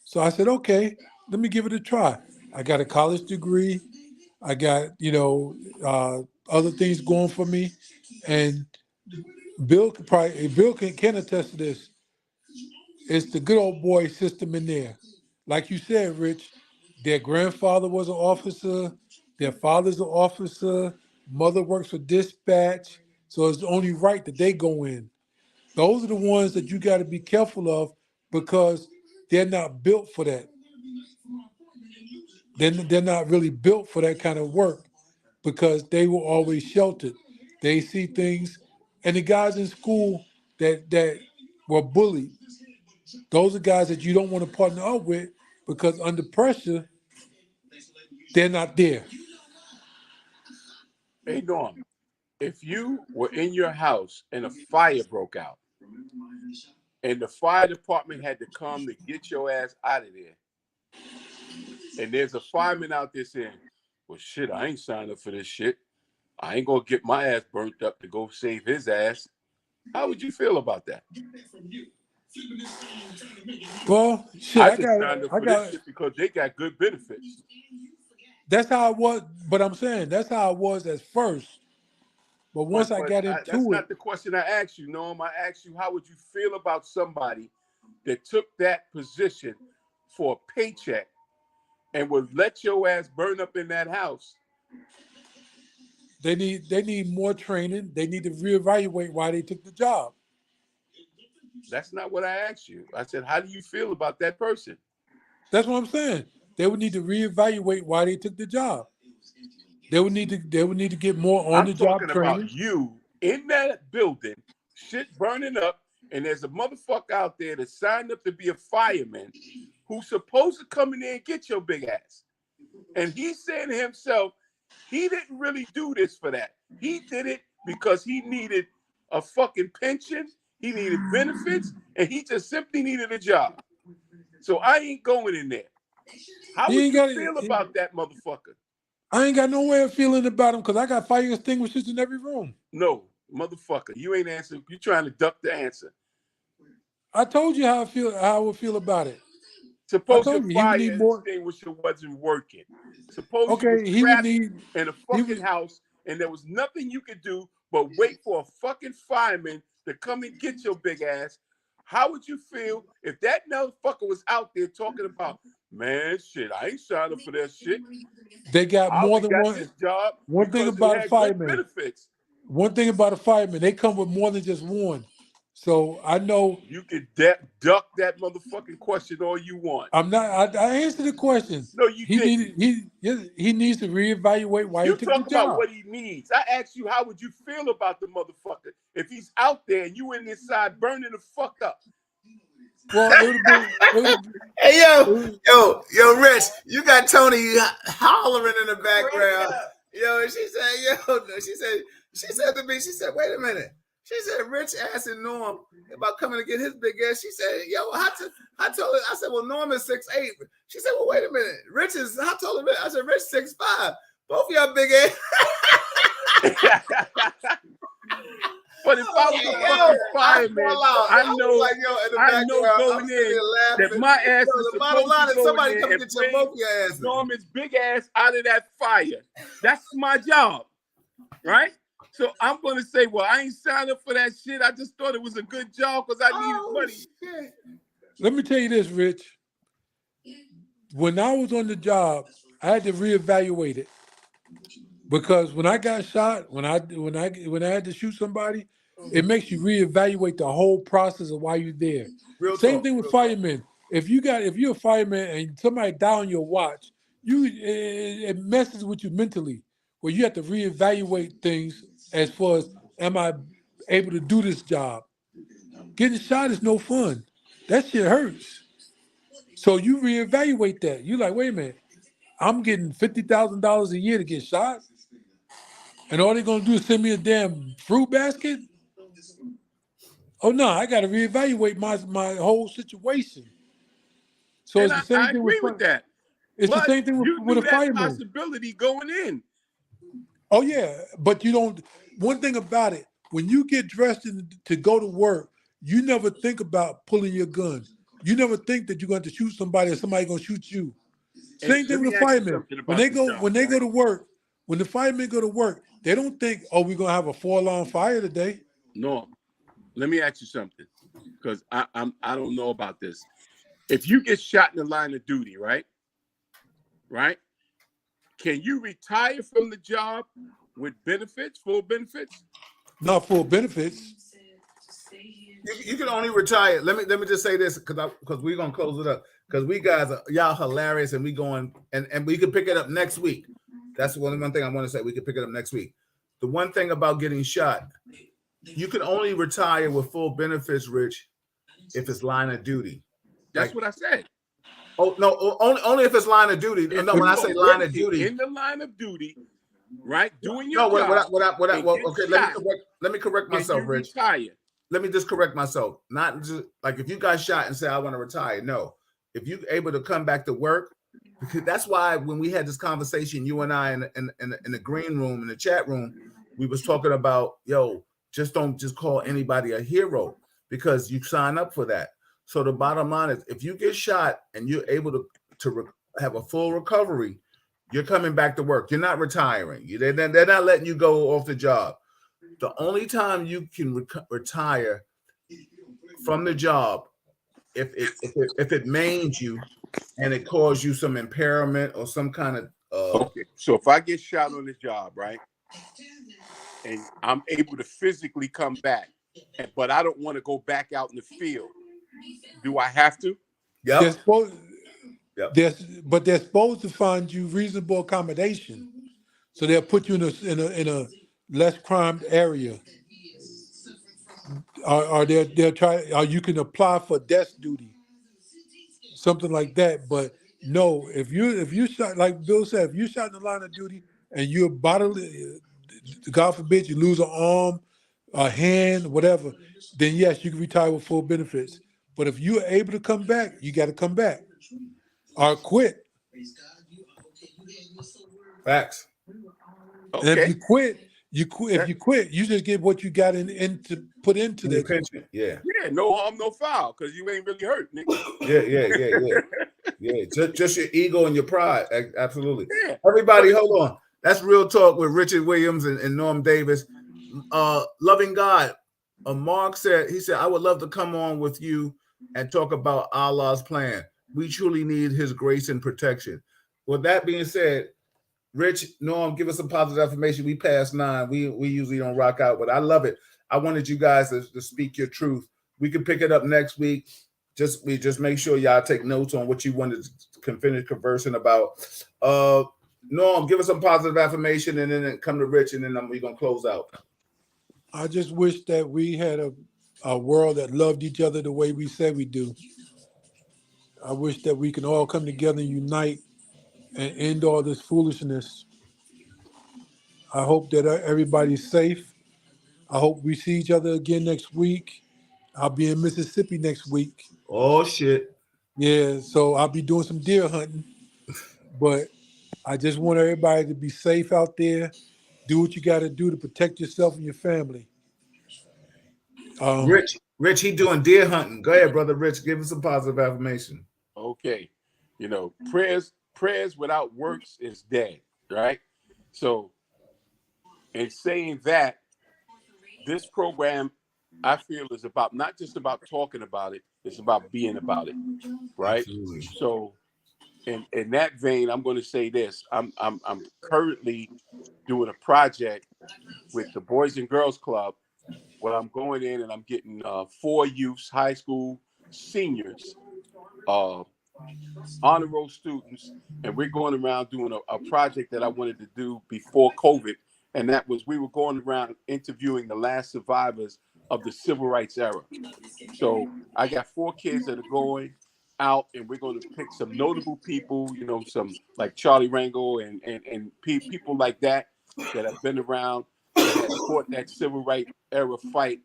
So I said, okay, let me give it a try. I got a college degree. I got, other things going for me. And Bill can attest to this. It's the good old boy system in there. Like you said, Rich, their grandfather was an officer, their father's an officer, mother works for dispatch. So it's only right that they go in. Those are the ones that you got to be careful of because they're not built for that. They're not really built for that kind of work because they were always sheltered. They see things, and the guys in school that were bullied. Those are guys that you don't want to partner up with because under pressure, they're not there. Hey, Norm, if you were in your house and a fire broke out and the fire department had to come to get your ass out of there, and there's a fireman out there saying, well, shit, I ain't signed up for this shit. I ain't going to get my ass burnt up to go save his ass. How would you feel about that? Well, shit, I just signed up for this shit because they got good benefits. That's how it was, but I'm saying that's how it was at first. But once I got into that's it, not the question I asked you, Norm. I asked you, how would you feel about somebody that took that position for a paycheck and would let your ass burn up in that house? they need more training. They need to reevaluate why they took the job. That's not what I asked you. I said, how do you feel about that person? That's what I'm saying. They would need to reevaluate why they took the job. They would need to get more on the job I'm talking training. about you in that building, shit burning up, and there's a motherfucker out there that signed up to be a fireman who's supposed to come in there and get your big ass. And he's saying to himself, he didn't really do this for that. He did it because he needed a fucking pension, he needed benefits, and he just simply needed a job. So I ain't going in there. How would you feel about that motherfucker? I ain't got no way of feeling about him because I got fire extinguishers in every room. No, motherfucker, you ain't answering. You're trying to duck the answer. I told you how I would feel about it. Suppose your fire extinguisher wasn't working. Suppose you were trapped in a fucking house and there was nothing you could do but wait for a fucking fireman to come and get your big ass. How would you feel if that motherfucker was out there talking about, man, shit, I ain't signed up for that shit. They got more than one job. One thing about a fireman. One thing about a fireman, they come with more than just one. So I know you can duck that motherfucking question all you want. I'm not. I answered the question. No, you didn't. He needs to reevaluate why he took the job. You talk about what he needs. I asked you, how would you feel about the motherfucker if he's out there and you in inside burning the fuck up? Well, it would have been. Hey, yo, Rich, you got Tony hollering in the background. Yo, she said to me, wait a minute. She said, Rich asking Norm about coming to get his big ass. She said, yo, I told her, I said, well, Norm is 6'8". She said, well, wait a minute. Rich is, I told her, I said, Rich 6'5". Both of y'all big ass. But if I was a fucking fireman, I know going in that my ass is supposed to go in there and bring Norman's big ass out of that fire. That's my job, right? So I'm going to say, well, I ain't signed up for that shit. I just thought it was a good job because I needed money. Shit. Let me tell you this, Rich. When I was on the job, I had to reevaluate it. Because when I got shot, when I had to shoot somebody, it makes you reevaluate the whole process of why you're there. Same thing with firemen. If you're a fireman and somebody die on your watch, it messes with you mentally. Where you have to reevaluate things as far as, am I able to do this job? Getting shot is no fun. That shit hurts. So you reevaluate that. You're like, wait a minute, I'm getting $50,000 a year to get shot? And all they're going to do is send me a damn fruit basket? Oh, no, I got to reevaluate my whole situation. So and it's the same thing with that. It's the same thing with a fireman. Possibility going in. Oh, yeah, but you don't. One thing about it, when you get dressed to go to work, you never think about pulling your gun. You never think that you're going to shoot somebody or somebody going to shoot you. Same thing with the firemen. When they go to work, when the firemen go to work, they don't think, oh, we're going to have a 4-alarm fire today. No. Let me ask you something, because I don't know about this. If you get shot in the line of duty, right? Can you retire from the job with benefits, full benefits? Not full benefits. You can only retire. Let me just say this because we're gonna close it up because we guys y'all hilarious and we going and we can pick it up next week. That's one thing I want to say. We can pick it up next week. The one thing about getting shot, you can only retire with full benefits, Rich, if it's line of duty. That's Like, what I said. oh no, only if it's line of duty. If No, you when I are say line of working duty, in the line of duty, right, doing your no, job, and well, get okay, shot, let me correct can myself, you Rich. retire? Let me just correct myself. Not just like if you got shot and say I want to retire. No, if you're able to come back to work, because that's why when we had this conversation, you and I in the green room in the chat room, we was talking about just don't just call anybody a hero because you sign up for that. So the bottom line is, if you get shot and you're able to have a full recovery, you're coming back to work. You're not retiring. They're not letting you go off the job. The only time you can retire from the job if it maims you and it caused you some impairment or some kind of Okay, so if I get shot on the job, right, and I'm able to physically come back, but I don't want to go back out in the field, do I have to? They're yep. supposed, Yep. but they're supposed to find you reasonable accommodation, so they'll put you in a less crime area, or they'll try, or you can apply for desk duty, something like that. But no, if you shot, like Bill said, if you shot in the line of duty and you're bodily, God forbid, you lose an arm, a hand, whatever, then yes, you can retire with full benefits. But if you're able to come back, you got to come back or quit. Facts. And if Okay, you quit, you quit. If that, you quit, you just get what you got into put into In your that. pension. Yeah. yeah, no harm, no foul, because you ain't really hurt, nigga. Yeah. Just your ego and your pride. Absolutely. Yeah, but Everybody, hold on. That's Real Talk with Richard Williams and Norm Davis. Loving God. Mark said, I would love to come on with you and talk about Allah's plan. We truly need his grace and protection. With that being said, Rich, Norm, give us some positive affirmation. We passed 9. We usually don't rock out, but I love it. I wanted you guys to speak your truth. We can pick it up next week. We just make sure y'all take notes on what you wanted to finish conversing about. Norm, give us some positive affirmation, and then come to Rich, and then we're gonna close out. I just wish that we had a world that loved each other the way we said we do. I wish that we can all come together and unite and end all this foolishness. I hope that everybody's safe. I hope we see each other again next week. I'll be in Mississippi next week. Oh shit. Yeah, so I'll be doing some deer hunting. But I just want everybody to be safe out there. Do what you got to do to protect yourself and your family. Um, Rich, he doing deer hunting. Go ahead, brother Rich. Give us some positive affirmation. okay, prayers without works is dead, right? So, in saying that, this program, I feel, is about not just about talking about it; it's about being about it, right? Absolutely. So, in that vein, I'm going to say this: I'm currently doing a project with the Boys and Girls Club where I'm going in and I'm getting 4 youths, high school seniors, uh, honor roll students, and we're going around doing a project that I wanted to do before COVID, and that was we were going around interviewing the last survivors of the civil rights era. So I got 4 kids that are going out, and we're going to pick some notable people, some like Charlie Rango and people like that that have been around that had fought that civil rights era fight,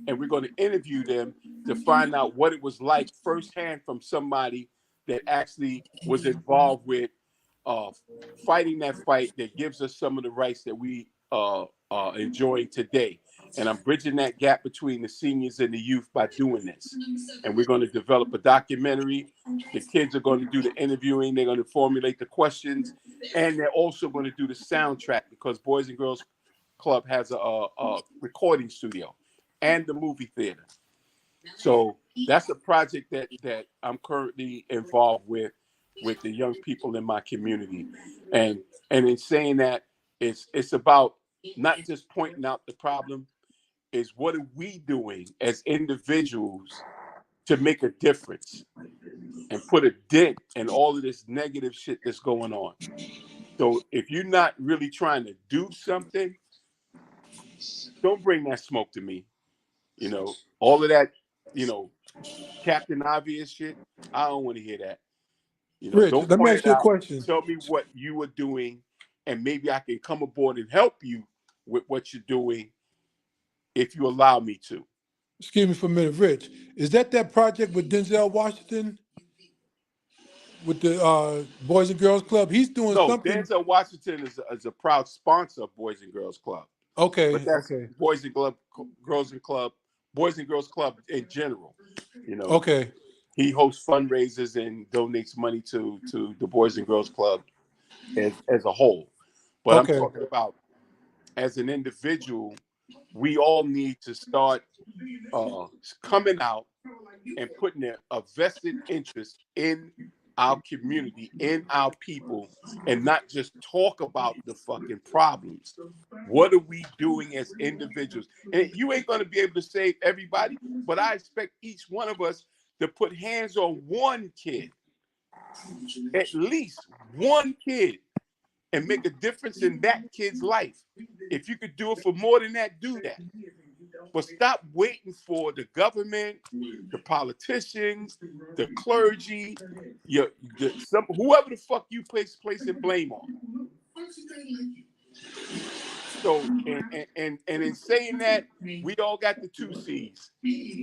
and we're going to interview them to find out what it was like firsthand from somebody that actually was involved with uh, fighting that fight that gives us some of the rights that we enjoying today. And I'm bridging that gap between the seniors and the youth by doing this. And we're going to develop a documentary. The kids are going to do the interviewing. They're going to formulate the questions. And they're also going to do the soundtrack because Boys and Girls Club has a recording studio and the movie theater. So that's a project that I'm currently involved with the young people in my community. And in saying that, it's about not just pointing out the problem, is what are we doing as individuals to make a difference and put a dent in all of this negative shit that's going on. So if you're not really trying to do something, don't bring that smoke to me. All of that Captain Obvious shit. I don't want to hear that. Rich, Don't let me point ask it you a out. question. Tell me what you were doing, and maybe I can come aboard and help you with what you're doing if you allow me to. Excuse me for a minute, Rich. Is that project with Denzel Washington with the Boys and Girls Club? He's doing No, something. Denzel Washington is a proud sponsor of Boys and Girls Club. But Okay, that's okay, Boys and Girls Club in general. okay. He hosts fundraisers and donates money to the Boys and Girls Club as a whole. But I'm Okay. talking about as an individual, we all need to start coming out and putting a vested interest in our community, in our people, and not just talk about the fucking problems. What are we doing as individuals? And you ain't going to be able to save everybody, but I expect each one of us to put hands on one kid, at least one kid, and make a difference in that kid's life. If you could do it for more than that, do that. But stop waiting for the government, the politicians, the clergy, whoever the fuck you placing blame on. So, and in saying that, we all got the two C's: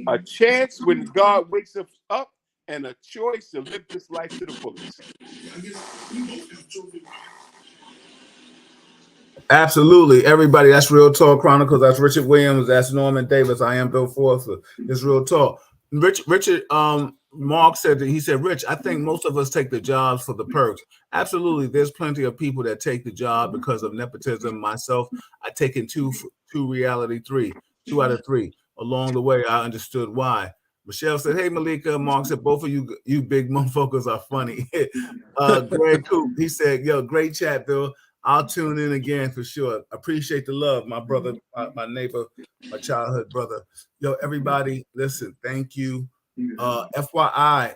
a chance when God wakes us up, and a choice to live this life to the fullest. Absolutely. Everybody, that's Real Talk Chronicles. That's Richard Williams. That's Norman Davis. I am Bill Forster. It's Real Talk. Richard, Mark said that he said, Rich, I think most of us take the jobs for the perks. Absolutely. There's plenty of people that take the job because of nepotism. Myself, I taken two reality 2 out of 3. Along the way, I understood why. Michelle said, hey, Malika. Mark said, both of you big motherfuckers are funny. Greg Coop, he said, yo, great chat, Bill. I'll tune in again for sure. Appreciate the love, my brother, my neighbor, my childhood brother. Yo, everybody, listen, thank you. FYI,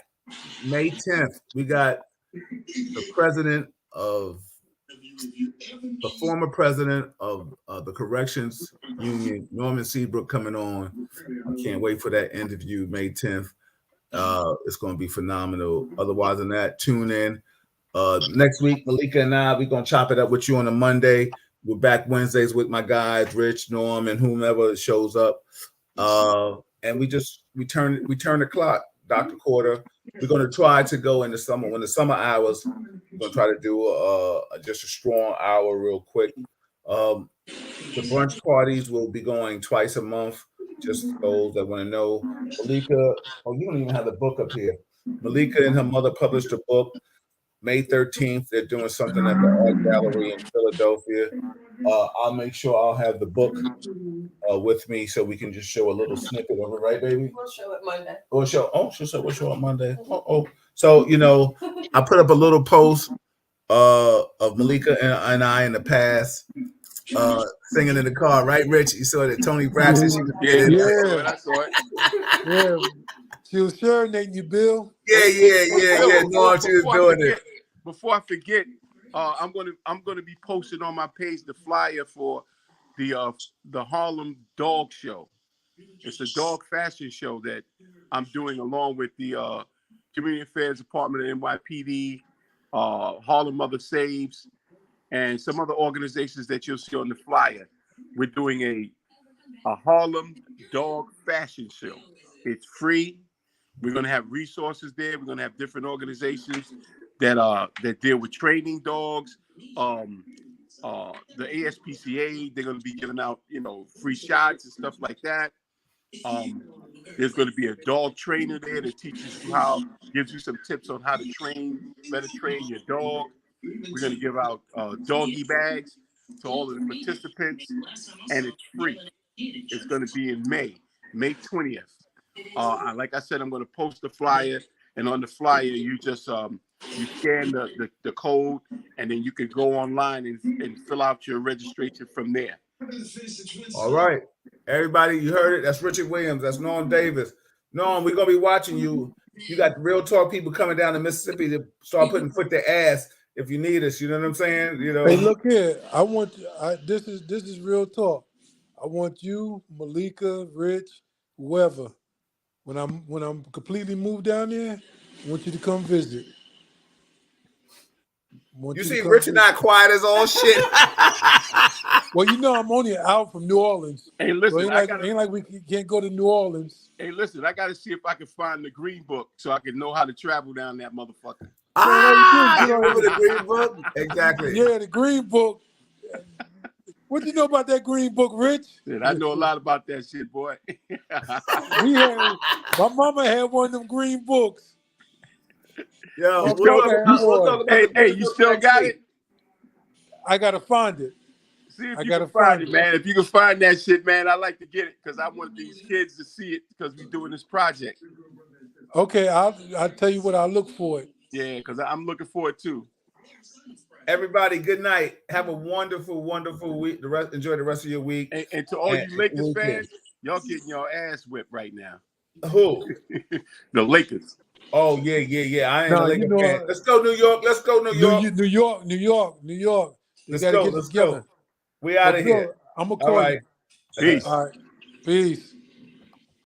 May 10th, we got the former president of the Corrections Union, Norman Seabrook, coming on. I can't wait for that interview, May 10th. It's going to be phenomenal. Otherwise than that, tune in. Next week, Malika and I, we're going to chop it up with you on a Monday. We're back Wednesdays with my guys, Rich, Norm, and whomever shows up. And we turn the clock, Dr. Quarter. We're going to try to go in the summer. When the summer hours, we're going to try to do just a strong hour real quick. The brunch parties will be going twice a month, just those that want to know. Malika, you don't even have the book up here. Malika and her mother published a book. May 13th, they're doing something at the Art Gallery in Philadelphia. I'll make sure I'll have the book with me so we can just show a little snippet of it, right, baby? We'll show it Monday. We'll show it Monday. So, I put up a little post of Malika and I in the past singing in the car, right, Rich? You saw that Tony Braxton. I saw it. Yeah. She was serenading you, Bill. Yeah. No, she was doing it. Before I forget, I'm gonna be posting on my page the flyer for the Harlem Dog Show. It's a dog fashion show that I'm doing along with the Community Affairs Department of NYPD, Harlem Mother Saves, and some other organizations that you'll see on the flyer. We're doing a Harlem Dog Fashion Show. It's free. We're going to have resources there. We're going to have different organizations that deal with training dogs. The ASPCA, they're going to be giving out, free shots and stuff like that. There's going to be a dog trainer there that teaches you gives you some tips on how to better train your dog. We're going to give out doggy bags to all of the participants, and it's free. It's going to be in May 20th. Like I said, I'm going to post the flyer, and on the flyer, you just you scan the code, and then you can go online and fill out your registration from there. All right, everybody, you heard it. That's Richard Williams. That's Norm Davis. Norm, we're gonna be watching you. You got Real Talk people coming down to Mississippi to start putting foot to ass if you need us. You know what I'm saying? Hey, look here. This is Real Talk. I want you, Malika, Rich, whoever, when I'm completely moved down there, I want you to come visit. You see, Richard not quiet as all shit. Well, you know, I'm only out from New Orleans. Hey, listen, so ain't like we can't go to New Orleans. Hey, listen, I got to see if I can find the green book so I can know how to travel down that motherfucker. You remember the green book? Exactly. Yeah, the green book. What do you know about that green book, Rich? Shit, I know a lot about that shit, boy. My mama had one of them green books. Yo, My we'll mama talk about hey, the hey, green you book still next got week. it? I gotta find it. See if you can find it, man. If you can find that shit, man, I like to get it because I want these kids to see it because we're doing this project. Okay, I'll tell you what, I'll look for it. Yeah, because I'm looking forward too. Everybody, good night. Have a wonderful, wonderful week. Enjoy the rest of your week. And to all you Lakers fans, y'all getting your ass whipped right now. Who? The Lakers. Oh, yeah. I ain't a Laker fan. Let's go, New York. Let's go, New York. New York. Let's go. We out of here. I'm gonna All call right. you. Peace. All right. Peace.